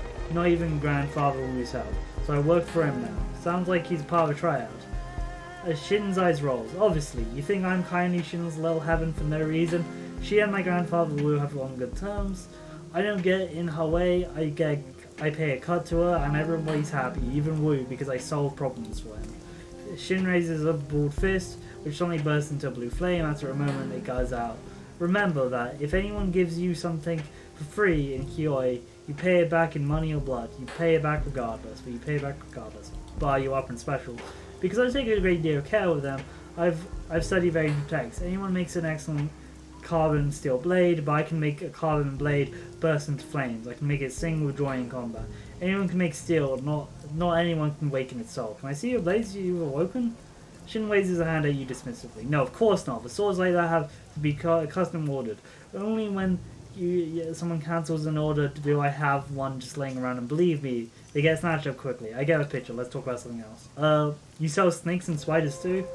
grandfather Wu's help. So I work for him now. Sounds like he's part of a tryout. Shin's eyes rolls. Obviously, you think I'm kindly Shin's little heaven for no reason. She and my grandfather Wu have long good terms. I don't get in her way. I I pay a cut to her, and everybody's happy, even Wu, because I solve problems for him. Shin raises a bald fist, which suddenly bursts into a blue flame. After a moment, it goes out. Remember that if anyone gives you something for free in Kyoi, you pay it back in money or blood. You pay it back regardless, but you pay it back regardless. Buy you up and special. Because I take a great deal of care with them, I've studied various texts. Anyone makes an excellent carbon steel blade, but I can make a carbon blade burst into flames. I can make it sing with joy in combat. Anyone can make steel, not anyone can awaken its soul. Can I see your blades you've awoken? Shin raises a hand at you dismissively. No, of course not. The swords like that have to be custom ordered. Only when someone cancels an order do I have one just laying around, and believe me, they get snatched up quickly. I get a picture. Let's talk about something else. You sell snakes and spiders too?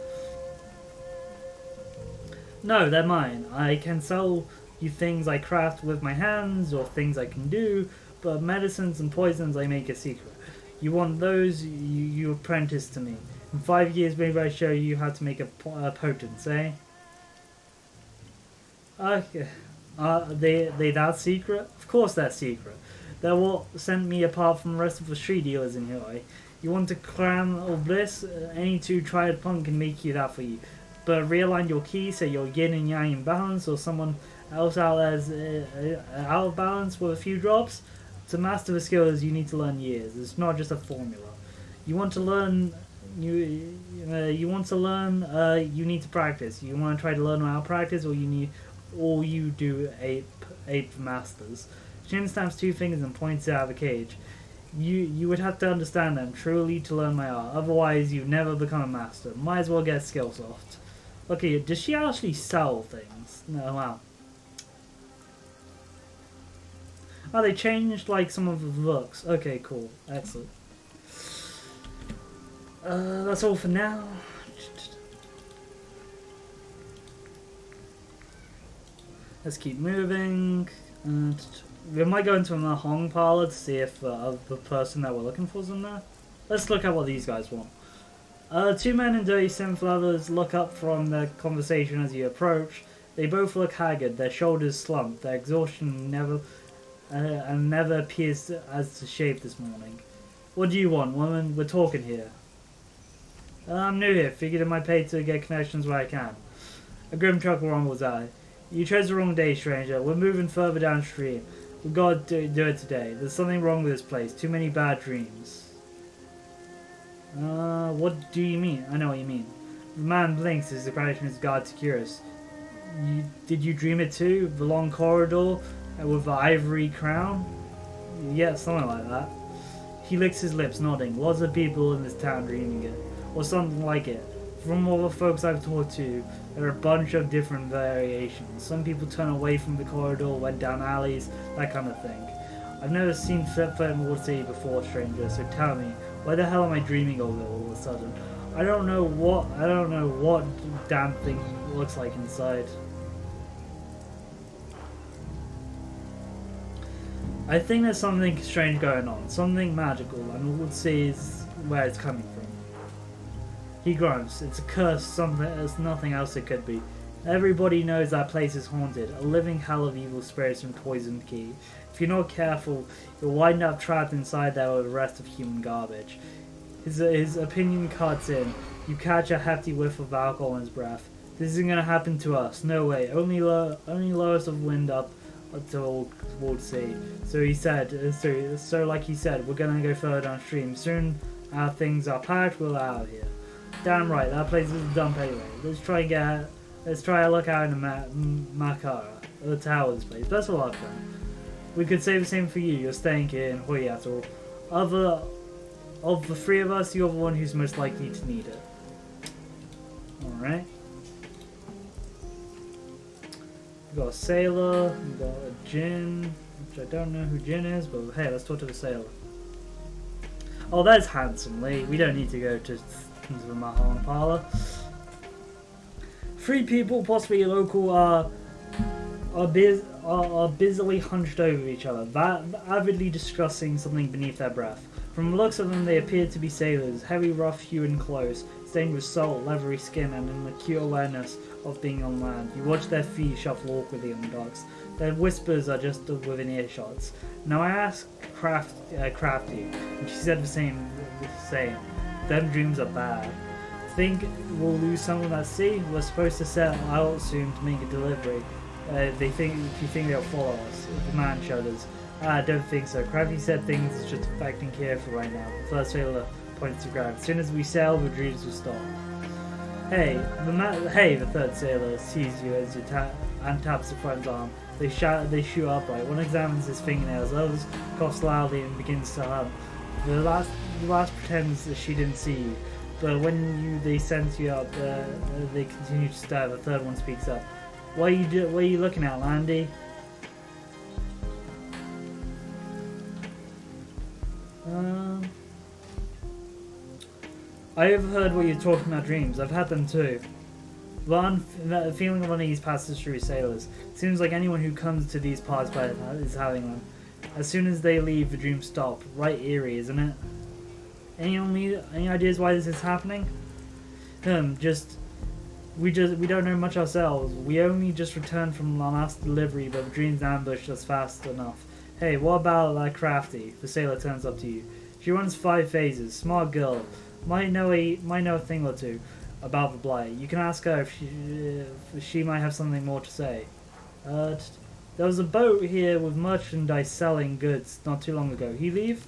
No, they're mine. I can sell you things I craft with my hands or things I can do, but medicines and poisons I make a secret. You want those, you apprentice to me. In 5 years, maybe I show you how to make a potent, eh? Okay. They that secret? Of course they're secret. They're what sent me apart from the rest of the street dealers in here. You want to crown or bliss? Any two-tried punk can make you that for you. But realign your key so you're yin and yang in balance, or someone else out there's out of balance with a few drops. To master the skills, you need to learn years. It's not just a formula. You want to learn. You need to practice. You want to try to learn without practice, or you do ape masters. Shin stamps 2 fingers and points out of the cage. You would have to understand them truly to learn my art. Otherwise, you've never become a master. Might as well get Skillsoft. Look at you. Does she actually sell things? No, wow. Oh, they changed like some of the looks. Okay, cool. Excellent. That's all for now. Let's keep moving. We might go into a Hong parlor to see if the person that we're looking for is in there. Let's look at what these guys want. 2 men in dirty synth leathers look up from their conversation as you approach. They both look haggard, their shoulders slumped, their exhaustion never appears as to shave this morning. What do you want, woman? We're talking here. I'm new here, figured it might pay to get connections where I can. A grim chuckle rumbles out. You chose the wrong day, stranger. We're moving further downstream. We've got to do it today. There's something wrong with this place. Too many bad dreams. What do you mean? I know what you mean. The man blinks as the question is guard to curious. Did you dream it too? The long corridor with the ivory crown? Yeah, something like that. He licks his lips, nodding. Lots of people in this town dreaming it. Or something like it. From all the folks I've talked to, there are a bunch of different variations. Some people turn away from the corridor, went down alleys, that kind of thing. I've never seen Flipfoot in Ward City before, stranger, so tell me, why the hell am I dreaming of it all of a sudden? I don't know what damn thing looks like inside. I think there's something strange going on, something magical, and Ward City is where it's coming from. He grunts. It's a curse, something as nothing else it could be. Everybody knows that place is haunted, a living hell of evil spirits and poisoned key. If you're not careful, you'll wind up trapped inside there with the rest of human garbage. His opinion cuts in. You catch a hefty whiff of alcohol in his breath. This isn't gonna happen to us. No way. Only lowest of wind up to Ward City. So he said. So like he said, we're gonna go further downstream. Soon, our things are packed. We're out of here. Damn right, that place is a dump anyway. Let's try a look out in the Makara, the tower of this place. Best of luck, friend. We could say the same for you. You're staying here in Hoyato. Of the 3 of us, you're the one who's most likely to need it. Alright. We've got a sailor, we've got a Jin, which I don't know who Jin is, but hey, let's talk to the sailor. Oh, that's handsomely. We don't need to go to the Mahon parlor. 3 people, possibly a local, are busily hunched over each other, avidly discussing something beneath their breath. From the looks of them, they appeared to be sailors, heavy, rough-hewn clothes, stained with salt, leathery skin, and an acute awareness of being on land. You watch their feet shuffle awkwardly on the docks. Their whispers are just within earshots. Now I asked Crafty, and she said the same. Them dreams are bad. Think we'll lose someone at sea? We're supposed to set out soon to make a delivery. If you think they'll follow us. The man shudders. I don't think so. Crafty said things is just affecting here for right now. The first sailor points to ground. As soon as we sail, the dreams will stop. Hey, the third sailor sees you as you and taps the friend's arm. They shoot upright. One examines his fingernails, others coughs loudly and begins to hum. The last pretends that she didn't see you, but when they sense you up, they continue to stare. The third one speaks up. What are you looking at, Landy? I overheard what you're talking about dreams. I've had them too. The feeling of unease passes through sailors. Seems like anyone who comes to these parts is having them. As soon as they leave, the dreams stop. Right eerie, isn't it? Any ideas why this is happening? We don't know much ourselves. We only just returned from our last delivery, but the dreams ambushed us fast enough. Hey, what about Crafty? The sailor turns up to you. She runs 5 phases. Smart girl. Might know a thing or two about the blight. You can ask her if she might have something more to say. There was a boat here with merchandise selling goods not too long ago. He leave?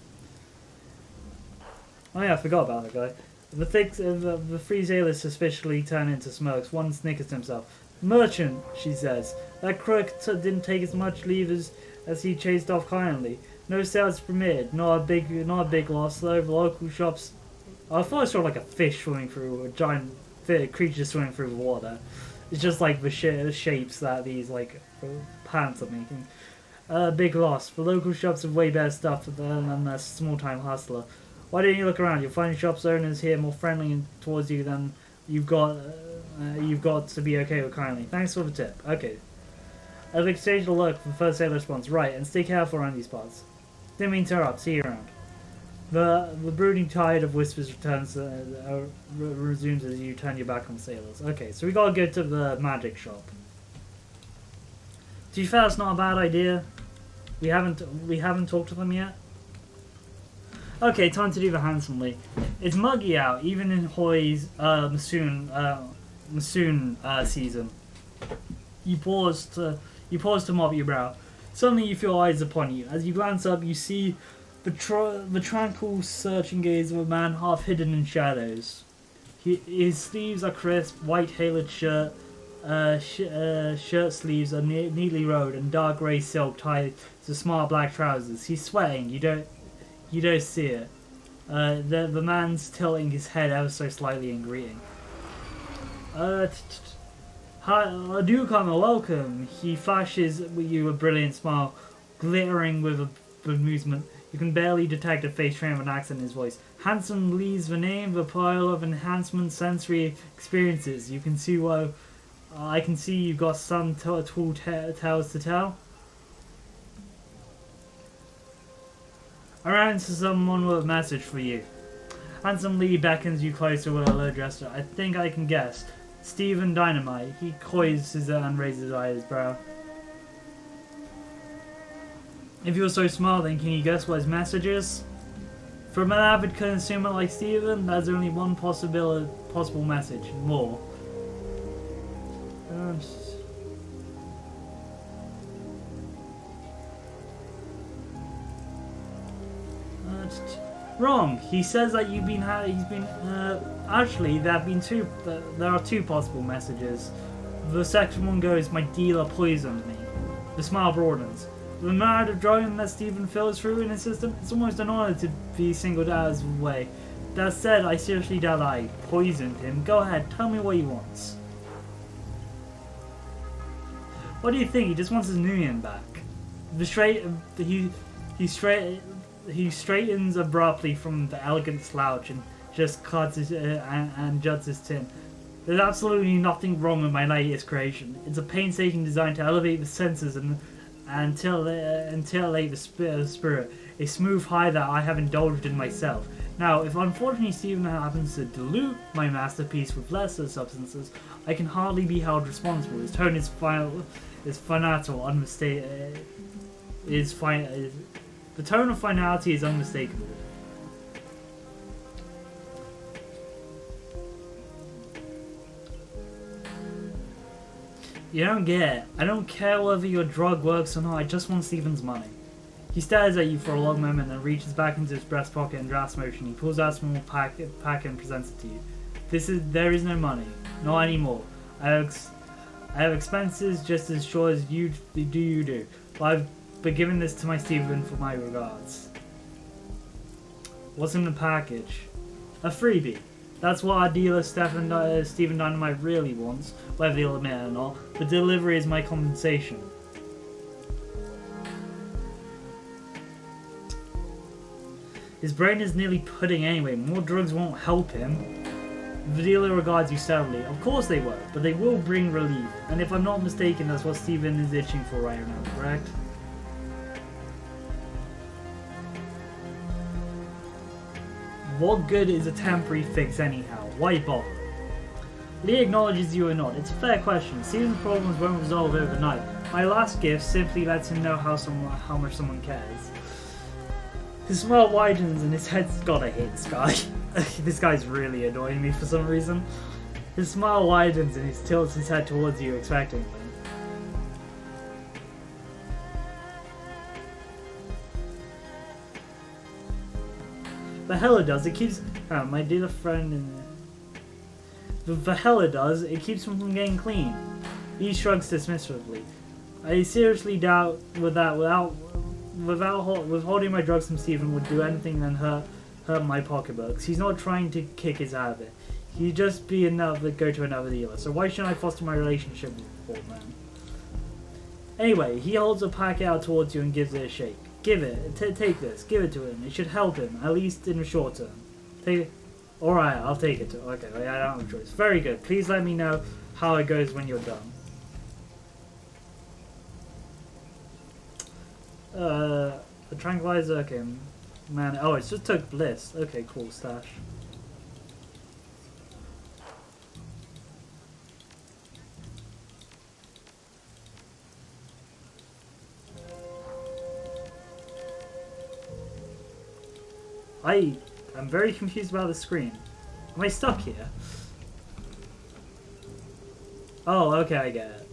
Oh yeah, I forgot about that guy. The 3 sailors suspiciously turn into smokes. One snickers to himself. Merchant, she says. That crook didn't take as much leave as he chased off kindly. No sales permitted. Not a big loss though. The local shops. I thought I saw like a fish swimming through, a giant creature swimming through the water. It's just like the shapes that these pants are making. Big loss. The local shops have way better stuff than a small-time hustler. Why don't you look around? You'll find shops owners here more friendly towards you than you've got to be okay with kindly. Thanks for the tip. Okay. I've exchanged a look. The first sailor responds, right, and stay careful around these parts. Didn't mean to interrupt. See you around. The brooding tide of whispers resumes as you turn your back on sailors. Okay, so we gotta go to the magic shop. To be fair, it's not a bad idea. We haven't talked to them yet. Okay, time to do the handsomely. It's muggy out, even in Hoy's monsoon season. You pause to mop your brow. Suddenly, you feel eyes upon you. As you glance up, you see the tranquil, searching gaze of a man half hidden in shadows. His sleeves are crisp, white tailored shirt sleeves are neatly rowed, and dark grey silk tied to smart black trousers. He's sweating. You don't see it. The man's tilting his head ever so slightly in greeting. Hi, do come and welcome. He flashes you a brilliant smile, glittering with amusement. You can barely detect a face trait of an accent in his voice. Handsome leaves the name, the pile of enhancement sensory experiences. You can see I can see you've got some tall tales to tell. I ran into someone with a message for you. Handsome Lee beckons you closer with a low gesture. I think I can guess. Stephen Dynamite. He coys his and raises his eyebrow. If you're so smart, then can you guess what his message is? From an avid consumer like Stephen, there's only one possible message. More. Wrong. He says that actually, there are 2 possible messages. The second one goes, my dealer poisoned me. The smile broadens. The amount of drugging that Stephen fills through in his system, it's almost an honor to be singled out as a way. That said, I seriously doubt I poisoned him. Go ahead, tell me what he wants. What do you think? He just wants his Nuyen back. He straightens abruptly from the elegant slouch and just cuts and juts his chin. There's absolutely nothing wrong with my latest creation. It's a painstaking design to elevate the senses and titillate the spirit, a smooth high that I have indulged in myself. Now, if unfortunately Stephen happens to dilute my masterpiece with lesser substances, I can hardly be held responsible. His tone is finality, unmistakable. The tone of finality is unmistakable. You don't get it. I don't care whether your drug works or not, I just want Stephen's money. He stares at you for a long moment, then reaches back into his breast pocket in draft motion. He pulls out a small packet and presents it to you. There is no money. Not anymore. I have expenses just as sure as you do. But I've been giving this to my Stephen for my regards. What's in the package? A freebie. That's what our dealer Stephen Dynamite really wants, whether he'll admit it or not. The delivery is my compensation. His brain is nearly pudding anyway. More drugs won't help him. The dealer regards you severely. Of course they won't, but they will bring relief. And if I'm not mistaken, that's what Stephen is itching for right now, correct? What good is a temporary fix anyhow? Why bother? Lee acknowledges you or not. It's a fair question. Stephen's problems won't resolve overnight. My last gift simply lets him know how much someone cares. His smile widens and his head's gotta hit this guy. This guy's really annoying me for some reason. His smile widens and he tilts his head towards you expectantly. The hell it does, it keeps... my dear friend in... The hell it does, it keeps him from getting clean. He shrugs dismissively. I seriously doubt withholding my drugs from Stephen would do anything than hurt my pocketbooks. He's not trying to kick his habit. He'd just be enough to go to another dealer. So why shouldn't I foster my relationship with the poor man? Anyway, he holds a packet out towards you and gives it a shake. Give it. Take this. Give it to him. It should help him, at least in the short term. Take it. Alright, I'll take it. Okay, I don't have a choice. Very good. Please let me know how it goes when you're done. The tranquilizer, okay. Man, oh, it just took bliss. Okay, cool, stash. I'm very confused about the screen. Am I stuck here? Oh, okay, I get it.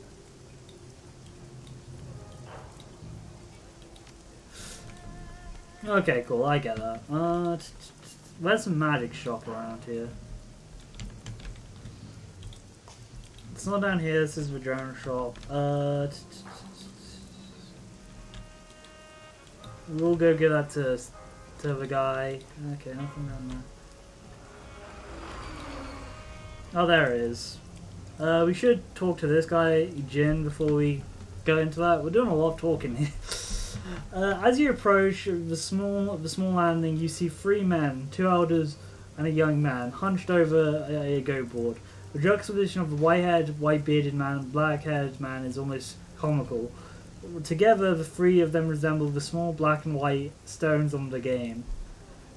Okay, cool, I get that. Where's the magic shop around here? It's not down here, this is the drone shop. We'll go give that to the guy. Okay, nothing down there. Oh, there it is. We should talk to this guy, Jin, before we go into that. We're doing a lot of talking here. As you approach the small landing, you see 3 men, 2 elders and a young man, hunched over a go-board. The juxtaposition of the white-haired, white-bearded man and black-haired man is almost comical. Together, the 3 of them resemble the small black and white stones on the game.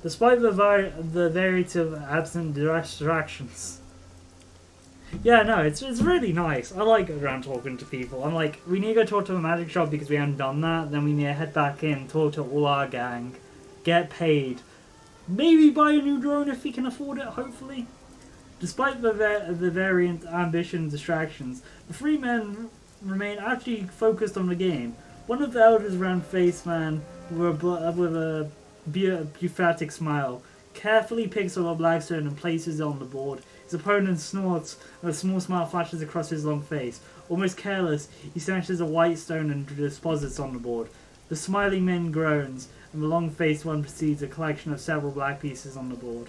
Despite the variety of absent distractions. Yeah, no, it's really nice. I like going around talking to people. I'm like, we need to go talk to the magic shop because we haven't done that. Then we need to head back in, talk to all our gang, get paid. Maybe buy a new drone if we can afford it, hopefully. Despite the variant ambition and distractions, the 3 men remain actually focused on the game. One of the elders round-faced man with a bureaucratic smile carefully picks up a black stone and places it on the board. His opponent snorts and a small smile flashes across his long face. Almost careless, he snatches a white stone and deposits on the board. The smiling man groans, and the long-faced one proceeds a collection of several black pieces on the board.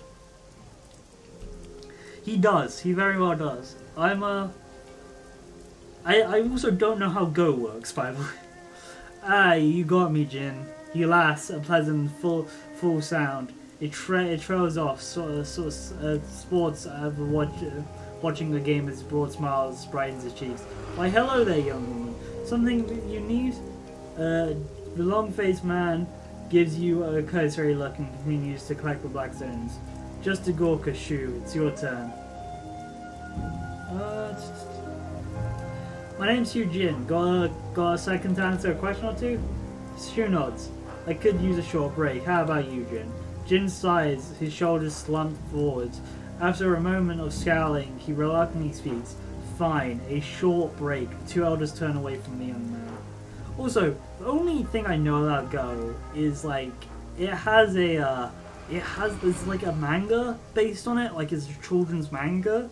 He does. He very well does. I also don't know how Go works, by the way. Ah, you got me, Jin. He laughs, a pleasant, full sound. It trails off, sports watching the game as broad smiles brightens his cheeks. Why, hello there, young woman. Something you need? The long-faced man gives you a cursory look and continues to collect the black stones. Just a Gorka shoe, it's your turn. My name's Hugh Jin. Got a second to answer a question or two? Shu nods. I could use a short break. How about you, Jin? Jin sighs, his shoulders slump forwards. After a moment of scowling, he reluctantly speaks. Fine, a short break. The two elders turn away from the young man. Also, the only thing I know about Go is like there's like a manga based on it, like it's a children's manga,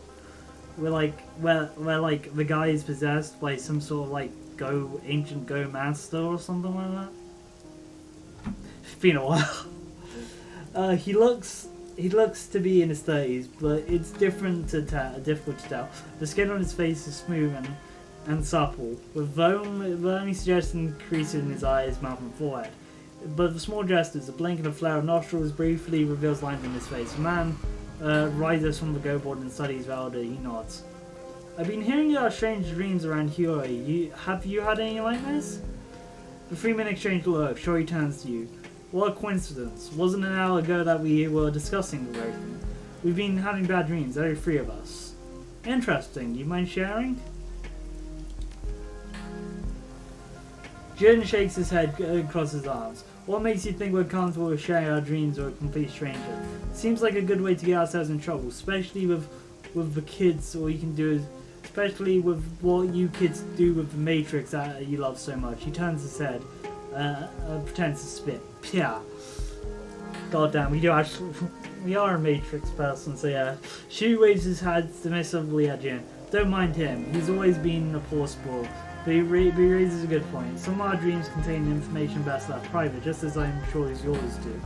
where like the guy is possessed by some sort of like ancient Go master or something like that. It's been a while. He looks to be in his 30s, but it's difficult to tell. The skin on his face is smooth and supple, with only suggesting creases in his eyes, mouth, and forehead. But the small gestures, a blink and a flare of nostrils briefly reveals lines in his face. The man rises from the go board and studies the elder. He nods. I've been hearing about strange dreams around Hiyori. Have you had any nightmares? The three-man exchange look. Shori turns to you. What a coincidence. Wasn't an hour ago that we were discussing the very thing. We've been having bad dreams, every three of us. Interesting. Do you mind sharing? Jin shakes his head and crosses his arms. What makes you think we're comfortable with sharing our dreams with a complete stranger? Seems like a good way to get ourselves in trouble, especially with the kids. All you can do is, especially with what you kids do with the Matrix that you love so much. He turns his head, pretends to spit. Yeah. God damn, we are a Matrix person, so yeah. Shu waves his hand submissively at Jin. Don't mind him. He's always been a poor sport. But he raises a good point. Some of our dreams contain information best left private, just as I'm sure as yours do.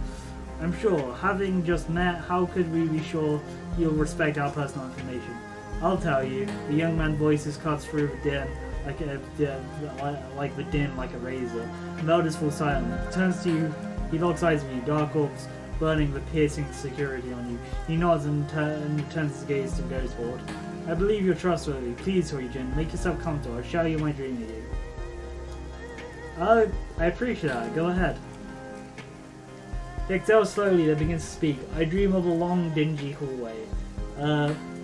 I'm sure, having just met, how could we be sure you'll respect our personal information? I'll tell you. The young man's voice cuts through the din, like the din like a razor. The elders fall silent. He turns to you. He locks eyes with you, dark orbs burning with piercing security on you. He nods and turns his gaze to the ghost board. I believe you're trustworthy. Please, Jin, make yourself comfortable. I'll share you my dream with you. I appreciate that. Go ahead. He exhales slowly, then begins to speak. I dream of a long, dingy hallway.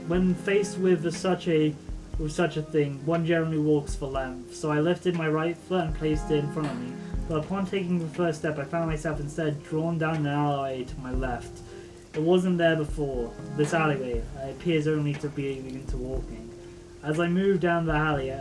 When faced with such a thing, one generally walks for length. So I lifted my right foot and placed it in front of me. But upon taking the first step, I found myself instead drawn down an alleyway to my left. It wasn't there before. This alleyway appears only to be begin to walking. As I moved down the alley,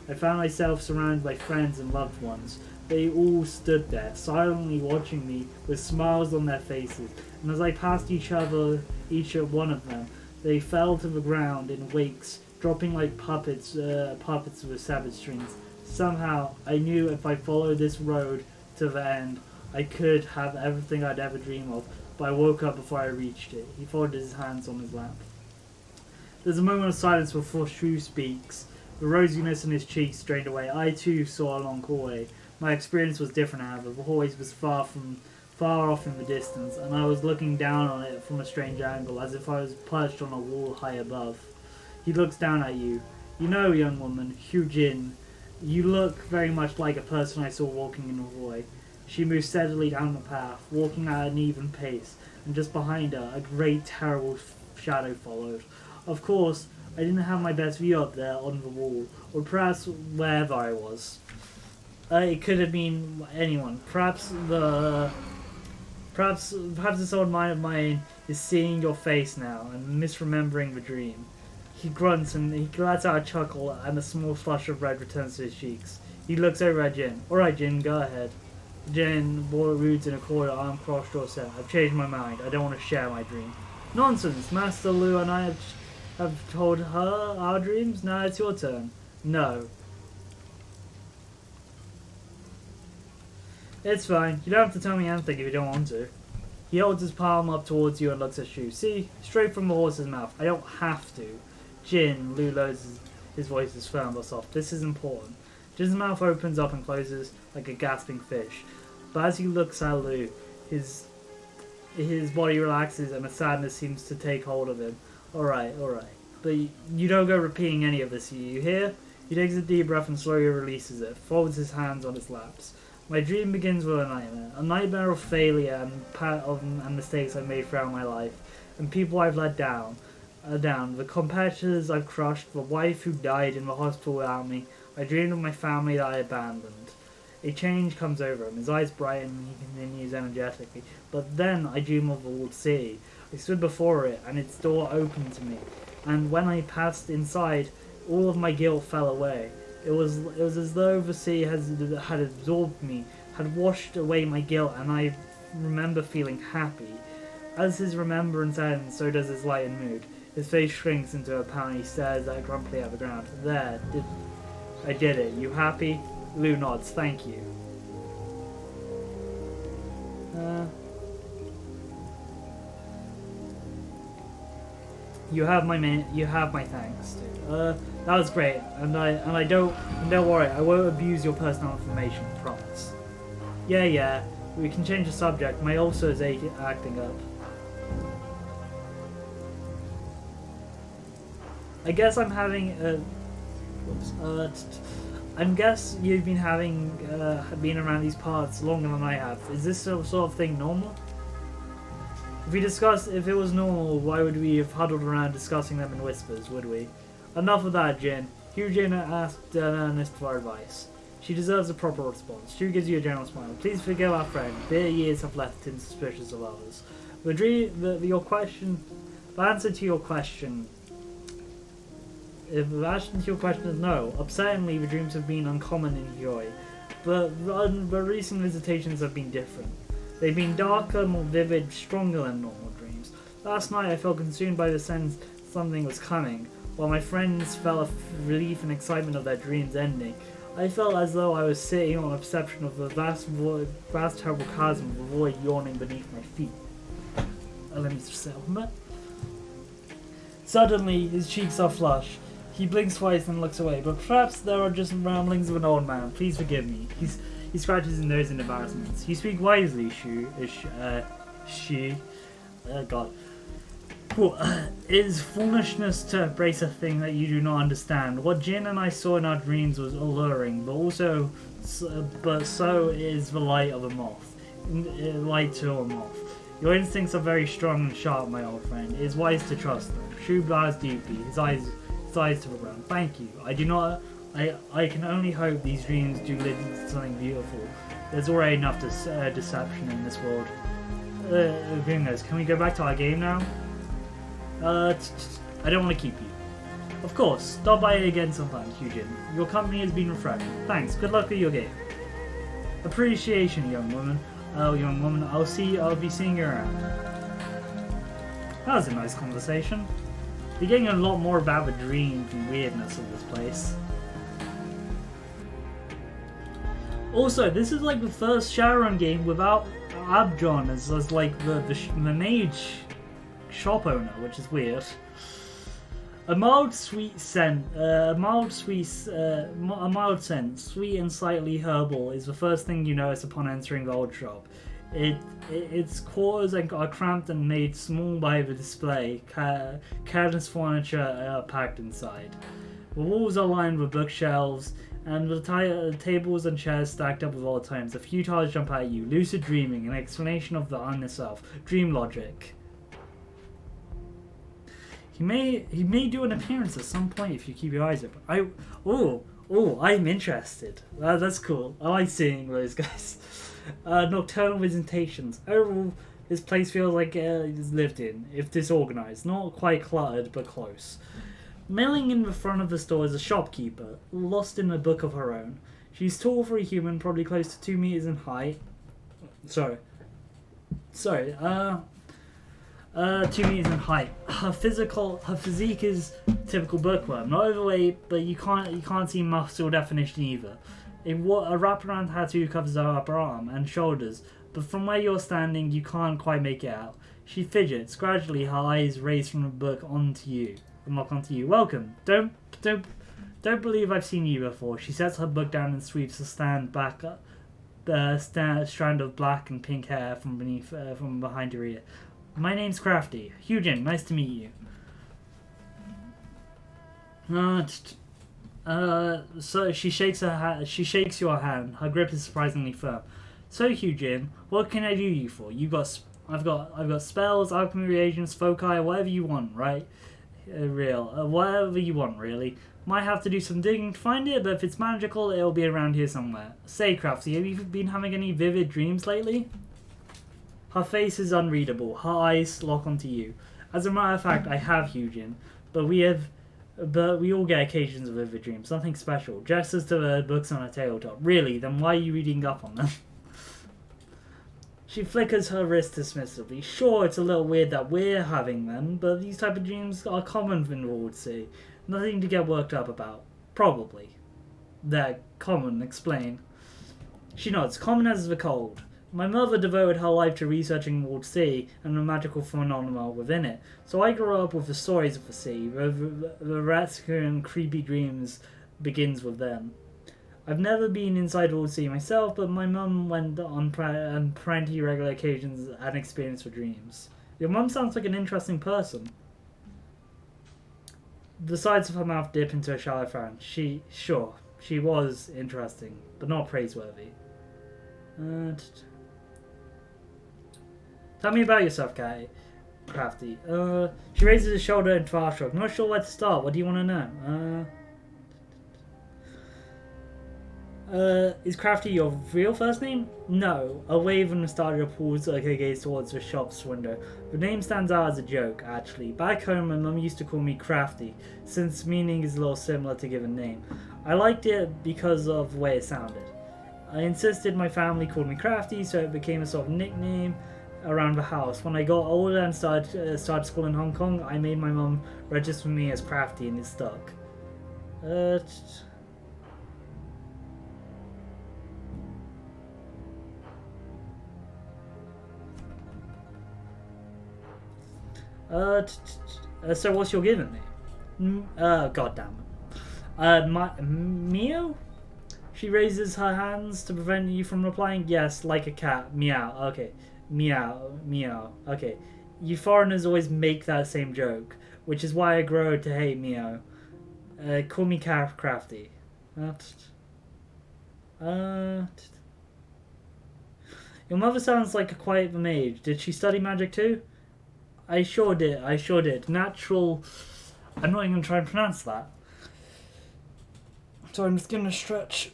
I found myself surrounded by friends and loved ones. They all stood there, silently watching me with smiles on their faces. And as I passed each one of them, they fell to the ground in wakes, dropping like puppets with savage strings. Somehow, I knew if I followed this road to the end, I could have everything I'd ever dream of. But I woke up before I reached it. He folded his hands on his lap. There's a moment of silence before Shu speaks. The rosiness in his cheeks drained away. I too saw a long hallway. My experience was different, however. The hallway was far off in the distance, and I was looking down on it from a strange angle, as if I was perched on a wall high above. He looks down at you. You know, young woman, Hugh Jin, you look very much like a person I saw walking in the hallway. She moved steadily down the path, walking at an even pace, and just behind her, a great, terrible shadow followed. Of course, I didn't have my best view up there on the wall, or perhaps wherever I was. It could have been anyone. Perhaps this old mind of mine is seeing your face now and misremembering the dream. He grunts and he lets out a chuckle, and a small flush of red returns to his cheeks. He looks over at Jin. Alright, Jin, go ahead. Jin roots in a corner, arm crossed or set. I've changed my mind. I don't want to share my dream. Nonsense! Master Lu and I have told her our dreams. Now it's your turn. No. It's fine. You don't have to tell me anything if you don't want to. He holds his palm up towards you and looks at Shu. See? Straight from the horse's mouth. I don't have to. Jin, Lu lowers his voice is firm but soft. This is important. Jin's mouth opens up and closes like a gasping fish. But as he looks at Lu, his body relaxes and a sadness seems to take hold of him. Alright. But you don't go repeating any of this, you hear? He takes a deep breath and slowly releases it, folds his hands on his laps. My dream begins with a nightmare of failure and mistakes I've made throughout my life, and people I've let down. The competitors I've crushed, the wife who died in the hospital without me. I dreamed of my family that I abandoned. A change comes over him, his eyes brighten and he continues energetically. But then I dream of the walled city. I stood before it and its door opened to me, and when I passed inside, all of my guilt fell away. It was as though the sea had absorbed me, had washed away my guilt, and I remember feeling happy. As his remembrance ends, so does his lightened mood. His face shrinks into a pout and he stares grumpily at the ground. There, I did it. You happy? Lou nods. Thank you. You have my thanks, dude. That was great, and don't worry, I won't abuse your personal information, promise. Yeah, we can change the subject. My ulcer is acting up. I guess I'm having I guess you've been been around these parts longer than I have. Is this sort of thing normal? If it was normal, why would we have huddled around discussing them in whispers, would we? Enough of that, Jin. Jin asked Ernest for advice. She deserves a proper response. She gives you a general smile. Please forgive our friend. Bitter years have left him suspicious of others. The answer to your question... If the answer to your question is no, upsettingly, the dreams have been uncommon in Joy. But recent visitations have been different. They've been darker, more vivid, stronger than normal dreams. Last night I felt consumed by the sense something was coming, while my friends felt a relief and excitement of their dreams ending. I felt as though I was sitting on a perception of the vast terrible chasm of a void yawning beneath my feet. Let me just sit on that. Suddenly, his cheeks are flushed. He blinks twice and looks away, but perhaps there are just ramblings of an old man. Please forgive me. He scratches his nose in embarrassment. You speak wisely, God. It is foolishness to embrace a thing that you do not understand. What Jin and I saw in our dreams was alluring, but so is the light of a moth. Light to a moth. Your instincts are very strong and sharp, my old friend. It is wise to trust them. Shu bows deeply, his eyes to the ground. Thank you. I can only hope these dreams do lead to something beautiful. There's already enough deception in this world. Goodness, can we go back to our game now? I don't want to keep you. Of course, stop by again sometime, Hyujin. Your company has been refreshing. Thanks, good luck with your game. Appreciation, young woman. I'll be seeing you around. That was a nice conversation. You're getting a lot more about the dreams and weirdness of this place. Also, this is like the first Shadowrun game without Abjon as like the mage shop owner, which is weird. A mild scent, sweet and slightly herbal, is the first thing you notice upon entering the old shop. Its quarters are cramped and made small by the display. Careless furniture packed inside. The walls are lined with bookshelves, and the tables and chairs stacked up with old items. A few tiles jump at you. Lucid dreaming, an explanation of the art itself. Dream logic. He may do an appearance at some point if you keep your eyes open. I'm interested. That's cool. I like seeing those guys. Nocturnal visitations. Overall, this place feels like it's lived in, if disorganized. Not quite cluttered, but close. Milling in the front of the store is a shopkeeper, lost in a book of her own. She's tall for a human, probably close to 2 meters in height. 2 meters in height. Her physique is typical bookworm. Not overweight, but you can't see muscle definition either. A wraparound tattoo covers her upper arm and shoulders, but from where you're standing, you can't quite make it out. She fidgets. Gradually, her eyes raise from the book onto you. Unlock onto you. Welcome. Don't believe I've seen you before. She sets her book down and sweeps a strand of black and pink hair from behind her ear. My name's Crafty. Hyujin, nice to meet you. So she shakes her hand. She shakes your hand. Her grip is surprisingly firm. So, Hyujin, what can I do you for? I've got spells, alchemy reagents, foci, whatever you want, right? Whatever you want, really. Might have to do some digging to find it, but if it's magical, it'll be around here somewhere. Say, Crafty, have you been having any vivid dreams lately? Her face is unreadable. Her eyes lock onto you. As a matter of fact, I have, Hyujin, but we all get occasions of vivid dreams. Something special. Gestures to the books on her tabletop. Really? Then why are you reading up on them? She flickers her wrist dismissively. Sure, it's a little weird that we're having them, but these type of dreams are common in Ward C. Nothing to get worked up about. Probably. They're common, explain. She nods. Common as the cold. My mother devoted her life to researching Ward C and the magical phenomena within it, so I grew up with the stories of the sea. The radical and creepy dreams begins with them. I've never been inside Ward C myself, but my mum went on plenty regular occasions and experience with dreams. Your mum sounds like an interesting person. The sides of her mouth dip into a shallow frown. She was interesting, but not praiseworthy. Tell me about yourself, Crafty. She raises her shoulder in far shrug. Not sure where to start. What do you want to know? Is Crafty your real first name? No. A wave of nostalgia pulls her gaze towards the shop's window. The name stands out as a joke, actually. Back home, my mum used to call me Crafty, since meaning is a little similar to given name. I liked it because of the way it sounded. I insisted my family called me Crafty, so it became a sort of nickname around the house. When I got older and started school in Hong Kong, I made my mum register me as Crafty, and it stuck. So what's your given name? God damn it. Mio? She raises her hands to prevent you from replying. Yes, like a cat. Meow. Okay. Meow. Okay. You foreigners always make that same joke, which is why I grow to hate Meow. Call me Crafty. Your mother sounds like a quiet mage. Did she study magic too? I sure did. Natural... I'm not even going to try and pronounce that. So I'm just going to stretch...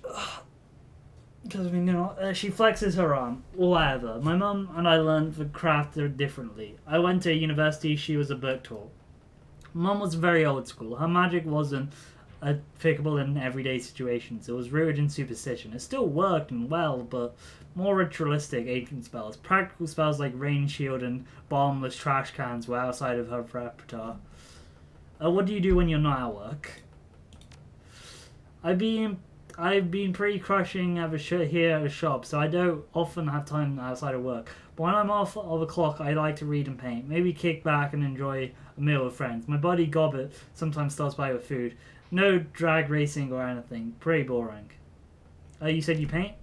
Because, she flexes her arm. Whatever. My mum and I learned the craft differently. I went to university, she was a book taught. Mum was very old school. Her magic wasn't applicable in everyday situations. It was rooted in superstition. It still worked and well, but more ritualistic ancient spells. Practical spells like rain shield and bottomless trash cans were outside of her repertoire. What do you do when you're not at work? I've been pretty crushing here at the shop, so I don't often have time outside of work. But when I'm off of the clock, I like to read and paint. Maybe kick back and enjoy a meal with friends. My buddy Gobbet sometimes stops by with food. No drag racing or anything. Pretty boring. You said you paint?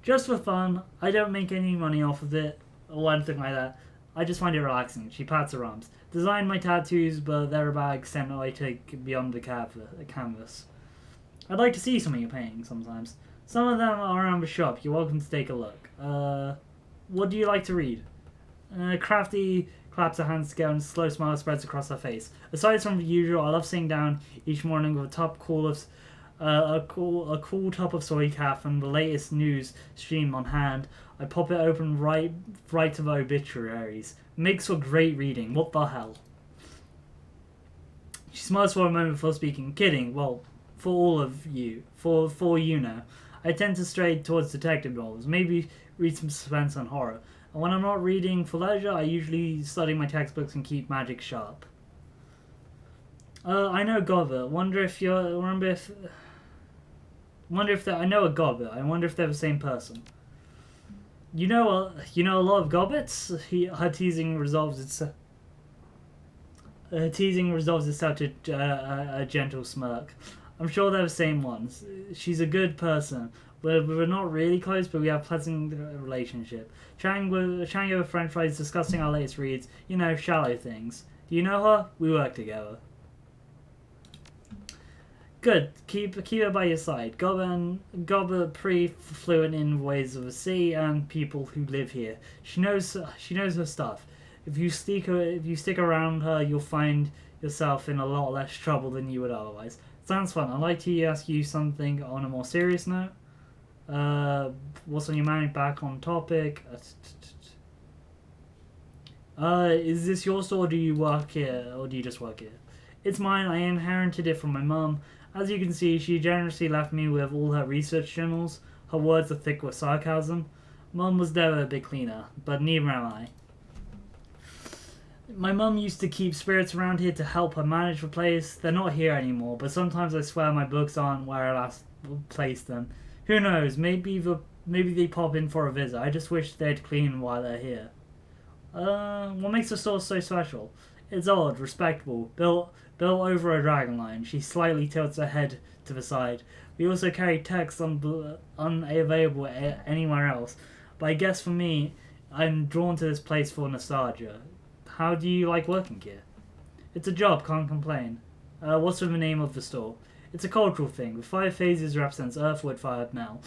Just for fun. I don't make any money off of it or anything like that. I just find it relaxing. She pats her arms. Design my tattoos, but they're about the extent that I take beyond the canvas. I'd like to see some of your paintings sometimes. Some of them are around the shop. You're welcome to take a look. What do you like to read? Crafty claps her hands together and a slow smile spreads across her face. Aside from the usual, I love sitting down each morning with a cool top of soy calf and the latest news stream on hand. I pop it open right to the obituaries. Makes for great reading. What the hell? She smiles for a moment before speaking. Kidding. Well, for all of you. For you now. I tend to stray towards detective novels. Maybe read some suspense and horror. And when I'm not reading for leisure, I usually study my textbooks and keep magic sharp. I know Gobbet. I know a Gobbet. I wonder if they're the same person. You know a lot of Gobbets? Her teasing resolves itself to a gentle smirk. I'm sure they're the same ones. She's a good person. We're not really close, but we have a pleasant relationship. Chatting over french fries, discussing our latest reads. Shallow things. Do you know her? We work together. Good. Keep it by your side. Goba pretty fluent in ways of the sea and people who live here. She knows her stuff. If you stick around her, you'll find yourself in a lot less trouble than you would otherwise. Sounds fun. I'd like to ask you something on a more serious note. What's on your mind? Back on topic. Is this your store? Or do you work here, or do you just work here? It's mine. I inherited it from my mum. As you can see, she generously left me with all her research journals. Her words are thick with sarcasm. Mum was never a big cleaner, but neither am I. My mum used to keep spirits around here to help her manage the place. They're not here anymore, but sometimes I swear my books aren't where I last placed them. Who knows? Maybe they pop in for a visit. I just wish they'd clean while they're here. What makes the store so special? It's old, respectable, built over a dragon line. She slightly tilts her head to the side. We also carry texts unavailable anywhere else. But I guess for me, I'm drawn to this place for nostalgia. How do you like working here? It's a job, can't complain. What's the name of the store? It's a cultural thing. The 5 phases represents Earth, Wood, Fire, now.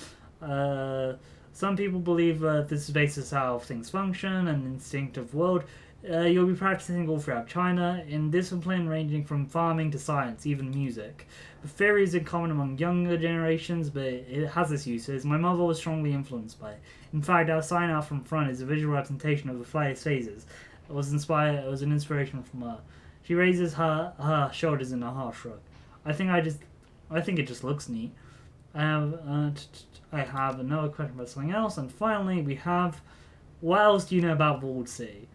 Some people believe this is based on how things function, an instinctive world. You'll be practicing all throughout China, in discipline ranging from farming to science, even music. The theory is in common among younger generations, but it has its uses. My mother was strongly influenced by it. In fact, our sign out from front is a visual representation of the 5 phases. It was an inspiration from her. She raises her shoulders in a harsh shrug. I think it just looks neat. I have another question about something else, and finally we have, what else do you know about Vault City?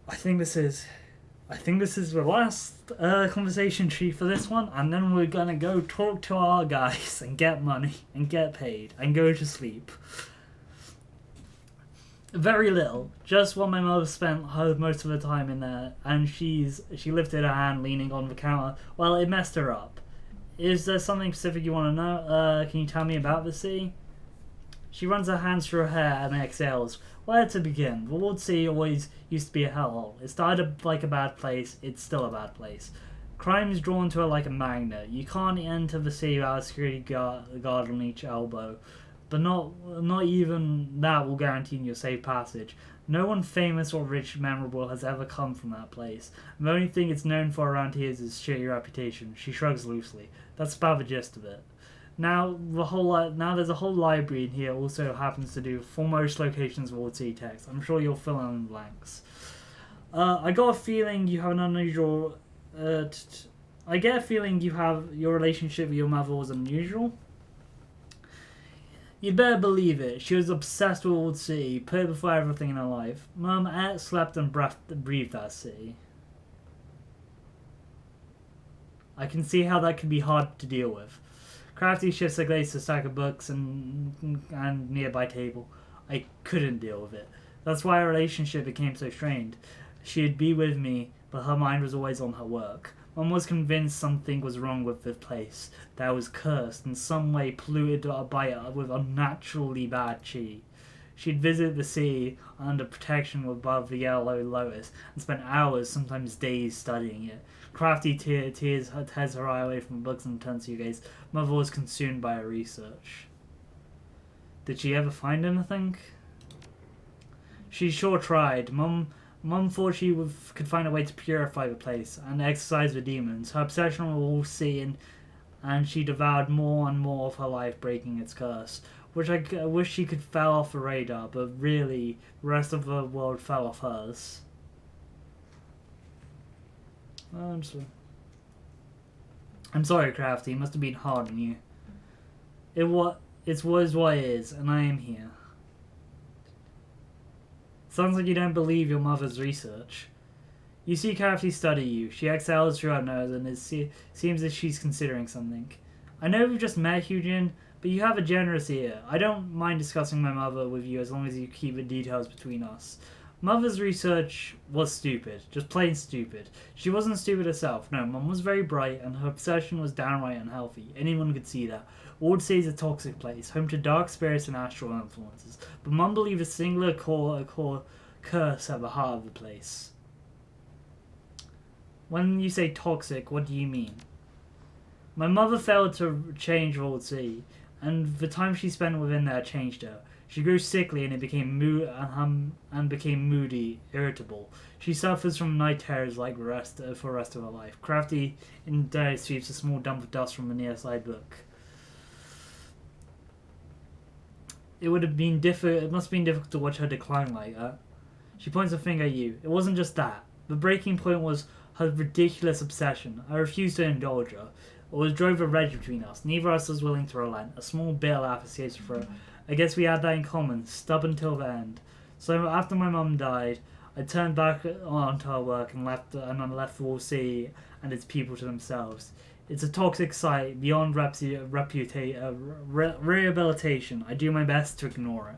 I think this is the last conversation tree for this one, and then we're gonna go talk to our guys and get money and get paid and go to sleep. Very little, just what my mother spent most of the time in there, and she lifted her hand leaning on the counter. Well, it messed her up. Is there something specific you want to know? Can you tell me about the sea? She runs her hands through her hair and exhales. Where to begin? The World Sea always used to be a hellhole. It started like a bad place, it's still a bad place. Crime is drawn to it like a magnet. You can't enter the sea without a security guard on each elbow. But not even that will guarantee you safe passage. No one famous or rich memorable has ever come from that place. The only thing it's known for around here is its shitty reputation. She shrugs loosely. That's about the gist of it. Now there's a whole library in here also happens to do for most locations of World Sea text. I'm sure you'll fill in the blanks. I got a feeling you have an unusual... I get a feeling your relationship with your mother was unusual. You better believe it. She was obsessed with Old City, put it before everything in her life. Mum ate, slept, and breathed that city. I can see how that could be hard to deal with. Crafty shifts her gaze to a stack of books and nearby table. I couldn't deal with it. That's why our relationship became so strained. She'd be with me, but her mind was always on her work. Mum was convinced something was wrong with the place, that it was cursed, in some way polluted with unnaturally bad chi. She'd visit the sea under protection above the Yellow Lotus and spent hours, sometimes days, studying it. Crafty tears her eye away from the books and turns to your gaze. Mother was consumed by her research. Did she ever find anything? She sure tried. Mum thought she could find a way to purify the place and exorcise the demons. Her obsession with all seeing, and she devoured more and more of her life, breaking its curse. Which I wish she could fell off the radar, but really, the rest of the world fell off hers. I'm sorry, Crafty. It must have been hard on you. It was what it is, and I am here. Sounds like you don't believe your mother's research. You see Crafty study you. She exhales through her nose and it seems as she's considering something. I know we've just met, Hyujin, but you have a generous ear. I don't mind discussing my mother with you as long as you keep the details between us. Mother's research was stupid. Just plain stupid. She wasn't stupid herself. No, Mum was very bright and her obsession was downright unhealthy. Anyone could see that. Ward City is a toxic place, home to dark spirits and astral influences. But Mum believed a singular core curse at the heart of the place. When you say toxic, what do you mean? My mother failed to change Vault C, and the time she spent within there changed her. She grew sickly and became moody, irritable. She suffers from night terrors like for the rest of her life. Crafty in day sweeps a small dump of dust from a near-side book. It must have been difficult to watch her decline like that. She points a finger at you. It wasn't just that. The breaking point was her ridiculous obsession. I refused to indulge her. It was drove a wedge between us. Neither of us was willing to relent. A small bit of appreciation for her. I guess we had that in common. Stubborn till the end. So after my mum died, I turned back onto her work and left Vault C and its people to themselves. It's a toxic site beyond rehabilitation. I do my best to ignore it.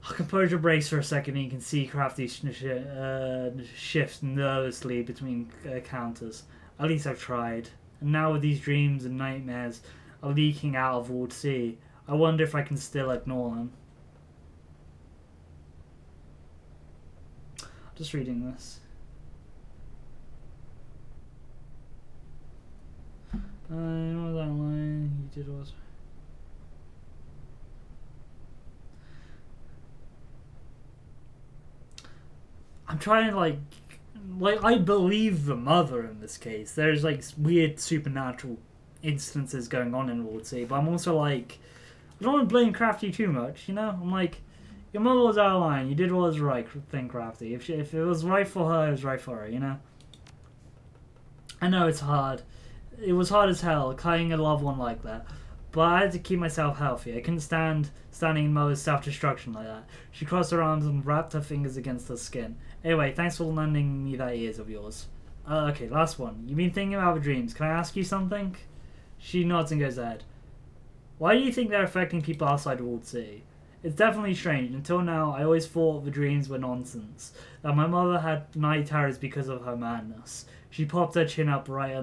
I'll compose your breaks for a second and you can see Crafty shift nervously between counters. At least I've tried. And now with these dreams and nightmares are leaking out of Vault C, I wonder if I can still ignore them. Just reading this. What was that line? You did was. I'm trying to like I believe the mother in this case. There's like weird supernatural instances going on in Vault C, but I'm also like, I don't want to blame Crafty too much, you know? I'm like, your mother was out of line. You did what was right thing, Crafty. If it was right for her, it was right for her, you know? I know it's hard. It was hard as hell, cutting a loved one like that. But I had to keep myself healthy. I couldn't stand standing in mother's self-destruction like that. She crossed her arms and wrapped her fingers against her skin. Anyway, thanks for lending me that ears of yours. Okay, last one. You've been thinking about the dreams. Can I ask you something? She nods and goes ahead. Why do you think they're affecting people outside Vault C? It's definitely strange. Until now, I always thought the dreams were nonsense. That my mother had night terrors because of her madness. She pops her chin right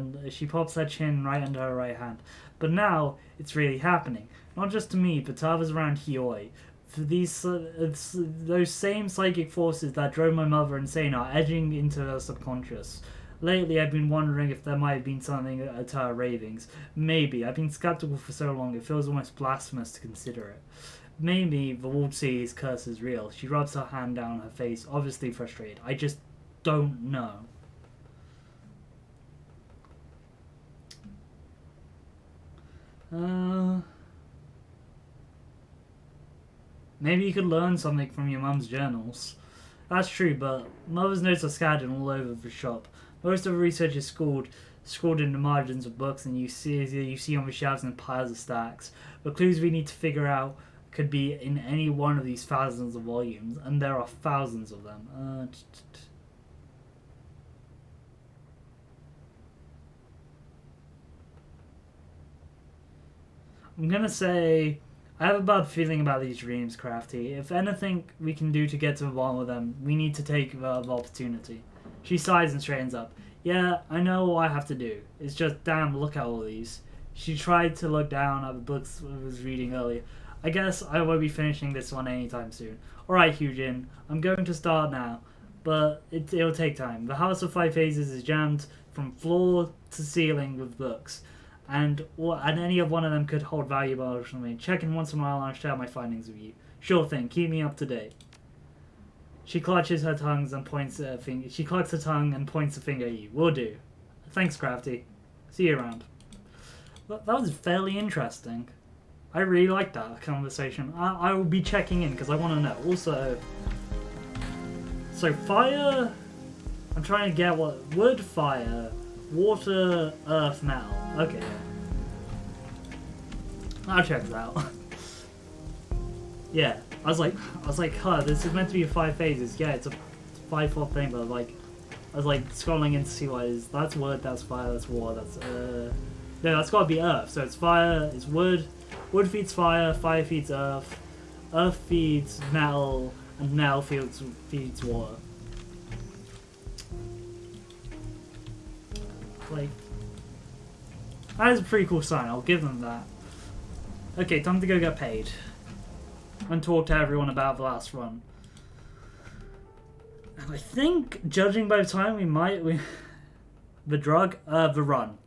under her right hand. But now, it's really happening. Not just to me, but to others around Hioi. For those same psychic forces that drove my mother insane are edging into her subconscious. Lately, I've been wondering if there might have been something to her ravings. Maybe. I've been skeptical for so long, it feels almost blasphemous to consider it. Maybe the Vault C's curse is real. She rubs her hand down her face, obviously frustrated. I just don't know. Maybe you could learn something from your mum's journals. That's true, but mother's notes are scattered all over the shop. Most of the research is scrawled in the margins of books, and you see on the shelves in piles of stacks. The clues we need to figure out could be in any one of these thousands of volumes, and there are thousands of them. I'm gonna say I have a bad feeling about these dreams, Crafty. If anything we can do to get to the bottom of them, we need to take the opportunity. She sighs and straightens up. Yeah, I know what I have to do. It's just, damn, look at all these. She tried to look down at the books I was reading earlier. I guess I won't be finishing this one anytime soon. Alright, Hyujin, I'm going to start now, but it'll take time. The House of Five Phases is jammed from floor to ceiling with books, and any of one of them could hold valuable emotionally. Check in once in a while and I'll share my findings with you. Sure thing, keep me up to date. She clutches her tongues and points a finger. She clucks her tongue and points a finger at you. Will do. Thanks, Crafty. See you around. That was fairly interesting. I really like that conversation. I will be checking in because I want to know. Also, so fire. I'm trying to get what wood, fire, water, earth, metal. Okay. I'll check that out. Yeah, I was like, huh, this is meant to be 5 phases. Yeah, it's a 5-4 thing, but I was like scrolling in to see what it is. That's wood, that's fire, that's water, that's no, that's gotta be earth. So it's fire, it's wood, wood feeds fire, fire feeds earth, earth feeds metal, and metal feeds water. Like, that is a pretty cool sign, I'll give them that. Okay, time to go get paid. And talk to everyone about the last run. And I think, judging by the time the run.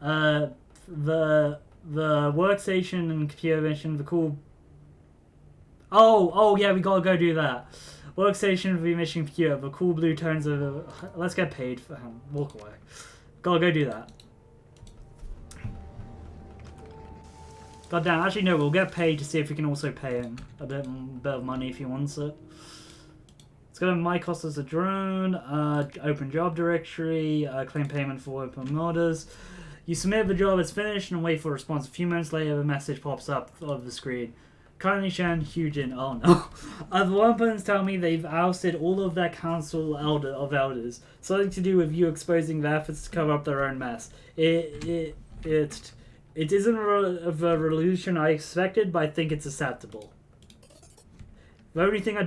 Uh, the workstation and computer mission, the cool. Oh yeah, we gotta go do that. Workstation will be mission computer, the cool blue tones of. Let's get paid for him. Walk away. Gotta go do that. God damn, actually no, we'll get paid to see if we can also pay him a bit of money if he wants it. It's gonna might cost us a drone, open job directory, claim payment for open orders. You submit the job as finished and wait for a response. A few moments later, a message pops up on the screen. Currently Shan Hugin. Oh no. The Wampans tell me they've ousted all of their council of elders. Something to do with you exposing their efforts to cover up their own mess. It isn't the revolution I expected, but I think it's acceptable. The only thing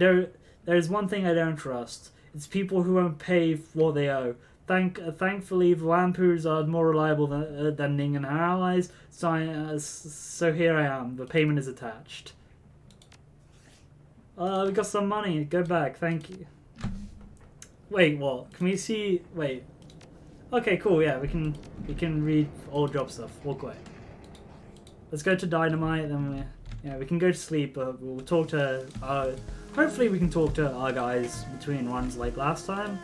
there's one thing I don't trust. It's people who won't pay for what they owe. Thankfully, the Wampus are more reliable than Ning and her allies, so here I am. The payment is attached. We got some money. Go back. Thank you. Wait, what? Can we see? Wait. Okay, cool. Yeah, we can read all job stuff. Walk away. Let's go to Dynamite. Then we can go to sleep. But we'll talk to. Hopefully, we can talk to our guys between runs like last time.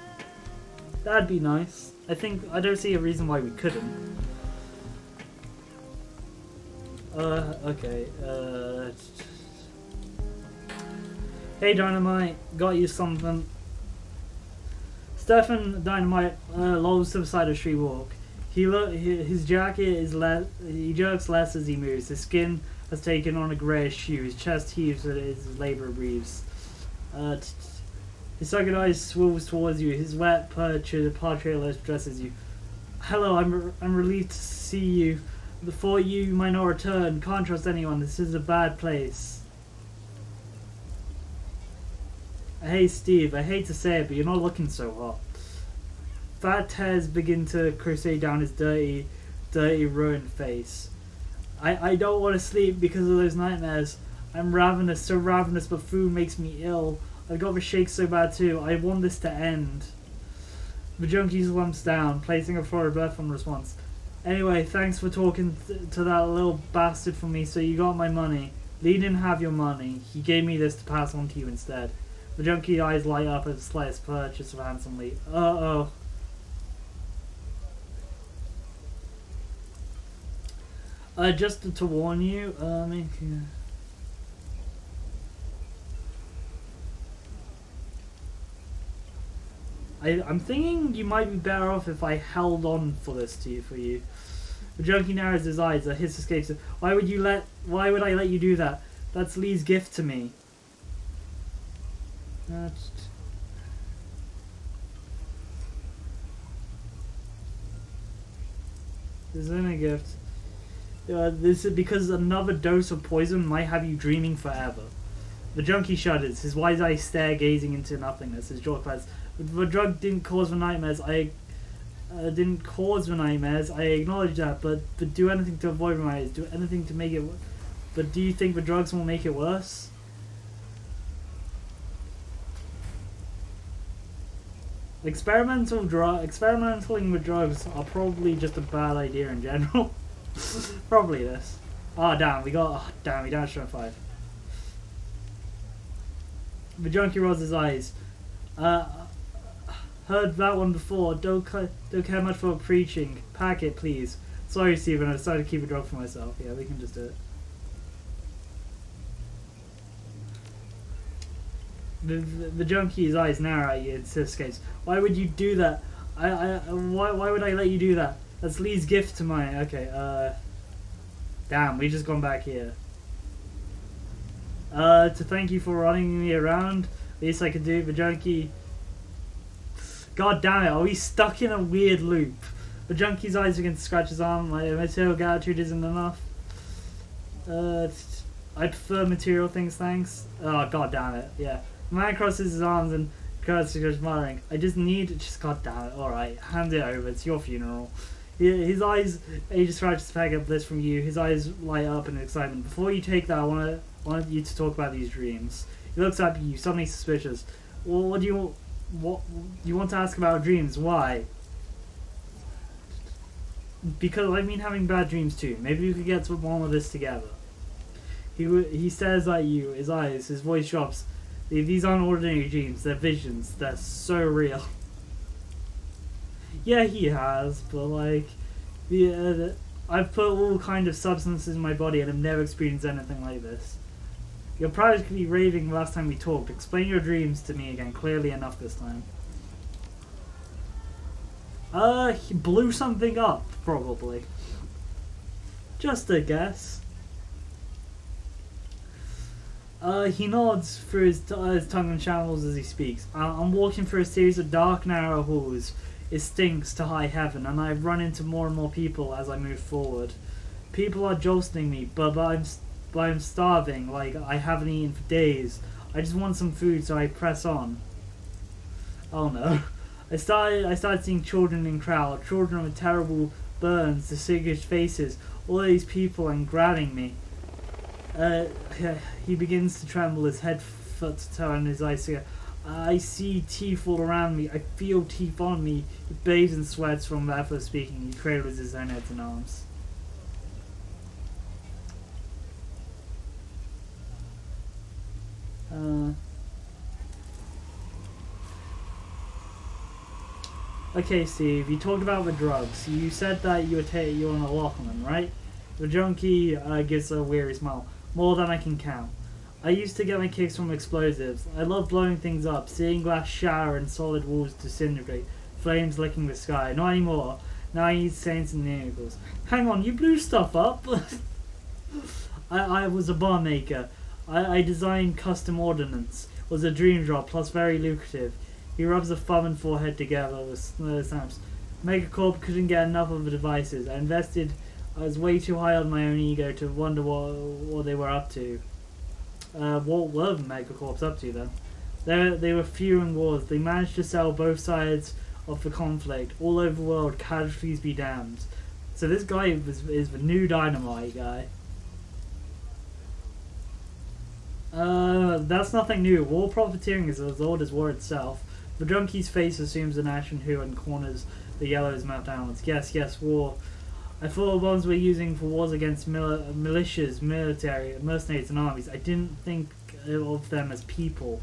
That'd be nice. I don't see a reason why we couldn't. Okay. Hey Dynamite, got you something. Stefan Dynamite lolls to the side of street walk. His jacket is he jerks less as he moves. His skin has taken on a greyish hue. His chest heaves as his labor breathes. His sunken eyes swivels towards you. His wet parchment lips dresses you. Hello, I'm relieved to see you. Before you might not return. Can't trust anyone. This is a bad place. Hey Steve, I hate to say it, but you're not looking so hot. Fat tears begin to crusade down his dirty, ruined face. I don't want to sleep because of those nightmares. I'm ravenous, so ravenous, but food makes me ill. I've got the shakes so bad too. I want this to end. The junkie slumps down, placing a forward breath on response. Anyway, thanks for talking to that little bastard for me, so you got my money. Lee didn't have your money. He gave me this to pass on to you instead. The junkie eyes light up at the slightest purchase of handsomely. Uh-oh. Just to warn you, I'm thinking you might be better off if I held on for this for you. The junkie narrows his eyes, a hiss escapes. Why would I let you do that? That's Lee's gift to me. This isn't a gift. This is because another dose of poison might have you dreaming forever. The junkie shudders. His wide eyes stare, gazing into nothingness. His jaw clatters. The drug didn't cause the nightmares. I acknowledge that, but do anything to avoid my eyes. Do anything to make it. But do you think the drugs will make it worse? Experimenting with drugs are probably just a bad idea in general. Probably this. Oh damn, we damaged on 5. The junkie rolls his eyes. Heard that one before. Don't care much for preaching. Pack it, please. Sorry, Steven. I decided to keep a drug for myself. Yeah, we can just do it. The junkie's eyes narrow at you and escapes. Why would you do that? Why would I let you do that? That's Lee's gift to mine. Okay, damn, we just gone back here. To thank you for running me around. Least I could do. The junkie. God damn it, are we stuck in a weird loop? The junkie's eyes begin to scratch his arm. My material gratitude isn't enough. I prefer material things, thanks. Oh, god damn it, yeah. The man crosses his arms and curses, muttering, god damn it, alright, hand it over, it's your funeral. His eyes, he just scratches the packet of bliss from you, his eyes light up in excitement. Before you take that, I want you to talk about these dreams. He looks at you, suddenly suspicious. Well, what you want to ask about dreams, why? because I've been having bad dreams too. Maybe we could get to one of this together. He stares at you, his eyes, his voice drops. These aren't ordinary dreams, they're visions, they're so real. Yeah, he has, but like, I've put all kind of substances in my body and I've never experienced anything like this. You're practically raving last time we talked. Explain your dreams to me again, clearly enough this time. He blew something up, probably. Just a guess. He nods through his tongue and shambles as he speaks. I'm walking through a series of dark, narrow halls. It stinks to high heaven, and I run into more and more people as I move forward. People are jostling me, but I'm starving, like I haven't eaten for days. I just want some food, so I press on. Oh no. I started seeing children in crowd, children with terrible burns, disfigured faces, all these people and grabbing me. He begins to tremble, his head to toe and his eyes go. I see teeth all around me, I feel teeth on me. He bathes in sweats from the effort of speaking, he cradles his own head and arms. Okay, Steve, you talked about the drugs. You said that you were on a Lachlan, right? The junkie gives a weary smile. More than I can count. I used to get my kicks from explosives. I love blowing things up, seeing glass shatter and solid walls disintegrate, flames licking the sky. Not anymore. Now I need saints and miracles. Hang on, you blew stuff up? I was a bar maker. I designed custom ordnance. It was a dream job, plus very lucrative. He rubs a thumb and forehead together with snaps. Megacorp couldn't get enough of the devices. I was way too high on my own ego to wonder what they were up to. What were the Megacorps up to then? They were fueling wars. They managed to sell both sides of the conflict. All over the world, casualties be damned. So this guy is the new dynamite guy. That's nothing new. War profiteering is as old as war itself. The junkie's face assumes an ashen hue and corners the yellow's mouth downwards. Yes, war. I thought the bombs we're using for wars against militias, military, mercenaries and armies. I didn't think of them as people.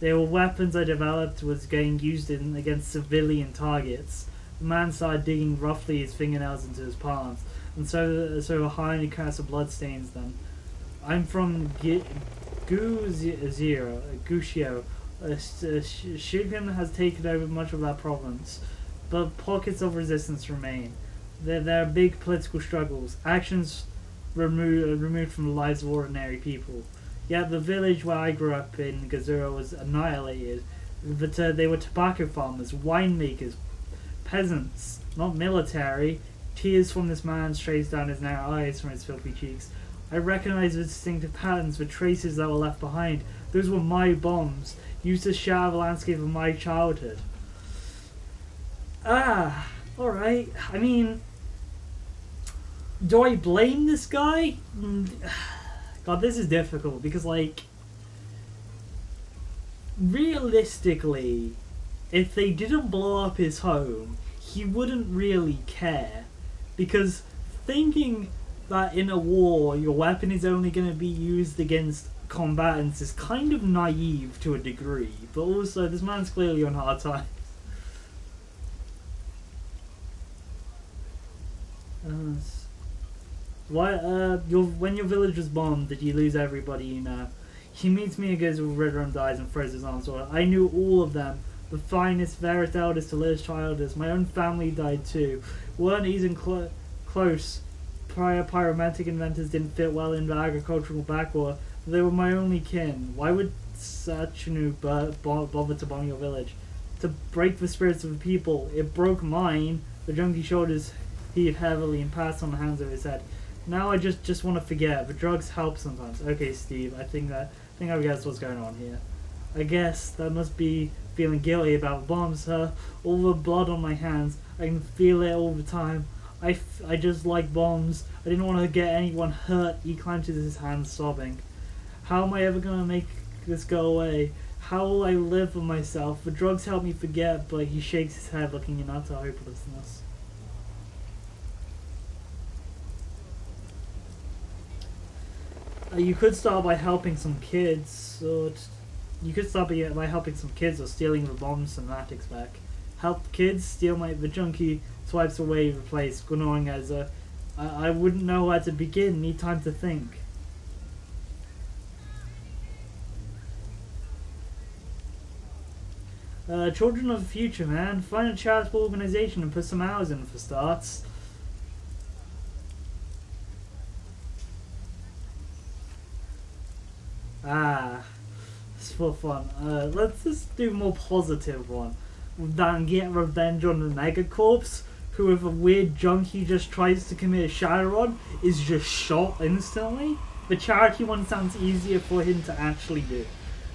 They were weapons I developed was getting used against civilian targets. The man started digging roughly his fingernails into his palms, and so highly cast of blood stains them. I'm from Gushio. Shigan has taken over much of that province, but pockets of resistance remain. There are big political struggles, actions removed from the lives of ordinary people. Yet the village where I grew up in Gazura was annihilated, but they were tobacco farmers, winemakers, peasants, not military. Tears from this man straight down his narrow eyes from his filthy cheeks. I recognize the distinctive patterns, the traces that were left behind. Those were my bombs, used to shatter the landscape of my childhood. Alright. I mean, do I blame this guy? God, this is difficult because, like, realistically, if they didn't blow up his home, he wouldn't really care. Because thinking that in a war your weapon is only going to be used against combatants is kind of naive to a degree. But also, this man's clearly on hard times. When your village was bombed, did you lose everybody you know? He meets me and goes with red rum dies and throws his arms around. I knew all of them. The finest, fairest, eldest to Liz's childest. My own family died too. Weren't even close. Prior pyromantic inventors didn't fit well in the agricultural backwater. They were my only kin. Why would Sachanu bother to bomb your village? To break the spirits of the people. It broke mine. The junkie shoulders heaved heavily and passed on the hands of his head. Now I just want to forget. The drugs help sometimes. Okay, Steve, I think I guess what's going on here. I guess that must be feeling guilty about the bombs, sir. All the blood on my hands. I can feel it all the time. I just like bombs. I didn't want to get anyone hurt. He clenches his hands, sobbing. How am I ever going to make this go away? How will I live with myself? The drugs help me forget, but he shakes his head, looking in utter hopelessness. You could start by helping some kids, you could start by helping some kids or stealing the bombs and Matic's back. Help kids, steal the junkie, swipes away, replace, ignoring as a... I wouldn't know where to begin, need time to think. Children of the future, man. Find a charitable organization and put some hours in for starts. It's for fun. Let's just do a more positive one. Then get revenge on the Megacorps, who with a weird junkie just tries to commit a Shadowrun, is just shot instantly. The charity one sounds easier for him to actually do.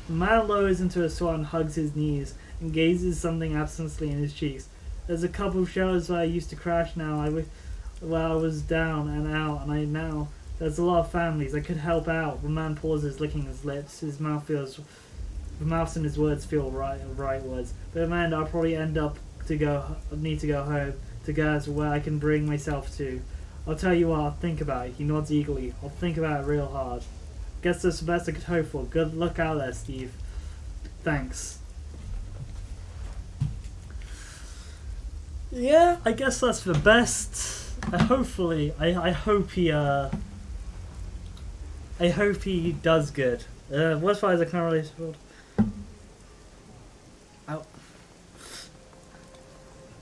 The man lowers into a sweat and hugs his knees, and gazes something absently in his cheeks. There's a couple of shelters where I used to crash now, where I was down and out, and now there's a lot of families I could help out. The man pauses, licking his lips. The mouth and his words feel right words. But man, I'll probably need to go home to go to where I can bring myself to. I'll tell you what, I'll think about it. He nods eagerly. I'll think about it real hard. Guess that's the best I could hope for. Good luck out there, Steve. Thanks. Yeah, I guess that's the best. I hope he does good. Worst part is I can't really spoil.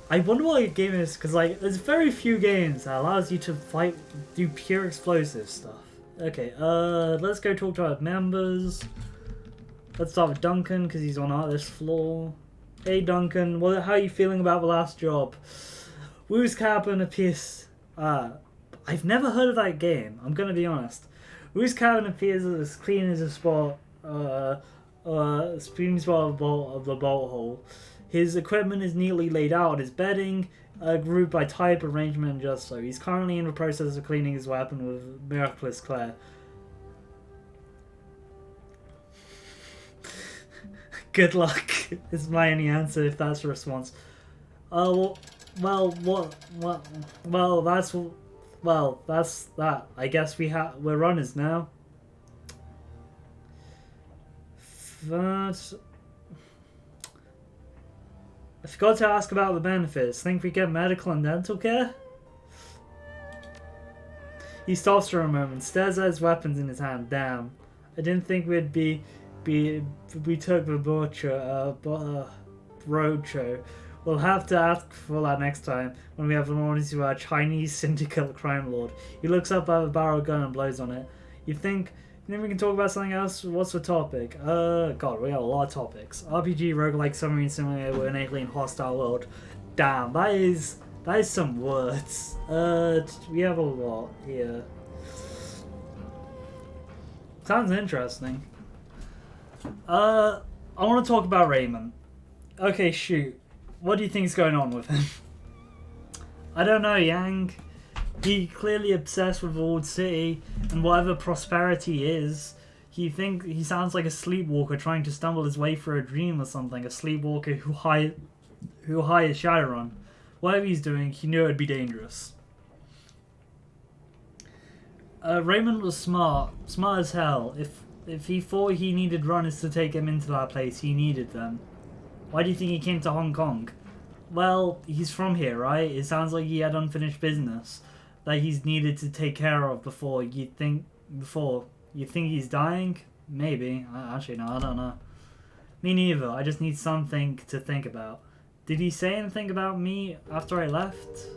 I wonder what game is, because like there's very few games that allows you to do pure explosive stuff. Okay, let's go talk to our members. Let's start with Duncan because he's on this floor. Hey Duncan, how are you feeling about the last job? Wu's cabin appears... I've never heard of that game, I'm gonna be honest. Wu's cabin appears as clean as a spot, screening spot of the bolt hole. His equipment is neatly laid out, his bedding, grouped by type, arrangement, and just so. He's currently in the process of cleaning his weapon with miraculous care. Good luck is my only answer if that's the response. Well, that's that. I guess we're runners now. But I forgot to ask about the benefits. Think we get medical and dental care? He stops for a moment, stares at his weapons in his hand. Damn, I didn't think we took the roadshow. We'll have to ask for that next time when we have an audience to our Chinese syndicate crime lord. He looks up at the barrel gun and blows on it. You think we can talk about something else? What's the topic? God, we got a lot of topics. RPG, roguelike, submarine simulator with an alien hostile world. Damn, that is some words. We have a lot here. Sounds interesting. I want to talk about Raymond. Okay, shoot. What do you think is going on with him? I don't know, Yang. He clearly obsessed with Old City and whatever prosperity is. He sounds like a sleepwalker trying to stumble his way through a dream or something. A sleepwalker who hires Shadowrun. Whatever he's doing, he knew it would be dangerous. Raymond was smart as hell. If he thought he needed runners to take him into that place, he needed them. Why do you think he came to Hong Kong? Well, he's from here, right? It sounds like he had unfinished business that he's needed to take care of before. You think he's dying? Maybe. Actually, no, I don't know. Me neither. I just need something to think about. Did he say anything about me after I left?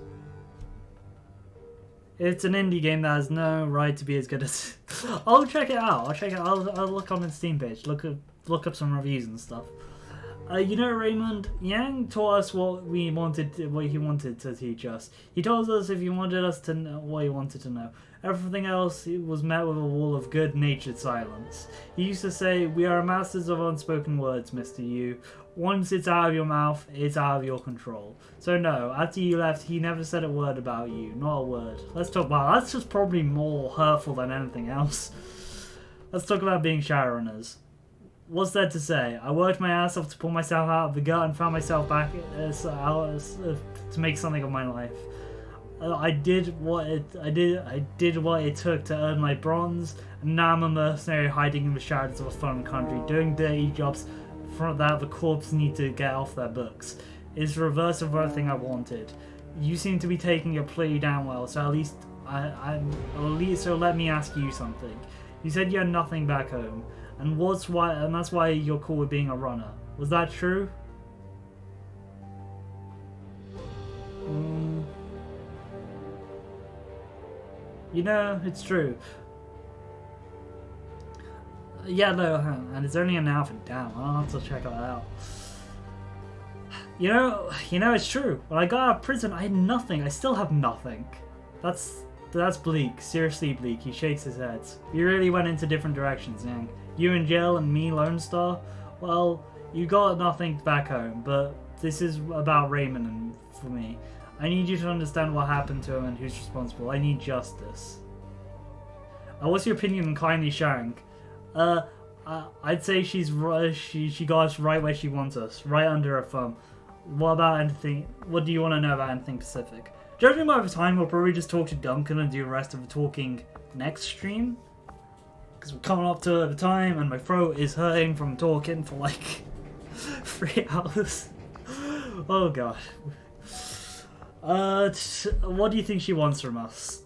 It's an indie game that has no right to be as good as... I'll check it out. I'll look on the Steam page. Look up some reviews and stuff. You know, Raymond, Yang taught us what he wanted to teach us. He told us if he wanted us to know what he wanted to know. Everything else was met with a wall of good-natured silence. He used to say, "We are masters of unspoken words, Mr. Yu. Once it's out of your mouth, it's out of your control." So no, after you left, he never said a word about you. Not a word. Let's talk about... That's just probably more hurtful than anything else. Let's talk about being Shadowrunners. What's there to say? I worked my ass off to pull myself out of the gut and found myself back to make something of my life. I did what it took to earn my bronze, and now I'm a mercenary hiding in the shadows of a foreign country, doing dirty jobs that the corps need to get off their books. It's the reverse of everything I wanted. You seem to be taking your plea down well, so at least so let me ask you something. You said you had nothing back home, and that's why you're cool with being a runner. Was that true? You know, it's true. Yeah, no, and it's only an outfit down. I'll have to check that out. You know, it's true. When I got out of prison, I had nothing. I still have nothing. That's bleak. Seriously bleak. He shakes his head. We really went into different directions, Yang. You in jail and me Lone Star. Well, you got nothing back home, but this is about Raymond and for me. I need you to understand what happened to him and who's responsible. I need justice. What's your opinion on Kindly sharing? I'd say she got us right where she wants us, right under her thumb. What do you want to know about anything specific? Judging by the time, we'll probably just talk to Duncan and do the rest of the talking next stream. Because we're coming up to the time and my throat is hurting from talking for like 3 hours. Oh god. What do you think she wants from us?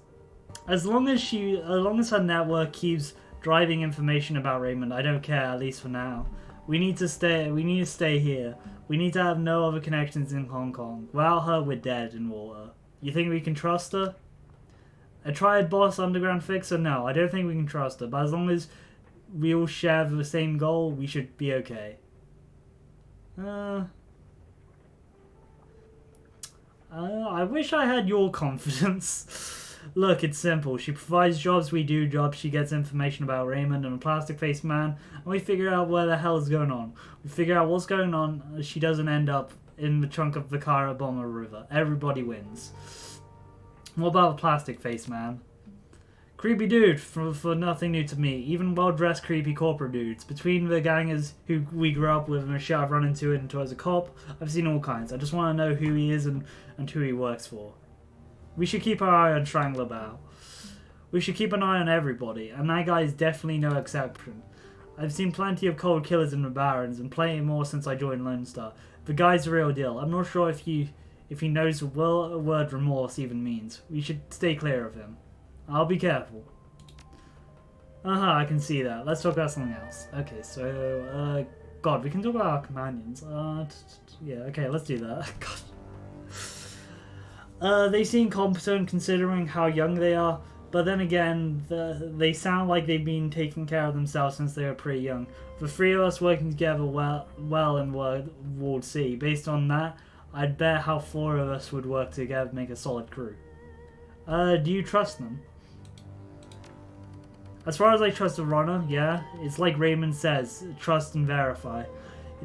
As long as her network keeps driving information about Raymond, I don't care, at least for now. We need to stay here. We need to have no other connections in Hong Kong. Without her, we're dead in water. You think we can trust her? A triad boss underground fixer? No, I don't think we can trust her, but as long as we all share the same goal, we should be okay. I wish I had your confidence. Look, it's simple. She provides jobs, we do jobs, she gets information about Raymond and a plastic-faced man, and we figure out where the hell is going on. We figure out what's going on, she doesn't end up in the trunk of the car at Bomber River. Everybody wins. What about the plastic-faced man? Creepy dude, for nothing new to me. Even well-dressed creepy corporate dudes. Between the gangers who we grew up with and the shit I've run into as a cop, I've seen all kinds. I just want to know who he is and who he works for. We should keep our eye on Strangler Bao. We should keep an eye on everybody, and that guy is definitely no exception. I've seen plenty of cold killers in the Barrens, and plenty more since I joined Lone Star. The guy's the real deal. I'm not sure if he knows what the word remorse even means. We should stay clear of him. I'll be careful. I can see that. Let's talk about something else. Okay, so, God, we can talk about our companions. Yeah, okay, let's do that. God. They seem competent considering how young they are, but then again, they sound like they've been taking care of themselves since they were pretty young. The 3 of us working together well in Ward C. Based on that, I'd bet how 4 of us would work together to make a solid crew. Do you trust them? As far as I trust a runner, yeah. It's like Raymond says, trust and verify.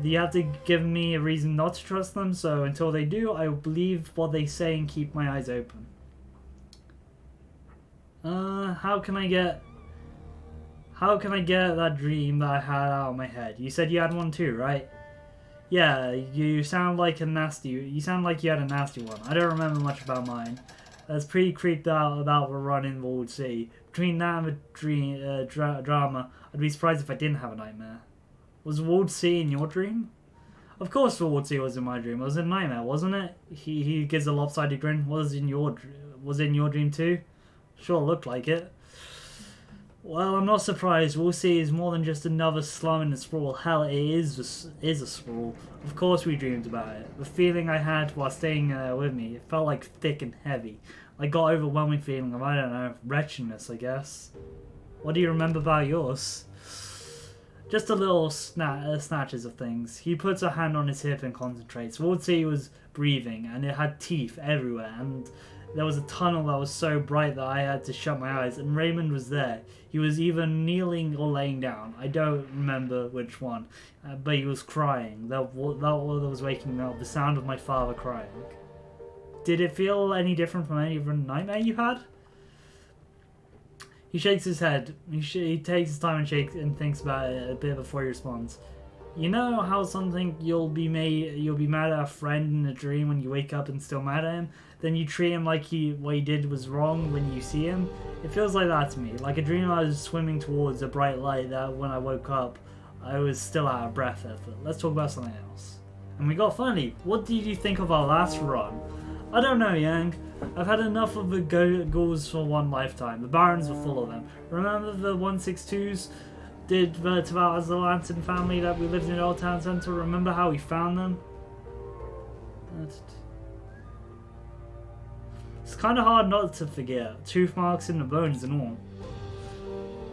You have to give me a reason not to trust them, so until they do, I will believe what they say and keep my eyes open. How can I get that dream that I had out of my head? You said you had one too, right? Yeah, you sound like you had a nasty one. I don't remember much about mine. I was pretty creeped out about the run in Ward C. Between that and the dream, drama, I'd be surprised if I didn't have a nightmare. Was Ward C in your dream? Of course Ward C was in my dream. It was a nightmare, wasn't it? He gives a lopsided grin. Was it in your dream too? Sure looked like it. Well, I'm not surprised. Ward C is more than just another slum in the sprawl. Hell, it is a sprawl. Of course we dreamed about it. The feeling I had while staying with me, it felt like thick and heavy. I got overwhelming feeling of, I don't know, wretchedness, I guess. What do you remember about yours? Just a little snatches of things. He puts a hand on his hip and concentrates. Ward C was breathing, and it had teeth everywhere, and there was a tunnel that was so bright that I had to shut my eyes, and Raymond was there. He was either kneeling or laying down. I don't remember which one, but he was crying. That was waking me up, the sound of my father crying. Did it feel any different from any other nightmare you had? He shakes his head. He takes his time and thinks about it a bit before he responds. You know how something you'll be mad at a friend in a dream when you wake up and still mad at him? Then you treat him like what he did was wrong when you see him? It feels like that to me. Like a dream I was swimming towards a bright light that when I woke up, I was still out of breath at it. Let's talk about something else. And we got funny. What did you think of our last run? I don't know, Yang. I've had enough of the goals for one lifetime. The Barons were full of them. Remember the 162s? Did Vtuber as the Lantern family that we lived in the old town centre? Remember how we found them? It's kind of hard not to forget. Tooth marks in the bones and all.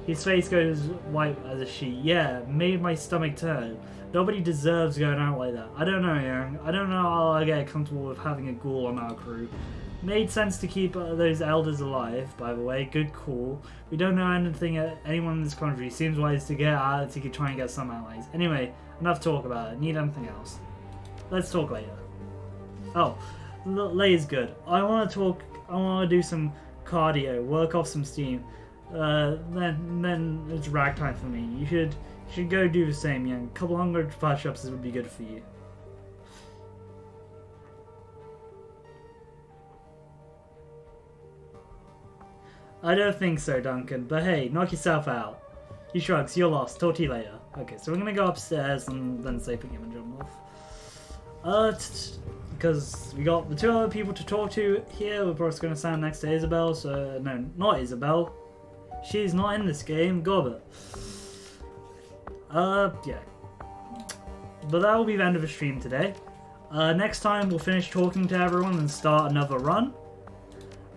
His face goes white as a sheet. Yeah, made my stomach turn. Nobody deserves going out like that. I don't know, Yang. I don't know how I get comfortable with having a ghoul on our crew. Made sense to keep those elders alive, by the way. Good call. We don't know anyone in this country. Seems wise to get out to try and get some allies. Anyway, enough talk about it. Need anything else? Let's talk later. Oh, later's good. I want to do some cardio, work off some steam. Then it's rag time for me. You should go do the same, Yang. A couple hundred push-ups would be good for you. I don't think so, Duncan, but hey, knock yourself out. He shrugs, you're lost, talk to you later. Okay, so we're gonna go upstairs and then say pick him and jump off. Because we got the two other people to talk to here. We're probably gonna stand next to Isabel, so no, not Isabel. She's not in this game, Gobbet. Yeah. But that will be the end of the stream today. Next time we'll finish talking to everyone and start another run.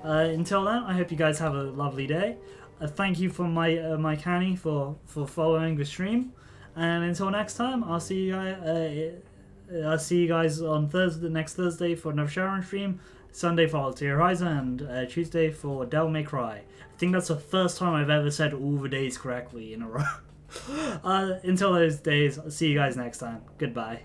Until then, I hope you guys have a lovely day. Thank you for my Canny for following the stream, and until next time, I'll see you guys on next Thursday for another Shadowrun stream, Sunday for Altair Horizon, and Tuesday for Devil May Cry. I think that's the first time I've ever said all the days correctly in a row. Until those days, I'll see you guys next time. Goodbye.